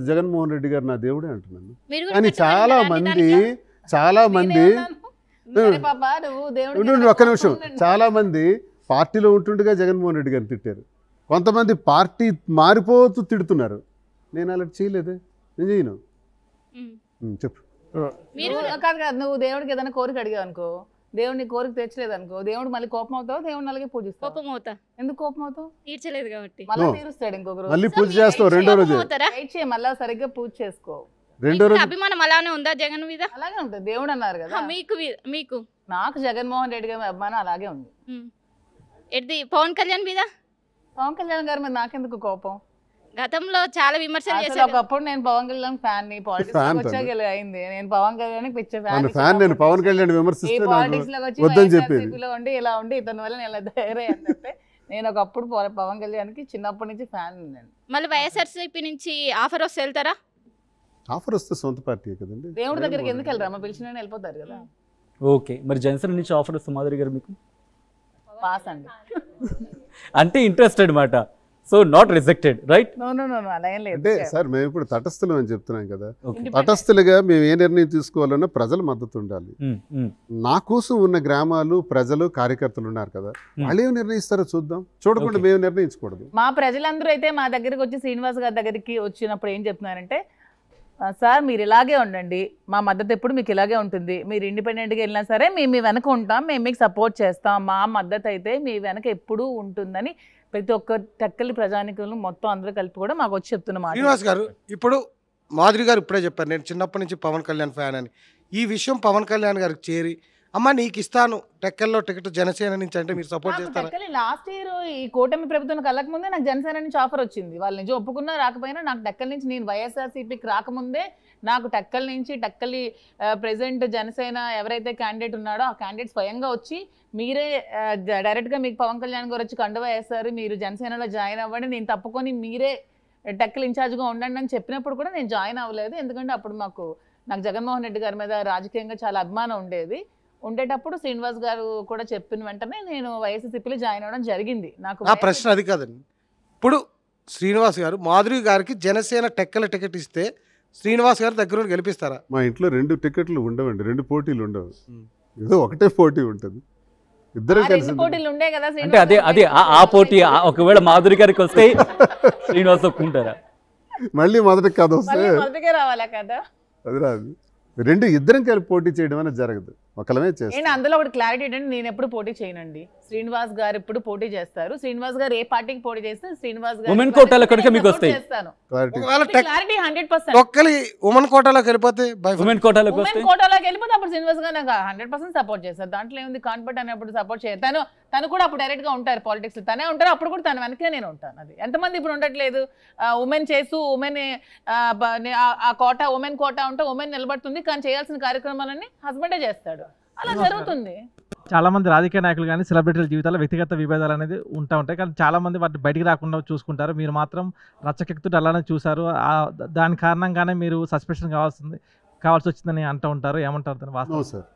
జగన్మోహన్ రెడ్డి గారు నా దేవుడే అంటున్నాను. కానీ చాలా మంది ఒక్క నిమిషం, చాలా మంది పార్టీలో ఉంటుండగా జగన్మోహన్ రెడ్డి గారిని తిట్టారు. కొంతమంది పార్టీ మారిపోతూ తిడుతున్నారు. నేను అలా చేయలేదే, నేను చేయను. చెప్పు. కాదు, నువ్వు దేవుడికి ఏదైనా కోరిక అడిగావు అనుకో, దేవుడిని కోరిక తెచ్చలేదు అనుకో, దేవుడు మళ్ళీ కోపం అవుతావు, దేవుడిని అలాగే పూజిస్తావు. కోపం అవుతా. ఎందుకు కోపం అవుతావు? తీర్చలేదు కాబట్టి. మళ్ళీ తీరుస్తాడు ఇంకొక రోజు. మళ్ళీ పూజ చేస్తావు రెండో రోజు. మళ్ళీ సరిగ్గా పూజ చేసుకో. రెండో రోజు అభిమానం అలానే ఉందా జగన్ మీద? అలాగే ఉంటుంది. దేవుడు అన్నారు కదా. మీకు నాకు జగన్మోహన్ రెడ్డి గారి అభిమానం అలాగే ఉంది. పవన్ కళ్యాణ్ మీద? పవన్ కళ్యాణ్ గారి మీద నాకెందుకు కోపం? గతంలో చాలా విమర్శలు చేశారు. ఒకప్పుడు నేను పవన్ కళ్యాణ్ ఫ్యాన్ ని, పాలిటిక్స్ వచ్చాక అయింది. నేను పవన్ కళ్యాణ్ పిచ్చే ఫ్యాన్. నేను పవన్ కళ్యాణ్ విమర్శిస్తే పాలిటిక్స్ లోకి వచ్చి ఉండి ఇలా ఉండి ఇతని వల్ల నేను ధైర్యం అని చెప్పి నేను ఒకప్పుడు పవన్ కళ్యాణ్ కి చిన్నప్పటి నుంచి ఫ్యాన్. మళ్ళీ వైఎస్ఆర్సీపీ నుంచి ఆఫర్ వస్తే వెళ్తారా? ఆఫర్ వస్తే సొంత పార్టీ కదండి. దేవుడి దగ్గరికి ఎందుకు వెళ్ళరా? పిలిచిన వెళ్ళిపోతారు కదా. ఓకే, మరి జనసేన నుంచి ఆఫర్ వస్తే మాధురి గారు మీకు పాస్ అండి అంటే ఇంట్రెస్ట్ అనమాట. So not rejected, right? అంటే సార్ మేము ఇప్పుడు తటస్థులు అని చెప్తున్నాం కదా. తటస్థులుగా మేము ఏ నిర్ణయం తీసుకోవాలన్నా ప్రజల మద్దతు ఉండాలి. నా కోసం ఉన్న గ్రామాలు, ప్రజలు, కార్యకర్తలు ఉన్నారు కదా, వాళ్ళు ఏం నిర్ణయిస్తారో చూద్దాం. చూడకుండా మేము నిర్ణయించకూడదు. మా ప్రజలందరూ అయితే మా దగ్గరికి వచ్చి శ్రీనివాస్ గారి దగ్గరికి వచ్చినప్పుడు ఏం చెప్తున్నారంటే, సార్ మీరు ఇలాగే ఉండండి, మా మద్దతు ఎప్పుడు మీకు ఇలాగే ఉంటుంది, మీరు ఇండిపెండెంట్గా వెళ్ళినా సరే మేము మీ వెనక ఉంటాం, మేము మీకు సపోర్ట్ చేస్తాం, మా మద్దతు అయితే మీ వెనక ఎప్పుడూ ఉంటుందని ప్రతి ఒక్క టెక్కలి ప్రజానికులు మొత్తం అందరూ కలిపి కూడా మాకు వచ్చి చెప్తున్నమాట. శ్రీనివాస్ గారు, ఇప్పుడు మాధురి గారు ఇప్పుడే చెప్పారు నేను చిన్నప్పటి నుంచి పవన్ కళ్యాణ్ ఫ్యాన్ అని. ఈ విషయం పవన్ కళ్యాణ్ గారికి చేరి, అమ్మ నీకు ఇస్తాను టెక్కల్లో టికెట్ జనసేన నుంచి అంటే మీరు సపోర్ట్ చేస్తారా? లాస్ట్ ఇయర్ ఈ కూటమి ప్రభుత్వం కలకముందే నాకు జనసేన నుంచి ఆఫర్ వచ్చింది. వాళ్ళ నుంచి ఒప్పుకున్నా రాకపోయినా నాకు టెక్కల నుంచి, నేను వైఎస్ఆర్సీపీకి రాకముందే నాకు టెక్కల నుంచి, టెక్కలి ప్రెసిడెంట్ జనసేన ఎవరైతే క్యాండిడేట్ ఉన్నాడో ఆ క్యాండిడేట్ స్వయంగా వచ్చి మీరే డైరెక్ట్గా మీకు పవన్ కళ్యాణ్ గారు వచ్చి కండువా వేస్తారు, మీరు జనసేనలో జాయిన్ అవ్వండి, నేను తప్పుకొని మీరే టెక్కల్ ఇన్ఛార్జ్గా ఉండండి అని చెప్పినప్పుడు కూడా నేను జాయిన్ అవ్వలేదు. ఎందుకంటే అప్పుడు నాకు జగన్మోహన్ రెడ్డి గారి మీద రాజకీయంగా చాలా అభిమానం ఉండేటప్పుడు శ్రీనివాస్ గారు కూడా చెప్పిన వెంటనే నేను వైఎస్ఆర్సీపీలో జాయిన్ అవ్వడం జరిగింది. నాకు నా ప్రశ్న అది కాదండి. ఇప్పుడు శ్రీనివాస్ గారు మాధురి గారికి జనసేన టెక్కల టికెట్ ఇస్తే శ్రీనివాస్ గారు దగ్గర గెలిపిస్తారా? మా ఇంట్లో 2 టికెట్లు ఉండవండి, 2 పోటీలు ఉండవు, ఏదో ఒకటే పోటీ ఉంటుంది. ఇద్దరు కలిసి పోటీలు ఉండే కదా. అంటే అదే ఆ పోటీ ఒకవేళ మాధురి గారికి వస్తే శ్రీనివాస్ ఒప్పుకుంటారా? మళ్ళీ మొదటి కథ వస్తే మొదటికే రావాలా కదా? అది రాదు. 2 ఇద్దరం కలిపి పోటీ చేయడం అనేది జరగదు, ఒకలమే చేస్తాం. అందులో ఒకటి క్లారిటీ ఏంటంటే నేను ఎప్పుడు పోటీ చేయనండి. శ్రీనివాస్ గారు ఎప్పుడు పోటీ చేస్తారు. శ్రీనివాస్ గారు ఏ పార్టీకి పోటీ చేస్తే శ్రీనివాస్ గారు ఉమెన్ కోటాలో కనుక మీకు వస్తాయి. క్లారిటీ 100%. ఒక్కలి ఉమెన్ కోటాలోకి వెళ్ళిపోతే ఉమెన్ కోటాలోకి వెళ్ళిపోతే అప్పుడు శ్రీనివాస్ గారు నాకు 100% సపోర్ట్ చేస్తారు. దాంట్లో ఏముంది, కాన్ఫిడెంట్ అనేప్పుడు సపోర్ట్ చేయరు. తను కూడా అప్పుడు డైరెక్ట్ గా ఉంటారు పాలిటిక్స్, తనే ఉంటారు. అప్పుడు కూడా తన వెనకే నేను ఉంటాను. అది ఎంతమంది ఇప్పుడు ఉండట్లేదు. ఉమెన్ చేస్తూ ఉమెన్ ఆ కోటా, ఉమెన్ కోటా ఉంటే ఉమెన్ నిలబడుతుంది, కానీ చేయాల్సిన కార్యక్రమాలన్నీ హస్బెండే చేస్తాడు. అలా జరుగుతుంది. చాలా మంది రాజకీయ నాయకులు కానీ సెలబ్రిటీల జీవితాల్లో వ్యక్తిగత విభేదాలు అనేది ఉంటాయి, కానీ చాలా మంది వాటిని బయటికి రాకుండా చూసుకుంటారు. మీరు మాత్రం రచ్చకెక్కుతూ అలానే చూసారు. దాని కారణంగానే మీరు సస్పెన్షన్ కావాల్సి వచ్చిందని అంటూ ఉంటారు. ఏమంటారు దాని వాస్తవం? సార్,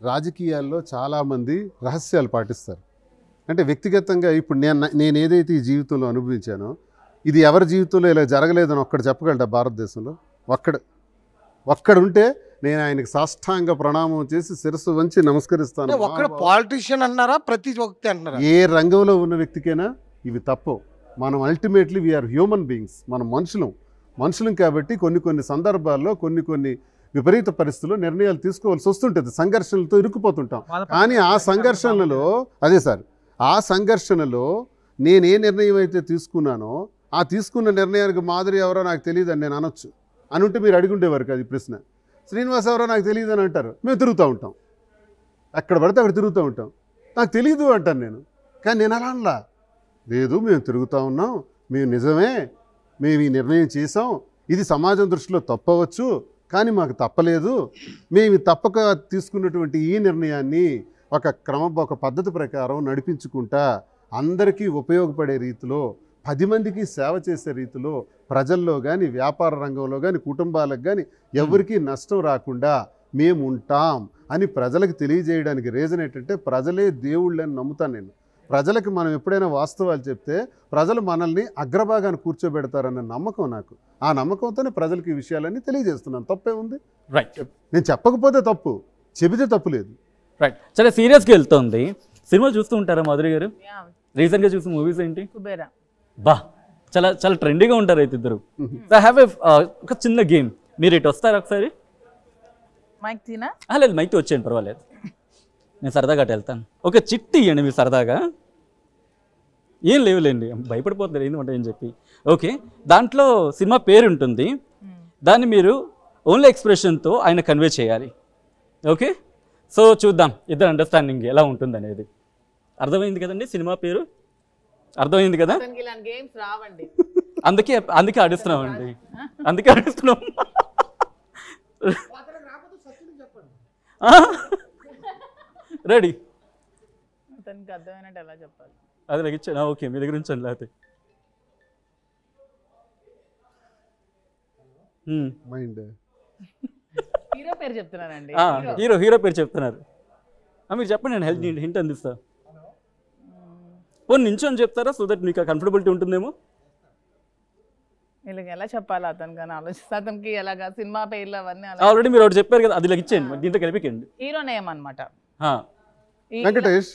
రాజకీయాల్లో చాలామంది రహస్యాలు పాటిస్తారు. అంటే వ్యక్తిగతంగా ఇప్పుడు నేను ఏదైతే ఈ జీవితంలో అనుభవించానో ఇది ఎవరి జీవితంలో ఇలా జరగలేదని ఒక్కడు చెప్పగలట భారతదేశంలో? ఒక్కడుంటే నేను ఆయనకి సాష్టాంగ ప్రణామం చేసి శిరస్సు వంచి నమస్కరిస్తాను. ఒక్కడ పాలిటిషియన్ అన్నారా, ప్రతి వ్యక్తి అంటున్నారా? ఏ రంగంలో ఉన్న వ్యక్తికైనా ఇవి తప్పు. మనం అల్టిమేట్లీ వీఆర్ హ్యూమన్ బీయింగ్స్, మనం మనుషులం కాబట్టి కొన్ని సందర్భాల్లో కొన్ని విపరీత పరిస్థితుల్లో నిర్ణయాలు తీసుకోవాల్సి వస్తుంటుంది. సంఘర్షణలతో ఇరుక్కుపోతుంటాం. కానీ ఆ సంఘర్షణలో ఆ సంఘర్షణలో నేను ఏ నిర్ణయం అయితే తీసుకున్నానో ఆ తీసుకున్న నిర్ణయానికి మాధురి ఎవరో నాకు తెలియదు అని నేను అనొచ్చు. అనుంటే మీరు అడిగుండేవారు కదా ఈ ప్రశ్న. శ్రీనివాస్ ఎవరో నాకు తెలియదు అని అంటారు, మేము తిరుగుతూ ఉంటాం, ఎక్కడ పడితే అక్కడ తిరుగుతూ ఉంటాం. నాకు తెలియదు అంటాను నేను, కానీ నేను అలా అనలా. లేదు, మేము తిరుగుతూ ఉన్నాం, మేము నిజమే, మేము ఈ నిర్ణయం చేసాం, ఇది సమాజం దృష్టిలో తప్పవచ్చు, కానీ మాకు తప్పలేదు, మేము తప్పక తీసుకున్నటువంటి ఈ నిర్ణయాన్ని ఒక పద్ధతి ప్రకారం నడిపించుకుంటా అందరికీ ఉపయోగపడే రీతిలో 10 మందికి సేవ చేసే రీతిలో ప్రజల్లో కానీ వ్యాపార రంగంలో కానీ కుటుంబాలకు కానీ ఎవరికీ నష్టం రాకుండా మేము ఉంటాం అని ప్రజలకు తెలియజేయడానికి రీజన్ ఏంటంటే ప్రజలే దేవుళ్ళని నమ్ముతాను నేను. ప్రజలకు మనం ఎప్పుడైనా వాస్తవాలు చెప్తే ప్రజలు మనల్ని అగ్రభాగాన్ని కూర్చోబెడతారన్న నమ్మకం నాకు. ఆ నమ్మకంతోనే ప్రజలకు ఈ విషయాలన్నీ తెలియజేస్తున్నాను. తప్పే ఉంది? రైట్. నేను చెప్పకపోతే తప్పు, చెబితే తప్పు లేదు. రైట్. చాలా సీరియస్గా వెళ్తుంది. సినిమా చూస్తూ ఉంటారా మాధురి గారు? రీసెంట్గా చూసిన మూవీస్ ఏంటి? కుబేరా. బా, చాలా చాలా ట్రెండీగా ఉంటారు అయితే ఇద్దరు. సో హ్యావ్ ఒక చిన్న గేమ్. మీరు ఇటు వస్తారా ఒకసారి? మైక్ తీనా? లేదు, మైక్ వచ్చేయండి, పర్వాలేదు. నేను సరదాగా అటు వెళ్తాను. ఒక చిట్టి ఇవ్వండి మీరు సరదాగా. ఏం లేవులేండి, భయపడిపోతున్నారు ఏంటి అని చెప్పి. ఓకే, దాంట్లో సినిమా పేరు ఉంటుంది, దాన్ని మీరు ఓన్లీ ఎక్స్ప్రెషన్తో ఆయన కన్వే చేయాలి. ఓకే, సో చూద్దాం ఇద్దరు అండర్స్టాండింగ్ ఎలా ఉంటుంది అనేది. అర్థమైంది కదండి సినిమా పేరు? అర్థమైంది కదా? అందుకే ఆడిస్తున్నామండి, అందుకే ఆడిస్తున్నాం. రెడీ? అర్థమైనట్టు ఎలా చెప్పాలి? అది నాకు ఇచ్చాను. ఓకే, మీ దగ్గర ఉంచండి. లేకపోతే హీరో పేరు చెప్తున్నానండి. హీరో పేరు చెప్తున్నారు. మీరు చెప్పండి, నేను హింట్ అందిస్తా. పోనీ నించొని చెప్తారా, సో దట్ మీకు కంఫర్టబిలిటీ ఉంటుందేమో. వీళ్ళకి ఎలా చెప్పాలి అతను కానీ ఆలోచిస్తే, అతనికి ఎలాగా సినిమా పేర్లు అవన్నీ. ఆల్రెడీ మీరు ఒకటి చెప్పారు కదా, అది ఇలా ఇచ్చేయండి, దీంతో కలిపికండి. హీరో నేమ్ అనమాట వెంకటేష్.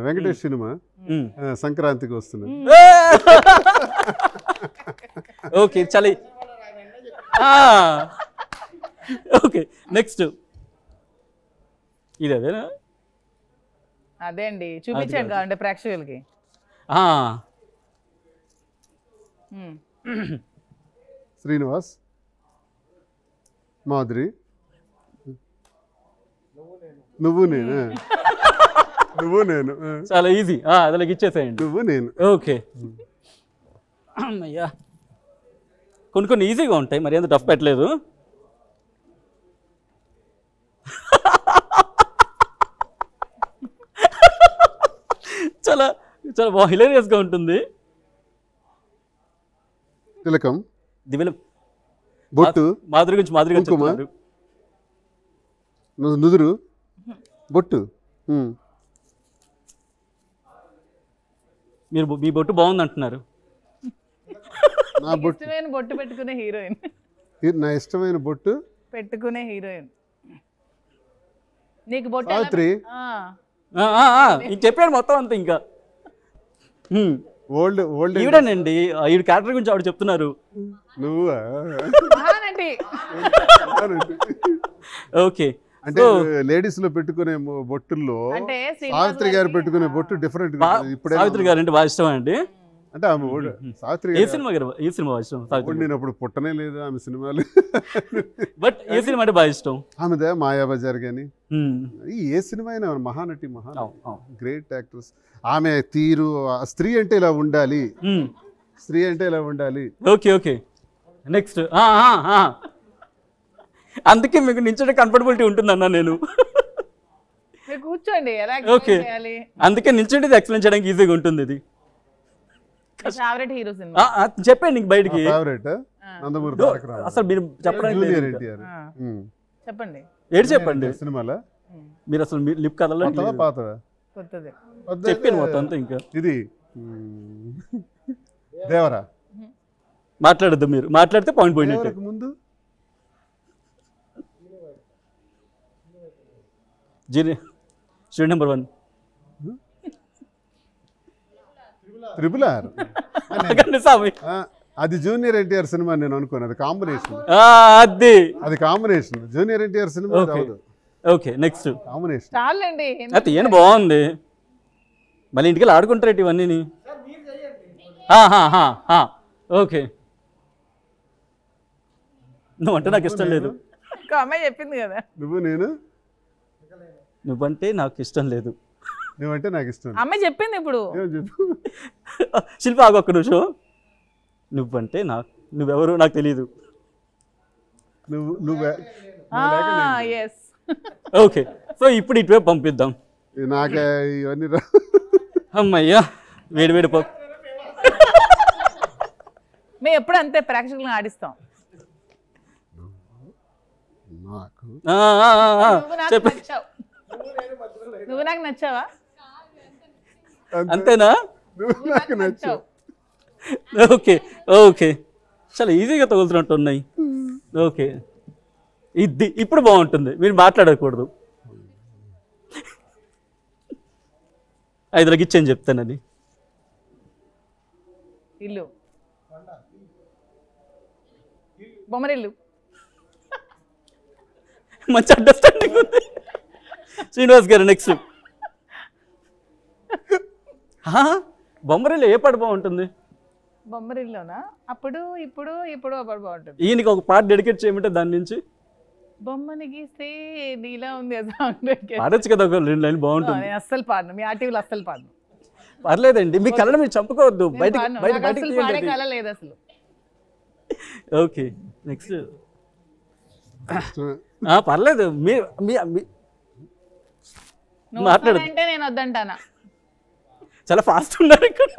వెంకటేష్ సినిమా సంక్రాంతికి వస్తుంది. ఓకే, చలి. Okay, next. ఇది అదేనా? అదే అండి, చూపించండి కావాలంటే ప్రేక్షకులకి. శ్రీనివాస్, మాధురి, నువ్వు నేను. నువ్వు నేను చాలా ఈజీ, అదిలోకి ఇచ్చేసేయండి. నువ్వు నేను. ఓకే, అయ్యా కొన్ని ఈజీగా ఉంటాయి, మరి ఎంత టఫ్ పెట్టలేదు. చాలా చాలా బాగా హిలేరియస్గా ఉంటుంది. తిలకం, దివ్యలం, బొట్టు, మాధురి గురించి మాధురి గారు నుదురు, బొట్టు. మీరు మీ బొట్టు బాగుంది అంటున్నారు. నా బొట్టు, ఇష్టమైన బొట్టు పెట్టుకునే హీరోయిన్. నా ఇష్టమైన బొట్టు పెట్టుకునే హీరోయిన్. నీకు బొట్టు సావిత్రి. చెప్పాడు మొత్తం అంతా. ఇంకా ఓల్డ్ ఈవిడేనండి, ఈవిడ క్యారెక్టర్ గురించి ఆవిడ చెప్తున్నారు. నువ్వా? ఓకే, అంటే లేడీస్ లో పెట్టుకునే బొట్టుల్లో సావిత్రి గారు పెట్టుకునే బొట్టు డిఫరెంట్. ఇప్పుడు సావిత్రి గారు అంటే బాగా ఇష్టం అండి. అంటే ఆమె సావిత్రి ఏ సినిమా ఇష్టం? నేను అప్పుడు పుట్టనే లేదు ఆమె సినిమాలు. బట్ ఏ సినిమా అంటే బాగా ఇష్టం? ఆమెదే మాయాబజార్ కానీ ఏ సినిమా అయినా మహానటి, గ్రేట్ యాక్ట్రెస్. ఆమె తీరు, స్త్రీ అంటే ఇలా ఉండాలి, స్త్రీ అంటే ఇలా ఉండాలి. Okay okay, next. అందుకే మీకు నించోడే కంఫర్టబిలిటీ ఉంటుందన్నా నేను. కూర్చోండి. ఓకే, అందుకే నించోండి, ఎక్స్ప్లెయిన్ చేయడానికి ఈజీగా ఉంటుంది. ఇది ఫేవరెట్ హీరో సినిమా చెప్పండి నీకు బయటికి. ఫేవరెట్ నందమూరి తారక రామారావు. అసలు మీరు చెప్పండి, జూనియర్ ఎన్టీఆర్. చెప్పండి, ఏడు చెప్పండి సినిమాలో. మీరు అసలు లిప్ కదల పాతవా? కొత్తది చెప్పాను మొత్తం అంతా. ఇంకా ఇది దేవరా. మాట్లాడద్దు, మీరు మాట్లాడితే పాయింట్ పోయినట్టు. ముందు స్టూడెంట్ నెంబర్ 1 ట్రిపుల్ ఆర్. అది జూనియర్ ఎన్టీఆర్ సినిమా నేను అనుకోను, అది కాంబినేషన్. అది combination, junior NTR cinema. Okay, next. Combination చాలండి. అది ఏం బాగుంది, మళ్ళీ ఇంటికి ఆడుకుంటారేంటి ఇవన్నీ. ఓకే, నువ్వంటే నాకు ఇష్టం లేదు. అమ్మాయి చెప్పింది కదా, నువ్వు నేను. నువ్వంటే నాకు ఇష్టం లేదు. నువ్వంటే నాకు ఇష్టం. అమ్మాయి చెప్పింది. ఇప్పుడు శిల్ప ఆగు ఒక్క నిమిషం. నువ్వంటే నువ్వెవరు నాకు తెలియదు. ఎస్. ఓకే, సో ఇప్పుడు ఇటువైపు పంపిద్దాం. నాకే ఇవన్నీ అమ్మయ్యా వేడి పప్పు. మేము ఎప్పుడు అంతే ప్రేక్షకులను ఆడిస్తాం. నాకు నువ్వు నాకు నచ్చావా? అంతేనా? నాకు నచ్చావు. ఓకే ఓకే చాలా ఈజీగా తగులుతున్నట్టు ఉన్నాయి. ఓకే ఇది ఇప్పుడు బాగుంటుంది, మీరు మాట్లాడకూడదు. 5 ఇచ్చేని చెప్తానని. ఇల్లు బొమ్మరిల్లు. మంచి అండర్స్టాండింగ్ ఉంది. శ్రీనివాస్ గారు నెక్స్ట్. బొమ్మరిల్లు ఏ పాట బాగుంటుంది? బొమ్మరిల్లోనా? అప్పుడు ఇప్పుడు ఇప్పుడు ఒకటి బాగుంటుంది. ఈయనకి ఒక పాట డెడికేట్ చేయమంటే దాని నుంచి బొమ్మని గీస్తే నీలా ఉంది పాడొచ్చు కదా, ఒక 2 లైన్లు బాగుంటుంది. నేను అస్సలు పాడను, మీ ఆర్టీవీలో అస్సలు పాడను. పర్లేదండి, మీ కళను మీరు చంపుకోవద్దు. బయట పాడే కళ లేదు అసలు. Okay next. పర్లేదు, మాట్లాడు. అంటే నేను వద్దంటానా? చాలా ఫాస్ట్ ఉన్నారు ఇక్కడ.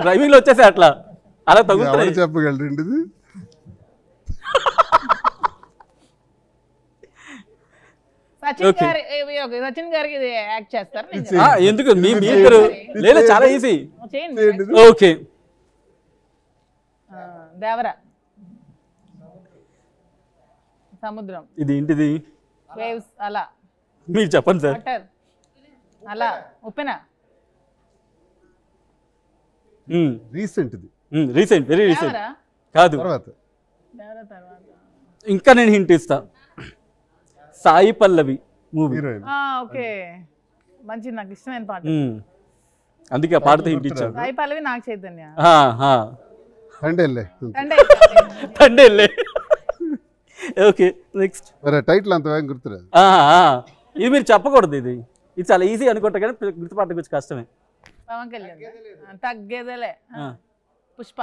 డ్రైవింగ్ లో వచ్చేసి అట్లా అలా తగ్గుతుంది. చెప్పగలరండి ఇది? సచిన్ గారికి యాక్ట్ చేస్తారు. ఎందుకు లేదు, చాలా ఈజీ. ఓకే దేవరా సముద్రం. ఇది ఏంటిది? వేవ్స్. అలా మీరు చెప్పండి సార్. వాటర్. అలా ఉప్పెన. రీసెంట్ వెరీ రీసెంట్ కాదు. ఇంకా నేను హింట్ ఇస్తా. సాయి పల్లవి మూవీ. ఓకే మంచి, నాకు ఇష్టమైన పాట. అందుకే ఆ పాటతో హింట్ ఇచ్చాను. సాయి పల్లవి నాగ చైతన్య. తండేలే. Okay next. టైటిల్ అంత వేగం గుర్తురాదు. ఇది మీరు చెప్పకూడదు. ఇది చాలా ఈజీ అనుకుంటా కానీ గుర్తుపట్ట కొంచెం కష్టమే. పవన్ కళ్యాణ్. తగ్గేదలే. పుష్ప.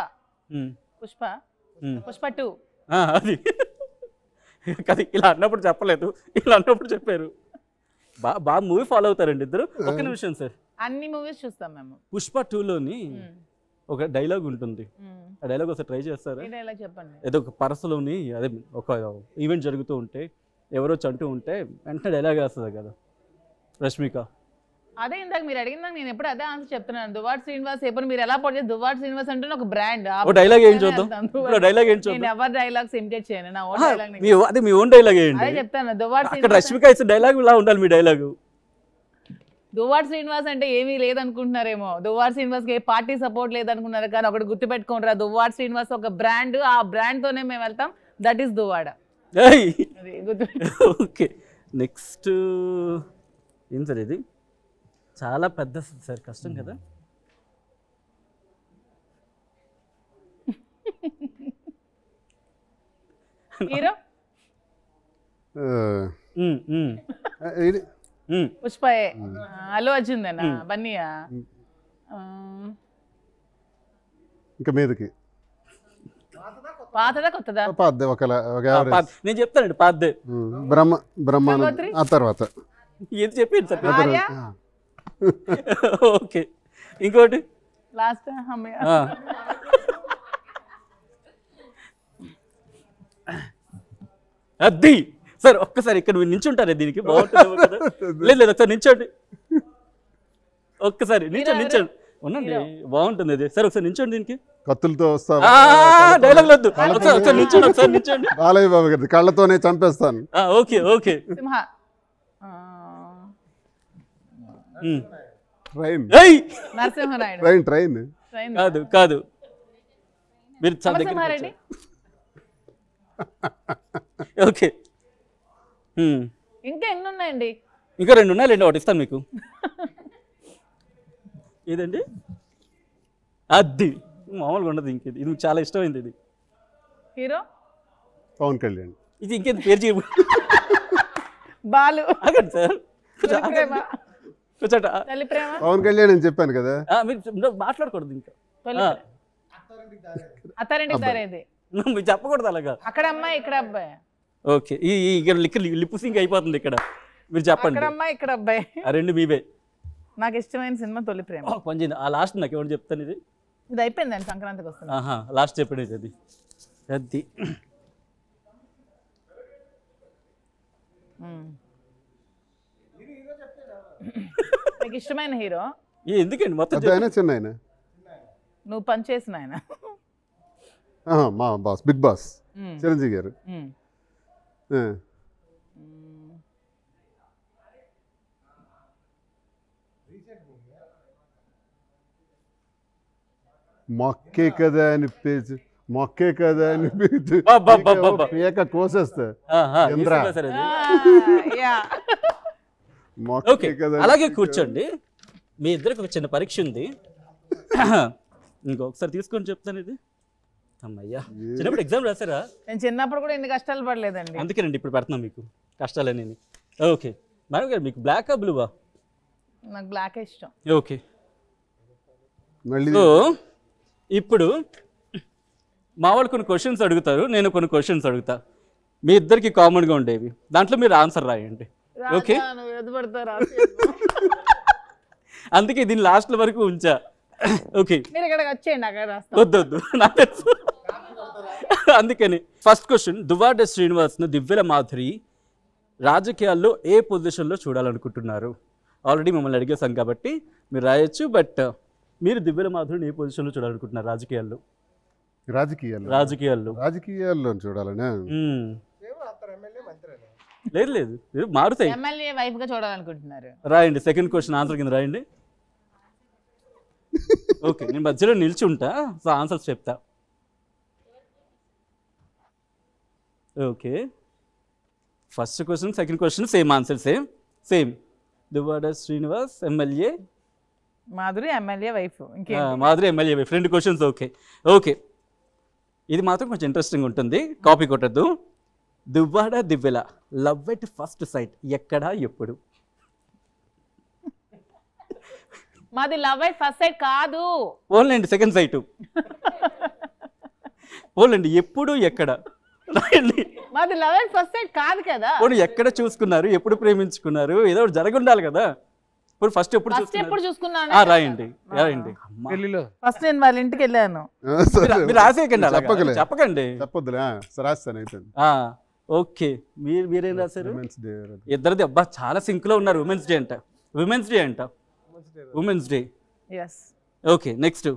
పుష్ప 2. అది కదా, ఇలా అన్నప్పుడు చెప్పలేదు, ఇలా అన్నప్పుడు చెప్పారు. బాగా మూవీ ఫాలో అవుతారండి ఇద్దరు. ఒక్క నిమిషం సార్. అన్ని మూవీస్ చూస్తాం మేము. పుష్ప 2లోని ఒక డైలాగ్ ఉంటుంది. ఆ డైలాగ్ ఒకసారి ట్రై చేస్తారా? చెప్పండి. ఏదో ఒక పరసలోని అదే ఒక ఈవెంట్ జరుగుతూ ఉంటే ఎవరో చంటూ ఉంటే వెంటనే డైలాగ్ వేస్తుంది కదా రష్మిక. అదే ఇందాక మీరు అడిగిందాక నేను ఎప్పుడు అదే ఆన్సర్ చెప్తున్నాను. దువ్వాడ శ్రీనివాస్ ఎప్పుడు మీరు ఎలా పడితే దువ్వాడ శ్రీనివాస్ అంటే ఒక బ్రాండ్. డైలాగ్ ఏం చూద్దాం. డైలాగ్ ఏం చూద్దాం. నేను ఎవరి డైలాగ్స్ ఇమిటేట్ చేయను. నా ఓన్ డైలాగ్. అదే మీ ఓన్ డైలాగ్ ఏంటి? అదే చెప్తాను. దువ్వాడ అక్కడ రష్మిక ఇచ్చే డైలాగ్ ఇలా ఉండాలి మీ డైలాగు. దువ్వాడ శ్రీనివాస్ అంటే ఏమీ లేదనుకుంటున్నారేమో. దువ్వాడ శ్రీనివాస్కి ఏ పార్టీ సపోర్ట్ లేదనుకున్నారు కానీ ఒకటి గుర్తుపెట్టుకుంటారా, దువ్వాడ శ్రీనివాస్ ఒక బ్రాండ్. ఆ బ్రాండ్ తోనే మేము వెళ్తాం. That is Duvvada. Okay next. ఏం సార్ ఇది? చాలా పెద్ద సార్, కష్టం కదా. హీరో పుష్ప. అల్లు అర్జున్ దేనా? బన్నీయా? ఇంకా మీదకి పాతదా కొత్తదా? పాతదే. నేను చెప్తానండి పాతదే. బ్రహ్మానంద్ ఆ తర్వాత ఏది చెప్పింది సార్? ఓకే ఇంకోటి లాస్ట్. అది సార్ ఒక్కసారి ఇక్కడ మీరు నించుంటారే దీనికి బాగుంటుంది కదా. లేదు ఒకసారి నించోండి, ఒక్కసారి నించోండి ఉండండి, బాగుంటుంది అది. సరే ఒకసారి నించోండి దీనికి. కత్తులతో డైలాగ్ వద్దు, ఒకసారి నించోండి, ఒకసారి నించోండి. బాలయ్య బాబు గారి కళ్ళతోనే చంపేస్తాను. Okay okay. ట్రైన్. కాదు కాదు, మీరు ఓకే. ఇంకా ఎన్ని ఉన్నాయండి? ఇంకా 2 ఉన్నాయండి, ఒకటి ఇస్తాను మీకు. ఏదండి? అది మామూలుగా ఉండదు. ఇంకేది ఇది మీకు చాలా ఇష్టమైంది. ఇది హీరో పవన్ కళ్యాణ్. ఇది ఇంకేది పేరు చేయ బాలు సార్. పవన్ కళ్యాణ్ అని చెప్పాను కదా. మీరు మాట్లాడకూడదు ఇంకా. అత్తారింటికి దారేది మీరు చెప్పకూడదు అలాగా. అక్కడ అమ్మాయి ఇక్కడ అబ్బాయి. ఓకే ఈ ఇక్కడ లిప్ సింక్ అయిపోతుంది ఇక్కడ మీరు చెప్పండి అక్కడ అమ్మాయి ఇక్కడ అబ్బాయి ఆ రెండు మీవే నాకు ఇష్టమైన సినిమా తొలి ప్రేమ కొంచెం ఆ లాస్ట్ నాకు ఎవరు చెప్తాను ఇది ఇది అయిపోయిందండి సంక్రాంతికి వస్తుంది ఆహా లాస్ట్ చెప్పండి అది అది మీకు ఇష్టమైన హీరో ఎందుకండి మొత్తం పెద్ద ఆయన చిన్న ఆయన నువ్వు పనిచేసిన ఆయన మా బాస్ బిగ్ బాస్ చిరంజీవి గారు మొక్కే కదా అని పేజు మొక్కే కదా అని పేజు పేక కోసేస్తా ఇంద్ర ఓకే అలాగే కూర్చోండి మీ ఇద్దరికి ఒక చిన్న పరీక్ష ఉంది ఇంకొకసారి తీసుకొని చెప్తాను ఇది అమ్మయ్యా చిన్నప్పుడు ఎగ్జామ్ రాసారా నేను చిన్నప్పుడు కూడా ఎన్ని కష్టాలు పడలేదండి అందుకేనండి ఇప్పుడు పెడుతున్నాం మీకు కష్టాలని ఓకే మేడం గారు మీకు బ్లాకా బ్లూవా నాకు బ్లాక్ ఇష్టం ఓకే సో ఇప్పుడు మా వాళ్ళు కొన్ని క్వశ్చన్స్ అడుగుతారు నేను కొన్ని క్వశ్చన్స్ అడుగుతా మీ ఇద్దరికి కామన్గా ఉండేవి దాంట్లో మీరు ఆన్సర్ రాయండి ఓకే అందుకే దీన్ని లాస్ట్ వరకు ఉంచా ఓకే వద్దు నాకు తెలుసు అందుకని ఫస్ట్ క్వశ్చన్ దువ్వాడ శ్రీనివాస్ను దివ్యల మాధురి రాజకీయాల్లో ఏ పొజిషన్లో చూడాలనుకుంటున్నారు ఆల్రెడీ మిమ్మల్ని అడిగేసాం కాబట్టి మీరు రాయొచ్చు బట్ మీరు దివ్యల మాధురిని ఏ పొజిషన్లో చూడాలనుకుంటున్నారు రాజకీయాల్లో రాజకీయాల్లో చూడాలనే లేదు లేదు మారుతాయి ఎమ్మెల్యే వైఫ్ గా చూడాలనుకుంటున్నారు రాయండి సెకండ్ క్వశ్చన్ ఆన్సర్ కింద రాయండి ఓకే నేను మధ్యలో నిలిచి ఉంటా సో ఆన్సర్స్ చెప్తా okay first question second question same answer same Duvvada Srinivas MLA Madhuri MLA wife Madhuri MLA wife రెండు క్వశ్చన్స్ ఓకే ఇది మాత్రం కొంచెం ఇంట్రెస్టింగ్ ఉంటుంది కాపీ కొట్టద్దు Duvvada Divvela love at first sight ఎక్కడా ఎప్పుడు మాది లవ్ ఎట్ ఫస్ట్ సైట్ కాదు ఓన్లేండి సెకండ్ సైట్ ఓన్లేండి ఎప్పుడు ఎక్కడ మాది లవ్ ఎట్ ఫస్ట్ సైట్ కాదు కదా ఓన్లీ ఎక్కడ చూసుకున్నారు ఎప్పుడు ప్రేమించుకున్నారు ఏదో ఒకటి జరగుండాలి కదా ఇప్పుడు ఫస్ట్ ఎప్పుడు చూసుకున్నాను రాయండి ఫస్ట్ నేను వాళ్ళ ఇంటికి వెళ్ళాను మీరు రాసేయకండి చెప్పకండి చెప్పొద్దులే రాస్తాను అయిపోయింది ఓకే మీరేం రాశారు ఇద్దరిది అబ్బా చాలా సింక్ లో ఉన్నారు ఉమెన్స్ డే అంట ఉమెన్స్ డే ఓకే నెక్స్ట్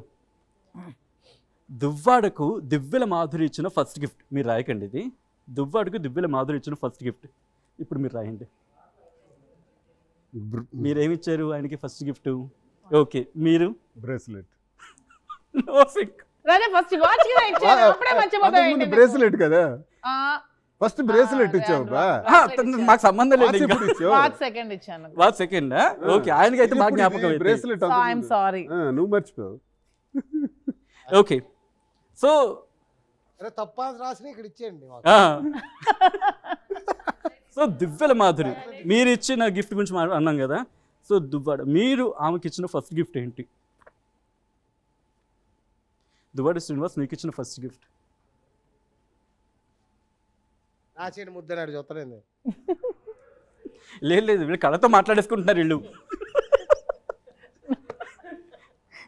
దువ్వాడకు దివ్యల మాధురి ఇచ్చిన ఫస్ట్ గిఫ్ట్ మీరు రాయకండి ఇది దువ్వాడకు దివ్యల మాధురి ఇచ్చిన ఫస్ట్ గిఫ్ట్ ఇప్పుడు మీరు రాయండి మీరేమిచ్చారు ఆయనకి ఫస్ట్ గిఫ్ట్ ఓకే మీరు బ్రేస్లెట్ బ్రేస్లెట్ కదా ఫస్ట్ బ్రేస్లెట్ ఇచ్చావు మాకు సంబంధం లేదు సెకండ్ ఓకే ఆయనకి అయితే బాగా జ్ఞాపకం బ్రేస్లెట్ నువ్వు మర్చిపోయావు ఓకే సో తప్ప రాసిన ఇక్కడ ఇచ్చేయండి సో దివ్యల మాధురి మీరు ఇచ్చిన గిఫ్ట్ గురించి అన్నాం కదా సో దువ్వాడ మీరు ఆమెకి ఇచ్చిన ఫస్ట్ గిఫ్ట్ ఏంటి దువ్వాడ శ్రీనివాస్ నీకు ఇచ్చిన ఫస్ట్ గిఫ్ట్ ముద్దనాడు చూస్తలేదు లేదు వీళ్ళు కళతో మాట్లాడేసుకుంటున్నారు వీళ్ళు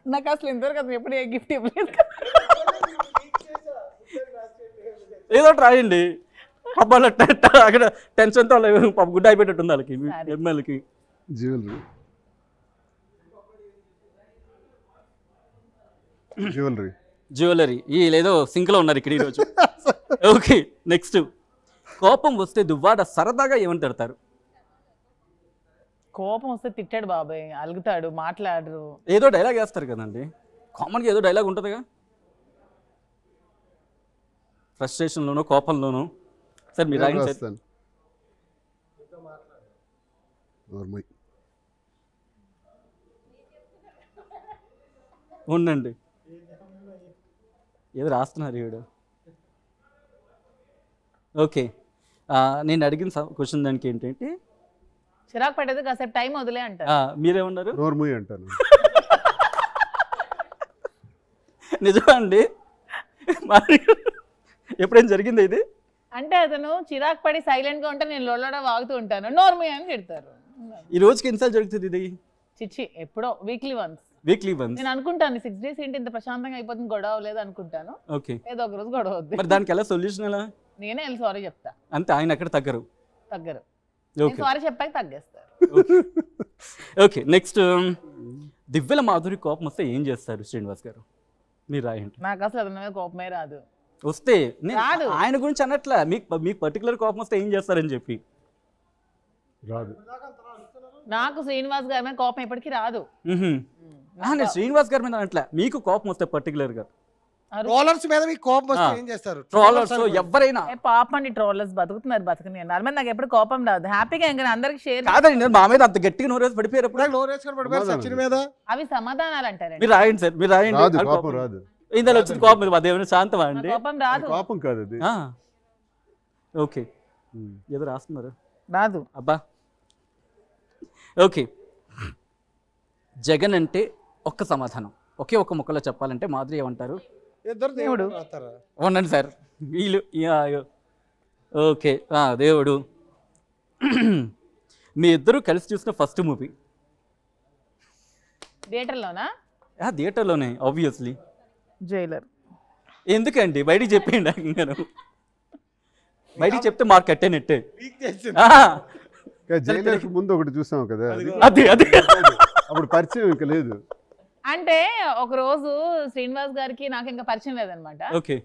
నాకు అసలు ఇంతవరకు అసలు ఎప్పుడు ఏ గిఫ్ట్ ఇవ్వలేదు ఏదో రాయండి అబ్బాయి అక్కడ టెన్షన్తో గుడ్డ అయిపోయేటట్టుంది వాళ్ళకి ఎమ్మెల్యేకి జ్యువెలరీ ఈ లేదో సింక్లో ఉన్నారు ఇక్కడ ఈరోజు ఓకే నెక్స్ట్ కోపం వస్తే దువ్వాడ సరదాగా ఏమని తిడతారు కోపం వస్తే తిట్టాడు బాబాయ్ అలుగుతాడు మాట్లాడరు ఏదో డైలాగ్ వేస్తారు కదండి కామన్గా ఏదో డైలాగ్ ఉంటుందిగా ఫ్రస్ట్రేషన్లోనో కోపంలోనో సార్ మీరు ఉండండి ఏదో రాస్తున్నారు ఈవిడ ఓకే నేను అడిగిన క్వశ్చన్ దానికి ఏంటంటే చిరాకు పట్టేది కాసేపు టైం వదిలే అంటారు మీరేమన్నారు నోర్ముయ్ అంటాను నిజమా అండి ఎప్పుడైనా జరిగింది ఇది అంటే అతను చిరాకు పడి సైలెంట్ గా ఉంటే నేను లొల్లడ వాగుతూ ఉంటాను, నోర్మి అని తిడతారు. ఈ రోజుకి ఎన్నిసార్లు జరుగుతుంది ఇది? చిచ్చి ఎప్పుడో వీక్లీ వన్స్. Weekly once. నేను అనుకుంటాను 6 days ఏంటి ఇంత ప్రశాంతంగా అయిపోతుంది, గొడవ లేదు అనుకుంటాను. ఓకే. ఏదో ఒక రోజు గొడవ అవుద్ది. మరి దానికి ఎలా సొల్యూషన్ ఎలా? నేనే వెళ్ళి సారీ చెప్తా. అంతే, ఆయన ఎక్కడ తగ్గరు. సారీ చెప్పాక తగ్గేస్తారు. ఓకే, నెక్స్ట్ దివ్యల మాధురి కోపం వస్తే ఏం చేస్తారు శ్రీనివాస్ గారు? మీరు రాయండి. నాకు అసలు అతని మీద కోపమే రాదు. వస్తే ఆయన గురించి అన్నట్లా, మీకు పర్టికులర్ కోపం వస్తే ఏం చేస్తారని చెప్పి. రాదు. నాకు శ్రీనివాస్ గారి మీద కోపం ఎప్పటికీ రాదు. నేను శ్రీనివాస్ గారి మీద అన్నట్లా, మీకు కోపం వస్తే పర్టికులర్ గా. ట్రోలర్స్ మీద మీకు కోపం వస్తే ఏం చేస్తారు? ట్రోలర్స్ ఎవరైనా పాపం అండి, ట్రోలర్స్ బతుకుతున్నారు, బతుకుని వాళ్ళ మీద నాకు ఎప్పుడు కోపం రాదు. హ్యాపీగా ఇంకా అందరికి షేర్. కాదండి, మా మీద అంత గట్టిగా నోరేసి పడిపోయారు. నోరేసుకొని పడిపోయారు సచిన్ మీద. అవి సమాధానాలు అంటారండి. మీరు రాయండి సార్, మీరు రాయండి. కోపం రాదు. ఇందులో వచ్చింది కోపం, మీరు అదేమైనా శాంతమా అండి? కోపం రాదు. కోపం కాదు అది. ఓకే, ఏదో రాస్తున్నారు. రాదు. అబ్బా. ఓకే, జగన్ అంటే ఒక్క సమాధానం, ఒకే ఒక్క ముక్కలో చెప్పాలంటే మాధురి ఏమంటారు? ఇద్దరు దేవుడు రాస్తారా? అవునండి సార్, వీళ్ళు. ఓకే, దేవుడు. మీ ఇద్దరు కలిసి చూసిన ఫస్ట్ మూవీ? థియేటర్లోనా? థియేటర్లోనే ఆబ్వియస్లీ. జైలర్. ఎందుకండి బయటికి చెప్పేయండి. నేను బయటికి చెప్తే మార్క్ కట్టేనట్టే. జైలర్ ముందు ఒకటి చూసాం కదా, అది అప్పుడు పరిచయం ఇంకా లేదు. అంటే ఒక రోజు శ్రీనివాస్ గారికి నాకు ఇంకా పరిచయం లేదనమాట. ఓకే.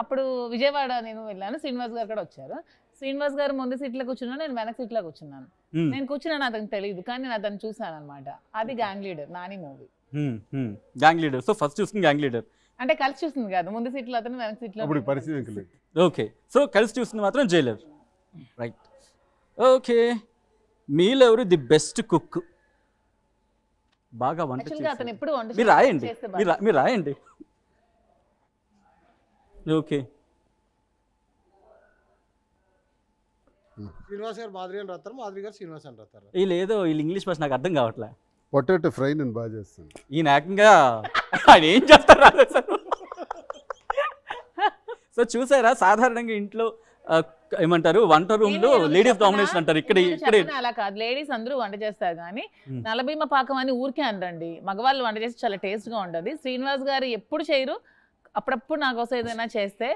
అప్పుడు విజయవాడ నేను వెళ్ళాను, శ్రీనివాస్ గారు కూడా వచ్చారు. శ్రీనివాస్ గారు ముందు సీట్లో కూర్చున్నాను, నేను వెనక సీట్లో కూర్చున్నాను. నేను కూర్చున్నాను, అతనికి తెలియదు, కానీ నేను అతను చూసాను అనమాట. అది gang leader, Nani movie. Gang leader. So first చూసింది గ్యాంగ్ లీడర్. అంటే కలిసి చూస్తుంది కాదు, ముందు సీట్లో అతను, వెనక సీట్లో పరిచయం. ఓకే, సో కలిసి చూస్తుంది మాత్రం జైలర్. రైట్. ఓకే, మీలో ఎవరు ది బెస్ట్ కుక్? బాగా వంట అతను ఎప్పుడు వంట మీరు రాయండి, మీరు రాయండి. ఓకే. శ్రీనివాస్ గారు మాధురి అని రాస్తారు, మాధురి గారు శ్రీనివాస్ అని రాస్తారు. వీళ్ళు ఇంగ్లీష్ భాష నాకు అర్థం కావట్లే. పొటాటో ఫ్రై నేను బాగా చేస్తాను. ఈయన ఏకంగా ఆయన ఏం చేస్తారు సార్? సో చూసారా, సాధారణంగా ఇంట్లో ఏమంటారు, వంట రూమ్ లో లేడీస్ డామినేషన్ అంటారు. ఇక్కడ అలా కాదు, లేడీస్ అందరూ వంట చేస్తారు, కానీ నలభీమ పాకం అని ఊరికే అనరండి. మగవాళ్ళు వంట చేసి చాలా టేస్ట్ గా ఉంటది. శ్రీనివాస్ గారు ఎప్పుడు చేయరు, అప్పుడప్పుడు నా కోసం ఏదైనా చేస్తే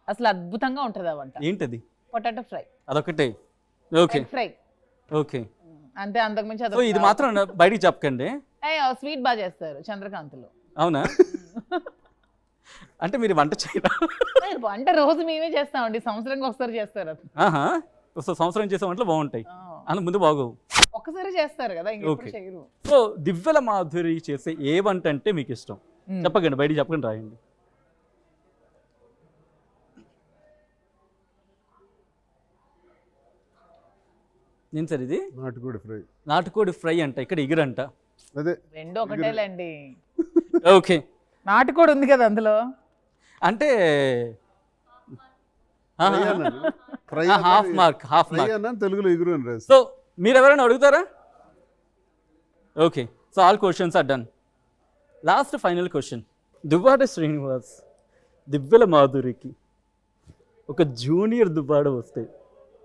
అసలు అద్భుతంగా ఉంటది ఆ వంట. ఏంటది? Potato fry. అదొకటే. Okay fry. ఓకే, అంతే, అంతకుమించి సో ఇది మాత్రం బయటికి చెప్పకండి. స్వీట్ బాగా చేస్తారు చంద్రకాంత్లో. అవునా? అంటే మీరు వంట చేయరా? వంట రోజు మేమే చేస్తామండి, సంవత్సరానికి ఒకసారి చేస్తారు. సో సంవత్సరం చేసే వంటలు బాగుంటాయి, అందుకు ముందు బాగోవు. ఒక్కసారి చేస్తారు కదా, ఇంకెప్పుడు చేయరు. సో దివ్యల మాధురి చేసే ఏ వంట అంటే మీకు ఇష్టం? చెప్పకండి, బయటికి చెప్పకండి, రాయండి. నేను సార్ ఇది నాటుకోడి ఫ్రై అంట, ఇక్కడ ఇగురంట. అదే రెండు ఒకటేలేండి. ఓకే, నాటుకోడి ఉంది కదా అందులో, అంటే హాఫ్ మార్క్ తెలుగులో ఇగురు అని రాస్తారు. సో మీరు ఎవరైనా అడుగుతారా? Okay, so all questions are done. Last final question. Duvvada Srinivas Divvela మాధురికి ఒక జూనియర్ దువ్వాడ వస్తే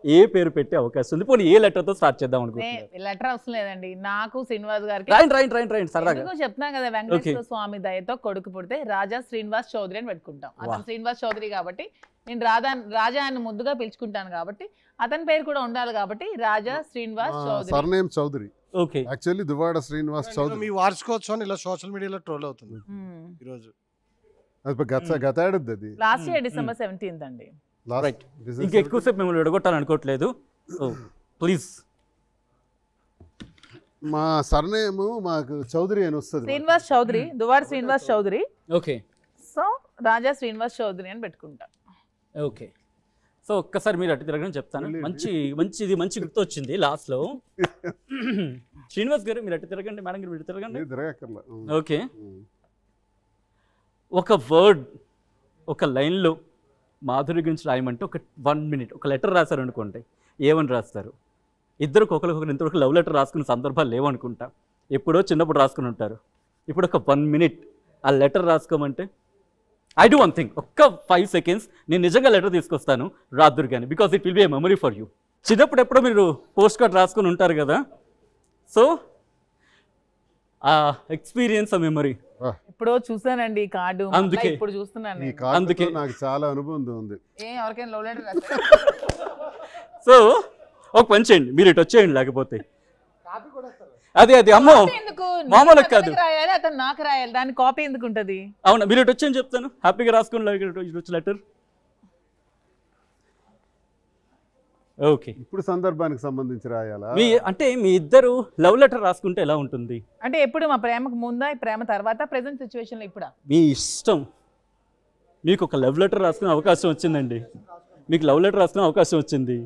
ఏ పేరు పెట్టే అవకాశం ఉంది? పోనీ ఏ లెటర్తో స్టార్ట్ చేద్దాం అనుకుంటున్నారు? లెటర్ అవసరం లేదండి, నాకు శ్రీనివాస్ గారికి రాయండి సరదాగా చెప్తున్నా కదా, వెంకటేశ్వర స్వామి దయతో కొడుకు పుడితే రాజా శ్రీనివాస్ చౌదరి అని పెట్టుకుంటాం. అతను శ్రీనివాస్ చౌదరి కాబట్టి నేను రాజా అని ముద్దుగా పిలుచుకుంటాను, కాబట్టి అతని పేరు కూడా ఉండాలి, కాబట్టి Raja Srinivas Chowdary. Surname Chowdary. Okay, actually Duvvada Srinivas Chowdary. మీ వార్షికోత్సవం ఇలా సోషల్ మీడియాలో ట్రోల్ అవుతుంది ఈ రోజు. గత ఏడాది అది, లాస్ట్ ఇయర్ December 17th అండి. రైట్, ఇంకా ఎక్కువసేపు మిమ్మల్ని విడగొట్టాలని అనుకోవట్లేదు, ప్లీజ్. మా సర్నేమ్ మాకు చౌదరి అని వస్తుంది, శ్రీనివాస్ చౌదరి, దువ్వాడ శ్రీనివాస్ చౌదరి. ఓకే, సో రాజా శ్రీనివాస్ చౌదరి అని పెట్టుకుంటా. ఓకే, సో ఒక్కసారి మీరు అటు తిరగని చెప్తాను. మంచి గుర్తు వచ్చింది లాస్ట్లో. శ్రీనివాస్ గారు మీరు అటు తిరగండి, మేడం గారు ఇటు తిరగండి. ఓకే, ఒక వర్డ్, ఒక లైన్లో మాధురి గురించి రాయమంటే ఒక 1 minute ఒక లెటర్ రాశారు అనుకోండి, ఏమని రాస్తారు? ఇద్దరికి ఒకరికొకరు ఇంతవరకు లవ్ లెటర్ రాసుకున్న సందర్భాలు లేవనుకుంటా, ఎప్పుడో చిన్నప్పుడు రాసుకుని ఉంటారు. ఇప్పుడు ఒక 1 minute ఆ లెటర్ రాసుకోమంటే ఐ డూ వన్ థింగ్, ఒక్క 5 seconds నేను నిజంగా లెటర్ తీసుకొస్తాను రాదురు కానీ, because it will be a memory for you. చిన్నప్పుడు ఎప్పుడో మీరు పోస్ట్ కార్డ్ రాసుకొని ఉంటారు కదా, సో ఆ ఎక్స్పీరియన్స్ ఆ మెమరీ. ఇప్పుడు చూసానండి ఈ కార్డు, అందుకే ఇప్పుడు చూస్తున్నాను ఈ నేను. కార్డుతో నాకు చాలా అనుబంధం ఉంది. ఎవరికైనా లవ్ లెటర్ సో ఒక పని చేయండి, మీరు ఇటు వచ్చేయండి, లేకపోతే అదే అమ్మో ఎందుకు మామూలు కాదు, రాయాలి అతను నాకు రాయాలి, దాని కాపీ ఎందుకు ఉంటది? అవునా, మీరు ఇటు వచ్చేయని చెప్తాను, హ్యాపీగా రాసుకోండి లెటర్. ఓకే, ఇప్పుడు సందర్భానికి సంబంధించి రాయాలా? అంటే మీ ఇద్దరు లవ్ లెటర్ రాసుకుంటే ఎలా ఉంటుంది? అంటే ఎప్పుడు మా ప్రేమకు ముందా, ఈ ప్రేమ తర్వాత, ప్రెసెంట్ సిచ్యువేషన్ లో ఇప్పుడా? మీ ఇష్టం. మీకు ఒక లవ్ లెటర్ రాసుకునే అవకాశం వచ్చిందండి, మీకు లవ్ లెటర్ రాసుకునే అవకాశం వచ్చింది.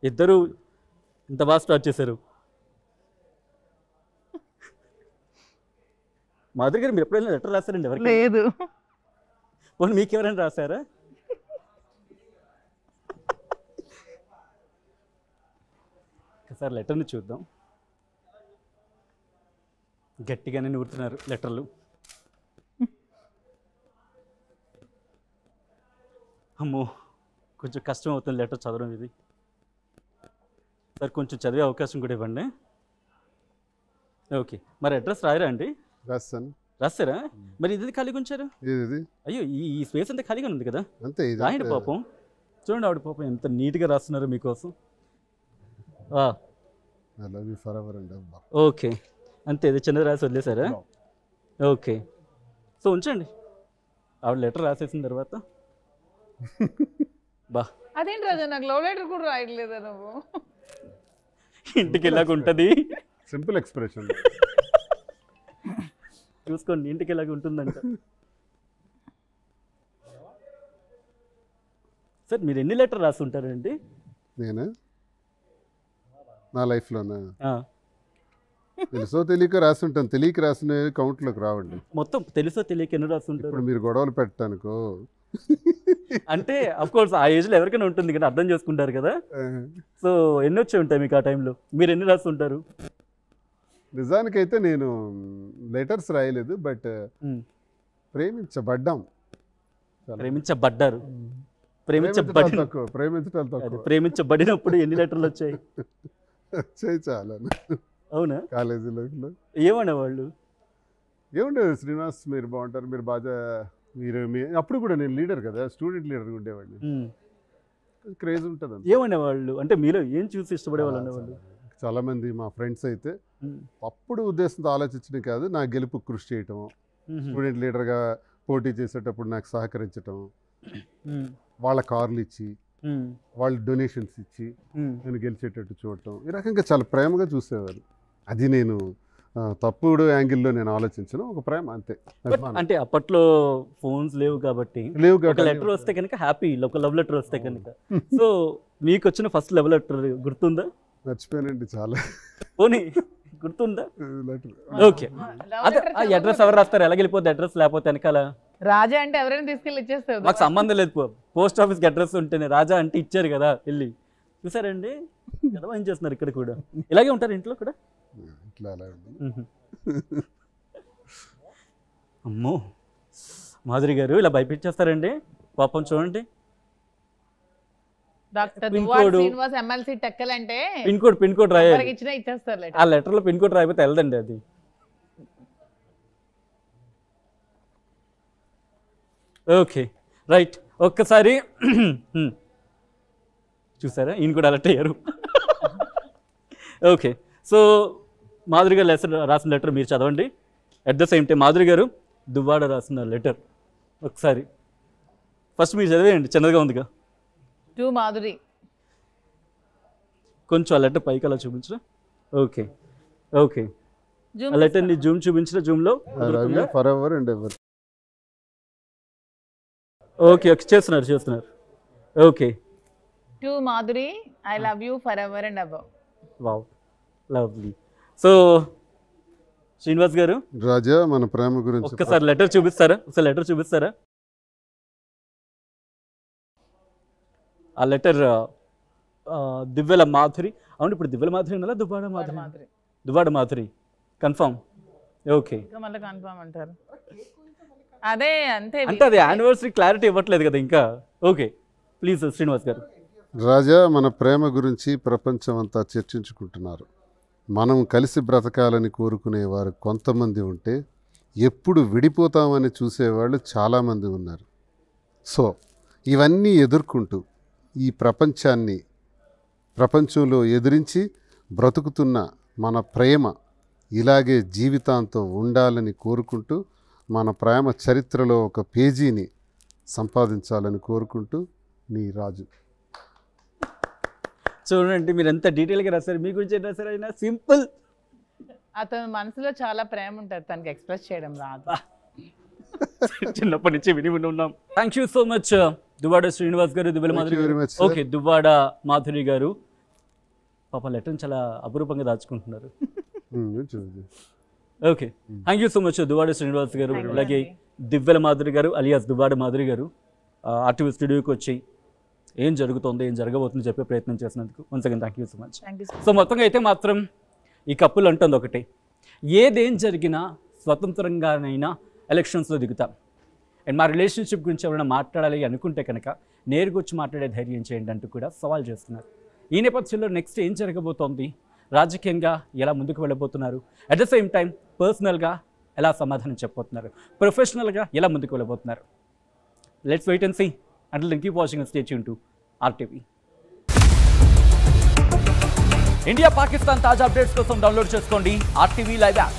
ఇద్దరు ఇంత బాగా స్టార్ట్ చేశారు. మాధురి గారు, మీరు ఎప్పుడైనా లెటర్ రాశారండి ఎవరికి? లేదు. పోనీ మీకు ఎవరైనా రాశారా? ఒకసారి లెటర్ని చూద్దాం. గట్టిగానే నూరుతున్నారు లెటర్లు. అమ్మో, కొంచెం కష్టం అవుతుంది లెటర్ చదవడం. ఇది సార్ కొంచెం చదివే అవకాశం కూడా ఇవ్వండి. ఓకే, మరి అడ్రస్ రాయరా అండి? రాస్తాను. రాస్తారా? మరి ఇది ఖాళీగా ఉంచారు? ఇది అయ్యో, ఈ స్పేస్ అంతా ఖాళీగా ఉంది కదా, అంతే. రాయండి పాపం. చూడండి ఆవిడ పాపం ఎంత నీట్గా రాస్తున్నారు మీకోసం. ఓకే, అంతే, ఇది చిన్నది రాసి వదిలేసారా? ఓకే, సో ఉంచండి. ఆవిడ లెటర్ రాసేసిన తర్వాత బా, అదేంటి రాజా, నాకు లవ్ లెటర్ కూడా రాయట్లేదా నువ్వు? ఇంటికి ఎలాగ ఉంటుంది, సింపుల్ ఎక్స్ప్రెషన్ చూసుకోండి, ఇంటికి ఎలాగ ఉంటుందంట. సార్ మీరు ఎన్ని లెటర్ రాసి ఉంటారండి? నేను నా లైఫ్లోనా తెలుసో తెలియక రాస్తుంటాను. తెలియక రాసిన కౌంట్లోకి రావండి. మొత్తం తెలుసో తెలియక ఎన్ని రాస్తుంటారు? ఇప్పుడు మీరు గొడవలు పెట్టడానికో అంటే అఫ్ కోర్స్ ఆ ఏజ్లో ఎవరికైనా ఉంటుంది కదా, అర్థం చేసుకుంటారు కదా. సో ఎన్ని వచ్చి ఉంటాయి మీకు ఆ టైంలో? మీరు ఎన్ని రాస్తుంటారు? నిజానికైతే నేను లెటర్స్ రాయలేదు, బట్ ప్రేమించబడ్డాం. ప్రేమించబడ్డారు. ప్రేమించబడినప్పుడు ఎన్ని లెటర్లు వచ్చాయి? వచ్చాయి చాలా. అవునా? కాలేజీ లైఫ్లో ఏమనేవాళ్ళు? ఏముండేది, శ్రీనివాస్ మీరు బాగుంటారు, మీరు బాగా, మీరు అప్పుడు కూడా నేను లీడర్ కదా, స్టూడెంట్ లీడర్ ఉండేవాడిని. క్రేజ్ ఉంటుంది. ఏమనేవాళ్ళు అంటే మీలో ఏం చూసి ఇష్టపడేవాళ్ళు అనేవాళ్ళు? చాలామంది మా ఫ్రెండ్స్ అయితే అప్పుడు ఉద్దేశంతో ఆలోచించడం కాదు, నా గెలుపు కృషి చేయటం, స్టూడెంట్ లీడర్గా పోటీ చేసేటప్పుడు నాకు సహకరించటం, వాళ్ళ కార్లు ఇచ్చి, వాళ్ళు డొనేషన్స్ ఇచ్చి నేను గెలిచేటట్టు చూడటం, ఈ రకంగా చాలా ప్రేమగా చూసేవారు. అది నేను తప్పుడు యాంగిల్లో నేను ఆలోచించను, ఒక ప్రేమ అంతే. అంటే అప్పట్లో ఫోన్స్ లేవు కాబట్టి లెటర్ వస్తే కనుక హ్యాపీ, ఒక లవ్ లెటర్ వస్తే కనుక. సో మీకు వచ్చిన ఫస్ట్ లవ్ లెటర్ గుర్తుందా? మర్చిపోయానండి చాలా. పోనీ గుర్తుందా? ఓకే, అదే అడ్రస్ ఎవరు రాస్తారు? ఎలా వెళ్ళిపోద్ది అడ్రస్ లేకపోతే వెనకాల? రాజా అంటే ఎవరైనా తీసుకెళ్ళి ఇచ్చేస్తారు, మాకు సంబంధం లేదు. పోస్ట్ ఆఫీస్కి అడ్రస్ ఉంటేనే రాజా అంటే ఇచ్చారు కదా వెళ్ళి. చూసారండి కదా ఏం చేస్తున్నారు ఇక్కడ కూడా? ఇలాగే ఉంటారు ఇంట్లో కూడా? అమ్మో, మాధురి గారు ఇలా భయపించేస్తారండి పాపం. చూడండి, పిన్ కోడ్ రాయాలి. ఆ లెటర్ లో పిన్ కోడ్ రాయిపోతే వెళ్ళదండి అది. ఓకే రైట్, ఒక్కసారి చూసారా ఈయన కూడా అలర్ట్ అయ్యారు. ఓకే, సో మాధురి గారు రాసిన లెటర్ మీరు చదవండి. At the same time Madhuri గారు దువ్వాడ రాసిన లెటర్ ఒకసారి ఫస్ట్ మీరు చదివేయండి, చిన్నదిగా ఉందిగా. టు మాధురి. కొంచెం ఆ లెటర్ పైకి అలా చూపించరా? ఓకే ఓకే, ఆ లెటర్ని జూమ్ చూపించిన జూమ్లో. ఓకే ఓకే, చేస్తున్నారు. Okay, to Madhuri, I love you for ever and above. Wow, lovely. So Srinivas గారు, రాజా మన ప్రేమ గురించి ఒక్కసారి లెటర్ చూపిస్తారా? ఒకసారి లెటర్ చూపిస్తారా? ఆ లెటర్ దివ్యల మాధురి. అవును, ఇప్పుడు దివ్యల మాధురి అనాలా దువ్వాడ మాధురి? దువ్వాడ మాధురి కన్ఫర్మ్. ఓకే, ఇంకా మళ్ళీ కన్ఫర్మ్ అంటారు. అదే అంతే. అంటే అది యానివర్సరీ క్లారిటీ ఇవ్వట్లేదు కదా ఇంకా. ఓకే, ప్లీజ్ శ్రీనివాస్ గారు. రాజా, మన ప్రేమ గురించి ప్రపంచం అంతా చర్చించుకుంటున్నారు. మనం కలిసి బ్రతకాలని కోరుకునేవారు కొంతమంది ఉంటే ఎప్పుడు విడిపోతామని చూసేవాళ్ళు చాలామంది ఉన్నారు. సో ఇవన్నీ ఎదుర్కొంటూ ఈ ప్రపంచంలో ఎదిరించి బ్రతుకుతున్న మన ప్రేమ ఇలాగే జీవితాంతం ఉండాలని కోరుకుంటూ మన ప్రేమ చరిత్రలో ఒక పేజీని సంపాదించాలని కోరుకుంటూ నీ రాజు. చూడండి మీరు ఎంత డీటెయిల్గా రాశారు, మీ గురించి రాశారు. అయినా సింపుల్. అతని మనసులో చాలా ప్రేమ ఉంటుంది, తనకి ఎక్స్ప్రెస్ చేయడం రాదు. చిన్నప్పటి నుంచి విని ఉన్నాం. Thank you so much Duvvada Srinivas గారు, దువ్వెల మాధురి గారు. ఓకే, దువ్వాడ మాధురి గారు పాప లెటర్ని చాలా అపురూపంగా దాచుకుంటున్నారు. Okay, thank you so much Duvvada Srinivas garu, అలాగే దివ్వెల మాధురి గారు అలియాస్ దువ్వాడ మాధురి గారు ఆర్టీవీ స్టూడియోకి వచ్చి ఏం జరుగుతుంది, ఏం జరగబోతుందో చెప్పే ప్రయత్నం చేసినందుకు once again thank you so much. So మొత్తంగా అయితే మాత్రం ఈ కప్పులు అంటుంది ఒకటి, ఏదేం జరిగినా స్వతంత్రంగానైనా ఎలక్షన్స్లో దిగుతాం. అండ్ మా రిలేషన్షిప్ గురించి ఎవరైనా మాట్లాడాలి అనుకుంటే కనుక నేరుగా వచ్చి మాట్లాడే ధైర్యం చేయండి అంటూ కూడా సవాల్ చేస్తున్నారు. ఈ నేపథ్యంలో నెక్స్ట్ ఏం జరగబోతోంది, రాజకీయంగా ఎలా ముందుకు వెళ్ళబోతున్నారు, అట్ ద సేమ్ టైం పర్సనల్గా ఎలా సమాధానం చెప్పబోతున్నారు, ప్రొఫెషనల్గా ఎలా ముందుకు వెళ్ళబోతున్నారు. Let's wait and see. Until then, keep watching and stay tuned to RTV. India Pakistan తాజా అప్డేట్స్ కోసం డౌన్లోడ్ చేసుకోండి RTV లైవ్ యాప్.